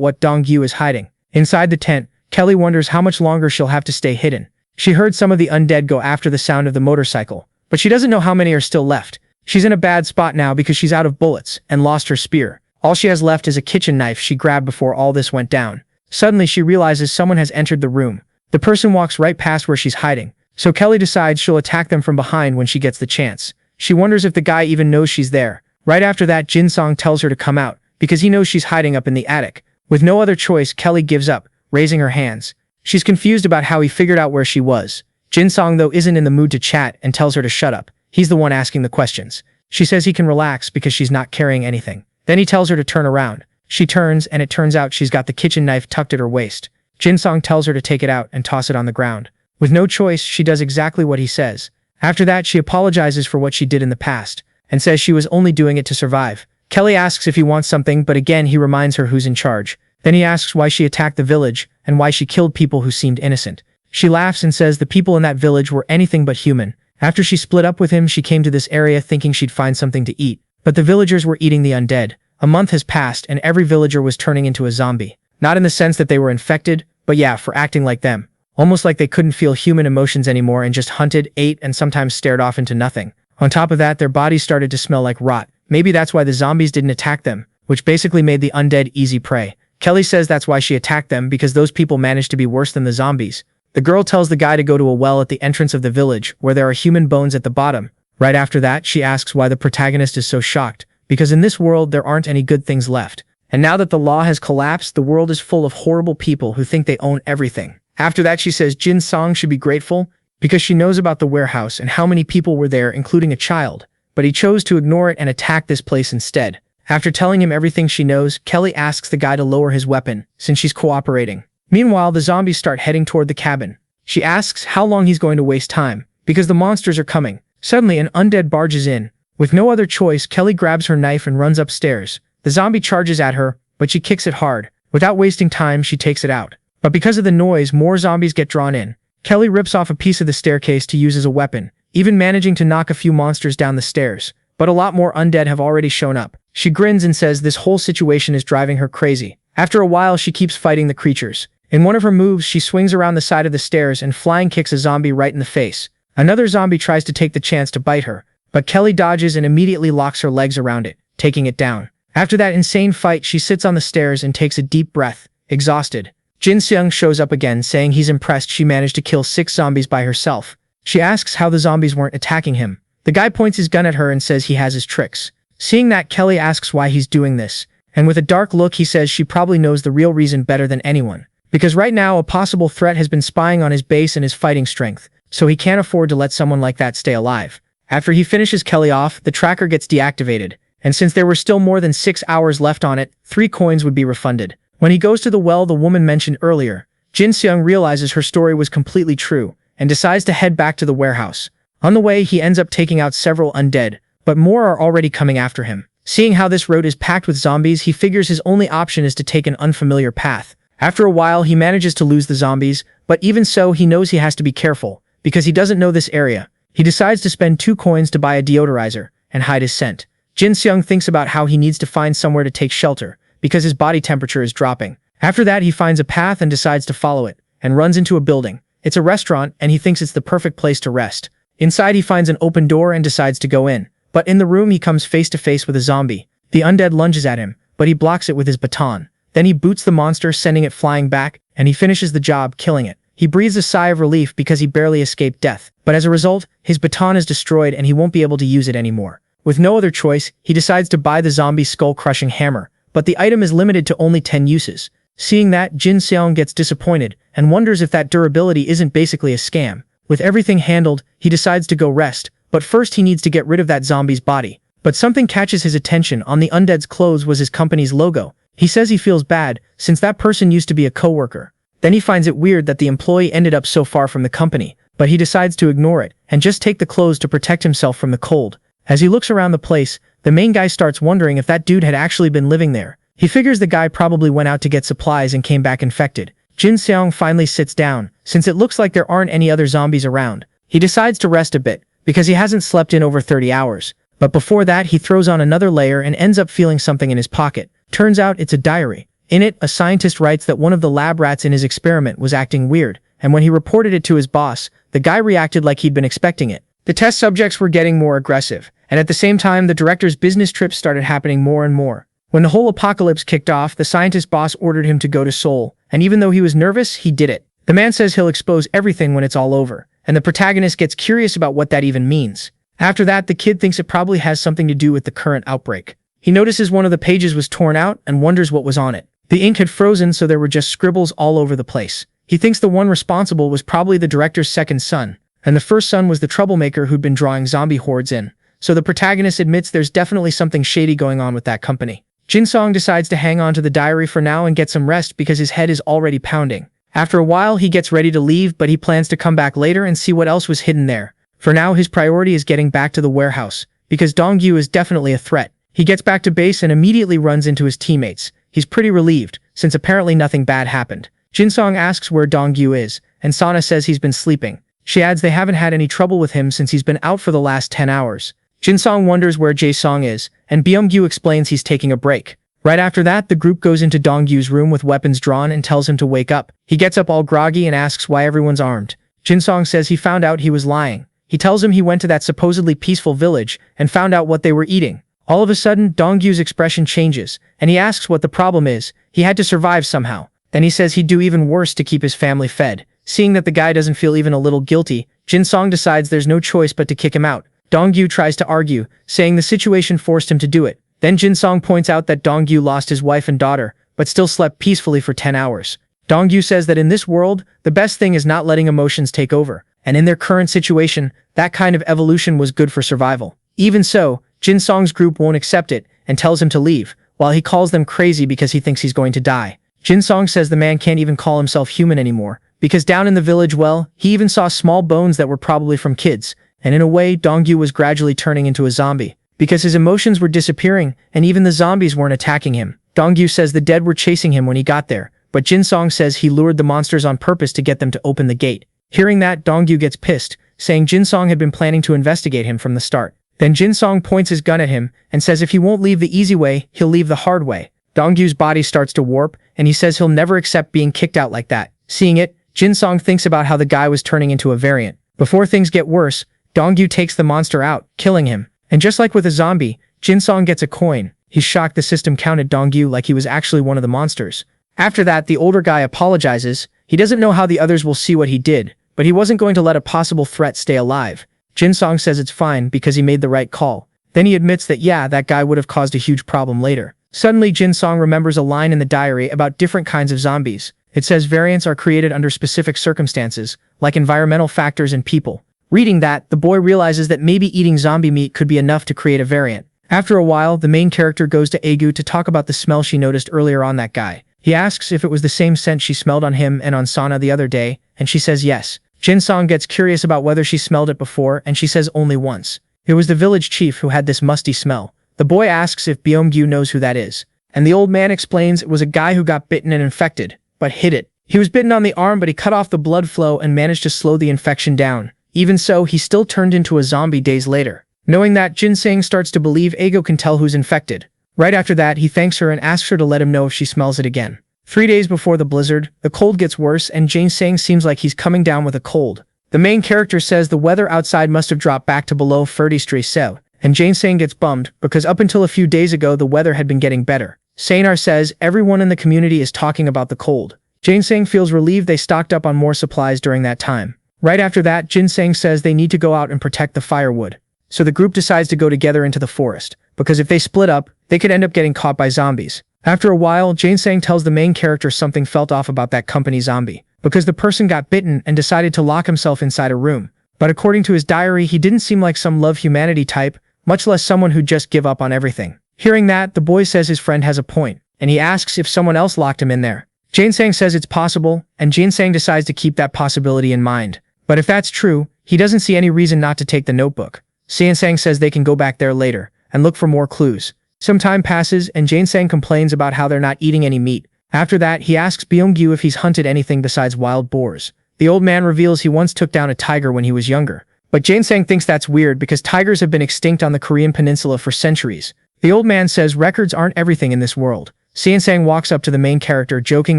what Donggu is hiding. Inside the tent, Kelly wonders how much longer she'll have to stay hidden. She heard some of the undead go after the sound of the motorcycle, but she doesn't know how many are still left. She's in a bad spot now because she's out of bullets and lost her spear. All she has left is a kitchen knife she grabbed before all this went down. Suddenly she realizes someone has entered the room. The person walks right past where she's hiding, so Kelly decides she'll attack them from behind when she gets the chance. She wonders if the guy even knows she's there. Right after that, Jyn Sang tells her to come out, because he knows she's hiding up in the attic. With no other choice, Kelly gives up, raising her hands. She's confused about how he figured out where she was. Jyn Sang, though, isn't in the mood to chat and tells her to shut up. He's the one asking the questions. She says he can relax because she's not carrying anything. Then he tells her to turn around. She turns, and it turns out she's got the kitchen knife tucked at her waist. Jyn Sang tells her to take it out and toss it on the ground. With no choice, she does exactly what he says. After that, she apologizes for what she did in the past, and says she was only doing it to survive. Kelly asks if he wants something, but again he reminds her who's in charge. Then he asks why she attacked the village, and why she killed people who seemed innocent. She laughs and says the people in that village were anything but human. After she split up with him, she came to this area thinking she'd find something to eat. But the villagers were eating the undead. A month has passed, and every villager was turning into a zombie. Not in the sense that they were infected, but yeah, for acting like them. Almost like they couldn't feel human emotions anymore and just hunted, ate, and sometimes stared off into nothing. On top of that, their bodies started to smell like rot. Maybe that's why the zombies didn't attack them, which basically made the undead easy prey. Kelly says that's why she attacked them, because those people managed to be worse than the zombies. The girl tells the guy to go to a well at the entrance of the village, where there are human bones at the bottom. Right after that, she asks why the protagonist is so shocked, because in this world there aren't any good things left. And now that the law has collapsed, the world is full of horrible people who think they own everything. After that, she says Jyn Sang should be grateful, because she knows about the warehouse and how many people were there, including a child. But he chose to ignore it and attack this place instead. After telling him everything she knows, Kelly asks the guy to lower his weapon, since she's cooperating. Meanwhile, the zombies start heading toward the cabin. She asks how long he's going to waste time, because the monsters are coming. Suddenly, an undead barges in. With no other choice, Kelly grabs her knife and runs upstairs. The zombie charges at her, but she kicks it hard. Without wasting time, she takes it out. But because of the noise, more zombies get drawn in. Kelly rips off a piece of the staircase to use as a weapon, even managing to knock a few monsters down the stairs. But a lot more undead have already shown up. She grins and says this whole situation is driving her crazy. After a while, she keeps fighting the creatures. In one of her moves, she swings around the side of the stairs and flying kicks a zombie right in the face. Another zombie tries to take the chance to bite her, but Kelly dodges and immediately locks her legs around it, taking it down. After that insane fight, she sits on the stairs and takes a deep breath, exhausted. Jyn Sang shows up again, saying he's impressed she managed to kill 6 zombies by herself. She asks how the zombies weren't attacking him. The guy points his gun at her and says he has his tricks. Seeing that, Kelly asks why he's doing this, and with a dark look he says she probably knows the real reason better than anyone. Because right now a possible threat has been spying on his base and his fighting strength, so he can't afford to let someone like that stay alive. After he finishes Kelly off, the tracker gets deactivated, and since there were still more than 6 hours left on it, 3 coins would be refunded. When he goes to the well the woman mentioned earlier, Jyn Sang realizes her story was completely true, and decides to head back to the warehouse. On the way, he ends up taking out several undead, but more are already coming after him. Seeing how this road is packed with zombies, he figures his only option is to take an unfamiliar path. After a while, he manages to lose the zombies, but even so, he knows he has to be careful, because he doesn't know this area. He decides to spend 2 coins to buy a deodorizer, and hide his scent. Jyn Sang thinks about how he needs to find somewhere to take shelter, because his body temperature is dropping. After that, he finds a path and decides to follow it, and runs into a building. It's a restaurant, and he thinks it's the perfect place to rest. Inside, he finds an open door and decides to go in. But in the room, he comes face to face with a zombie. The undead lunges at him, but he blocks it with his baton. Then he boots the monster, sending it flying back, and he finishes the job, killing it. He breathes a sigh of relief because he barely escaped death. But as a result, his baton is destroyed and he won't be able to use it anymore. With no other choice, he decides to buy the zombie skull-crushing hammer, but the item is limited to only 10 uses. Seeing that, Jyn Sang gets disappointed and wonders if that durability isn't basically a scam. With everything handled, he decides to go rest, but first he needs to get rid of that zombie's body. But something catches his attention. On the undead's clothes was his company's logo. He says he feels bad, since that person used to be a coworker. Then he finds it weird that the employee ended up so far from the company, but he decides to ignore it and just take the clothes to protect himself from the cold. As he looks around the place, the main guy starts wondering if that dude had actually been living there. He figures the guy probably went out to get supplies and came back infected. Jyn Sang finally sits down, since it looks like there aren't any other zombies around. He decides to rest a bit, because he hasn't slept in over 30 hours. But before that, he throws on another layer and ends up feeling something in his pocket. Turns out it's a diary. In it, a scientist writes that one of the lab rats in his experiment was acting weird, and when he reported it to his boss, the guy reacted like he'd been expecting it. The test subjects were getting more aggressive, and at the same time, the director's business trips started happening more and more. When the whole apocalypse kicked off, the scientist boss ordered him to go to Seoul, and even though he was nervous, he did it. The man says he'll expose everything when it's all over, and the protagonist gets curious about what that even means. After that, the kid thinks it probably has something to do with the current outbreak. He notices one of the pages was torn out and wonders what was on it. The ink had frozen, so there were just scribbles all over the place. He thinks the one responsible was probably the director's second son, and the first son was the troublemaker who'd been drawing zombie hordes in. So the protagonist admits there's definitely something shady going on with that company. Jyn Sang decides to hang on to the diary for now and get some rest because his head is already pounding. After a while, he gets ready to leave, but he plans to come back later and see what else was hidden there. For now, his priority is getting back to the warehouse, because Dong-gyu is definitely a threat. He gets back to base and immediately runs into his teammates. He's pretty relieved, since apparently nothing bad happened. Jyn Sang asks where Dong-gyu is, and Sana says he's been sleeping. She adds they haven't had any trouble with him since he's been out for the last 10 hours. Jyn Sang wonders where Jae-sung is, and Byung-gyu explains he's taking a break. Right after that, the group goes into Dong-gyu's room with weapons drawn and tells him to wake up. He gets up all groggy and asks why everyone's armed. Jyn Sang says he found out he was lying. He tells him he went to that supposedly peaceful village and found out what they were eating. All of a sudden, Dong-gyu's expression changes, and he asks what the problem is. He had to survive somehow. Then he says he'd do even worse to keep his family fed. Seeing that the guy doesn't feel even a little guilty, Jyn Sang decides there's no choice but to kick him out. Dong-gyu tries to argue, saying the situation forced him to do it. Then Jyn Sang points out that Dong-gyu lost his wife and daughter, but still slept peacefully for 10 hours. Dong-gyu says that in this world, the best thing is not letting emotions take over, and in their current situation, that kind of evolution was good for survival. Even so, Jyn Sang's group won't accept it and tells him to leave, while he calls them crazy because he thinks he's going to die. Jyn Sang says the man can't even call himself human anymore, because down in the village well, he even saw small bones that were probably from kids, and in a way, Dong-gyu was gradually turning into a zombie. because his emotions were disappearing and even the zombies weren't attacking him. Dongyu says the dead were chasing him when he got there, but Jyn Sang says he lured the monsters on purpose to get them to open the gate. Hearing that, Dongyu gets pissed, saying Jyn Sang had been planning to investigate him from the start. Then Jyn Sang points his gun at him and says if he won't leave the easy way, he'll leave the hard way. Dongyu's body starts to warp, and he says he'll never accept being kicked out like that. Seeing it, Jyn Sang thinks about how the guy was turning into a variant. Before things get worse, Dongyu takes the monster out, killing him. And just like with a zombie, Jyn Sang gets a coin. He's shocked the system counted Dongyu like he was actually one of the monsters. After that, the older guy apologizes. He doesn't know how the others will see what he did, but he wasn't going to let a possible threat stay alive. Jyn Sang says it's fine because he made the right call. Then he admits that yeah, that guy would have caused a huge problem later. Suddenly, Jyn Sang remembers a line in the diary about different kinds of zombies. It says variants are created under specific circumstances, like environmental factors and people. Reading that, the boy realizes that maybe eating zombie meat could be enough to create a variant. After a while, the main character goes to Aegu to talk about the smell she noticed earlier on that guy. He asks if it was the same scent she smelled on him and on Sana the other day, and she says yes. Jyn Sang gets curious about whether she smelled it before, and she says only once. It was the village chief who had this musty smell. The boy asks if Byung-gyu knows who that is, and the old man explains it was a guy who got bitten and infected, but hid it. He was bitten on the arm, but he cut off the blood flow and managed to slow the infection down. Even so, he still turned into a zombie days later. Knowing that, Jyn Sang starts to believe Aego can tell who's infected. Right after that, he thanks her and asks her to let him know if she smells it again. 3 days before the blizzard, the cold gets worse and Jyn Sang seems like he's coming down with a cold. The main character says the weather outside must have dropped back to below 30°C, and Jyn Sang gets bummed because up until a few days ago the weather had been getting better. Sanar says everyone in the community is talking about the cold. Jyn Sang feels relieved they stocked up on more supplies during that time. Right after that, Jyn Sang says they need to go out and protect the firewood. So the group decides to go together into the forest, because if they split up, they could end up getting caught by zombies. After a while, Jyn Sang tells the main character something felt off about that company zombie, because the person got bitten and decided to lock himself inside a room. But according to his diary, he didn't seem like some love humanity type, much less someone who'd just give up on everything. Hearing that, the boy says his friend has a point, and he asks if someone else locked him in there. Jyn Sang says it's possible, and Jyn Sang decides to keep that possibility in mind. But if that's true, he doesn't see any reason not to take the notebook. Jyn Sang says they can go back there later, and look for more clues. Some time passes, and Jyn Sang complains about how they're not eating any meat. After that, he asks Byung-gyu if he's hunted anything besides wild boars. The old man reveals he once took down a tiger when he was younger. But Jyn Sang thinks that's weird because tigers have been extinct on the Korean peninsula for centuries. The old man says records aren't everything in this world. Jyn Sang walks up to the main character, joking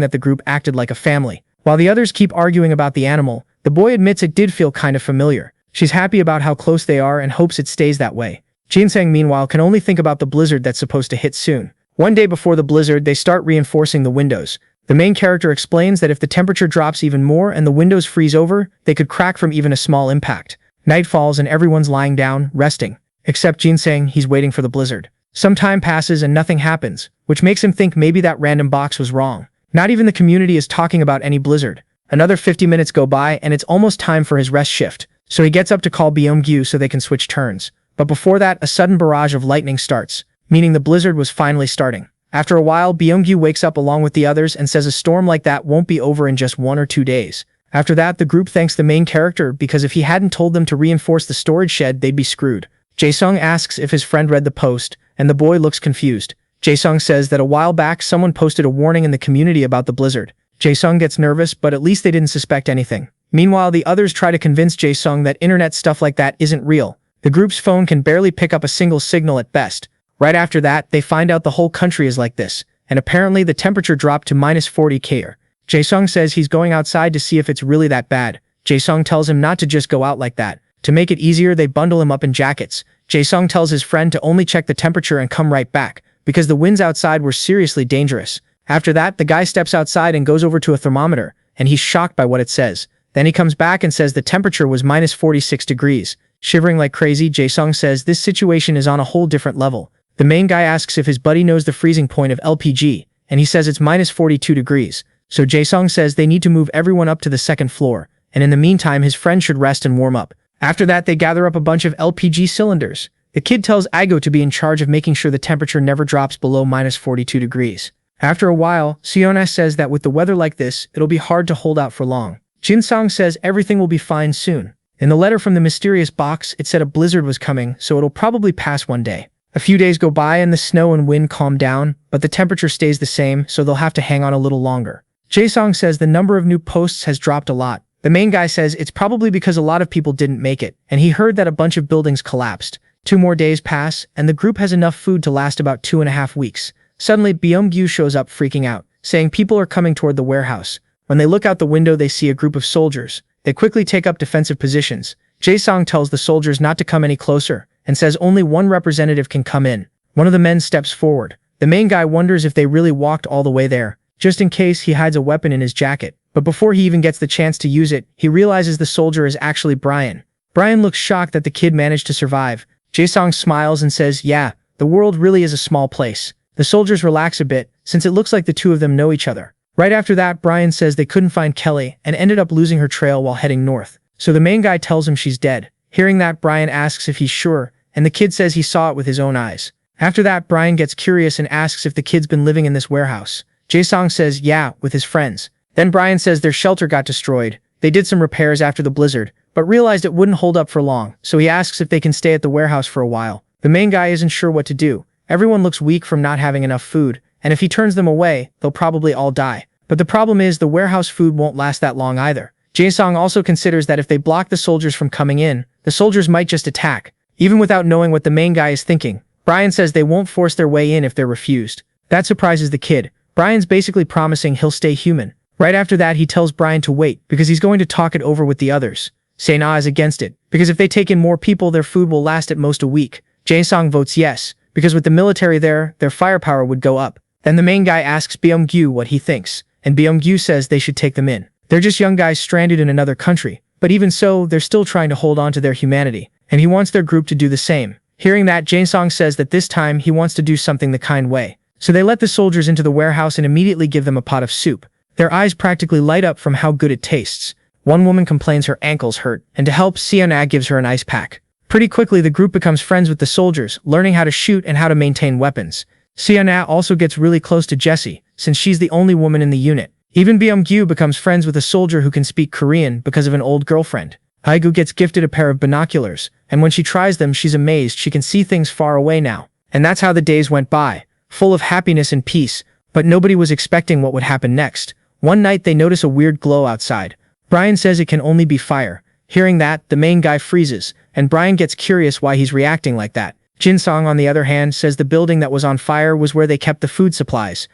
that the group acted like a family. While the others keep arguing about the animal, the boy admits it did feel kind of familiar. She's happy about how close they are and hopes it stays that way. Jyn Sang, meanwhile, can only think about the blizzard that's supposed to hit soon. One day before the blizzard, they start reinforcing the windows. The main character explains that if the temperature drops even more and the windows freeze over, they could crack from even a small impact. Night falls and everyone's lying down, resting. Except Jyn Sang, he's waiting for the blizzard. Some time passes and nothing happens, which makes him think maybe that random box was wrong. Not even the community is talking about any blizzard. Another 50 minutes go by and it's almost time for his rest shift. So he gets up to call Byung-gyu so they can switch turns. But before that, a sudden barrage of lightning starts, meaning the blizzard was finally starting. After a while, Byung-gyu wakes up along with the others and says a storm like that won't be over in just 1 or 2 days. After that, the group thanks the main character because if he hadn't told them to reinforce the storage shed, they'd be screwed. Jae-sung asks if his friend read the post, and the boy looks confused. Jae-sung says that a while back someone posted a warning in the community about the blizzard. Jae-sung gets nervous, but at least they didn't suspect anything. Meanwhile, the others try to convince Jae-sung that internet stuff like that isn't real. The group's phone can barely pick up a single signal at best. Right after that, they find out the whole country is like this, and apparently the temperature dropped to minus 40°C. Jae-sung says he's going outside to see if it's really that bad. Jae-sung tells him not to just go out like that. To make it easier, they bundle him up in jackets. Jae-sung tells his friend to only check the temperature and come right back, because the winds outside were seriously dangerous. After that, the guy steps outside and goes over to a thermometer, and he's shocked by what it says. Then he comes back and says the temperature was minus 46 degrees. Shivering like crazy, Jae-sung says this situation is on a whole different level. The main guy asks if his buddy knows the freezing point of LPG, and he says it's minus 42 degrees. So Jae-sung says they need to move everyone up to the second floor, and in the meantime his friend should rest and warm up. After that, they gather up a bunch of LPG cylinders. The kid tells Aego to be in charge of making sure the temperature never drops below minus 42 degrees. After a while, Siana says that with the weather like this, it'll be hard to hold out for long. Jyn Sang says everything will be fine soon. In the letter from the mysterious box, it said a blizzard was coming, so it'll probably pass one day. A few days go by and the snow and wind calm down, but the temperature stays the same, so they'll have to hang on a little longer. Jyn Sang says the number of new posts has dropped a lot. The main guy says it's probably because a lot of people didn't make it, and he heard that a bunch of buildings collapsed. 2 more days pass, and the group has enough food to last about 2.5 weeks. Suddenly, Byung-gyu shows up freaking out, saying people are coming toward the warehouse. When they look out the window, they see a group of soldiers. They quickly take up defensive positions. Jyn Sang tells the soldiers not to come any closer, and says only one representative can come in. One of the men steps forward. The main guy wonders if they really walked all the way there. Just in case, he hides a weapon in his jacket. But before he even gets the chance to use it, he realizes the soldier is actually Brian. Brian looks shocked that the kid managed to survive. Jyn Sang smiles and says, yeah, the world really is a small place. The soldiers relax a bit, since it looks like the two of them know each other. Right after that, Brian says they couldn't find Kelly and ended up losing her trail while heading north. So the main guy tells him she's dead. Hearing that, Brian asks if he's sure, and the kid says he saw it with his own eyes. After that, Brian gets curious and asks if the kid's been living in this warehouse. Jyn Sang says yeah, with his friends. Then Brian says their shelter got destroyed. They did some repairs after the blizzard, but realized it wouldn't hold up for long, so he asks if they can stay at the warehouse for a while. The main guy isn't sure what to do. Everyone looks weak from not having enough food, and if he turns them away, they'll probably all die. But the problem is the warehouse food won't last that long either. Jyn Sang also considers that if they block the soldiers from coming in, the soldiers might just attack. Even without knowing what the main guy is thinking, Brian says they won't force their way in if they're refused. That surprises the kid. Brian's basically promising he'll stay human. Right after that, he tells Brian to wait, because he's going to talk it over with the others. Siana is against it, because if they take in more people, their food will last at most a week. Jyn Sang votes yes, because with the military there, their firepower would go up. Then the main guy asks Byung-gyu what he thinks, and Byung-gyu says they should take them in. They're just young guys stranded in another country, but even so, they're still trying to hold on to their humanity, and he wants their group to do the same. Hearing that, Jyn Sang says that this time he wants to do something the kind way. So they let the soldiers into the warehouse and immediately give them a pot of soup. Their eyes practically light up from how good it tastes. One woman complains her ankles hurt, and to help, Siana gives her an ice pack. Pretty quickly, the group becomes friends with the soldiers, learning how to shoot and how to maintain weapons. Siana also gets really close to Jessie, since she's the only woman in the unit. Even Byung-gyu becomes friends with a soldier who can speak Korean because of an old girlfriend. Haigu gets gifted a pair of binoculars, and when she tries them, she's amazed she can see things far away now. And that's how the days went by, full of happiness and peace, but nobody was expecting what would happen next. One night they notice a weird glow outside. Brian says it can only be fire. Hearing that, the main guy freezes, and Brian gets curious why he's reacting like that. Jyn Sang, on the other hand, says the building that was on fire was where they kept the food supplies.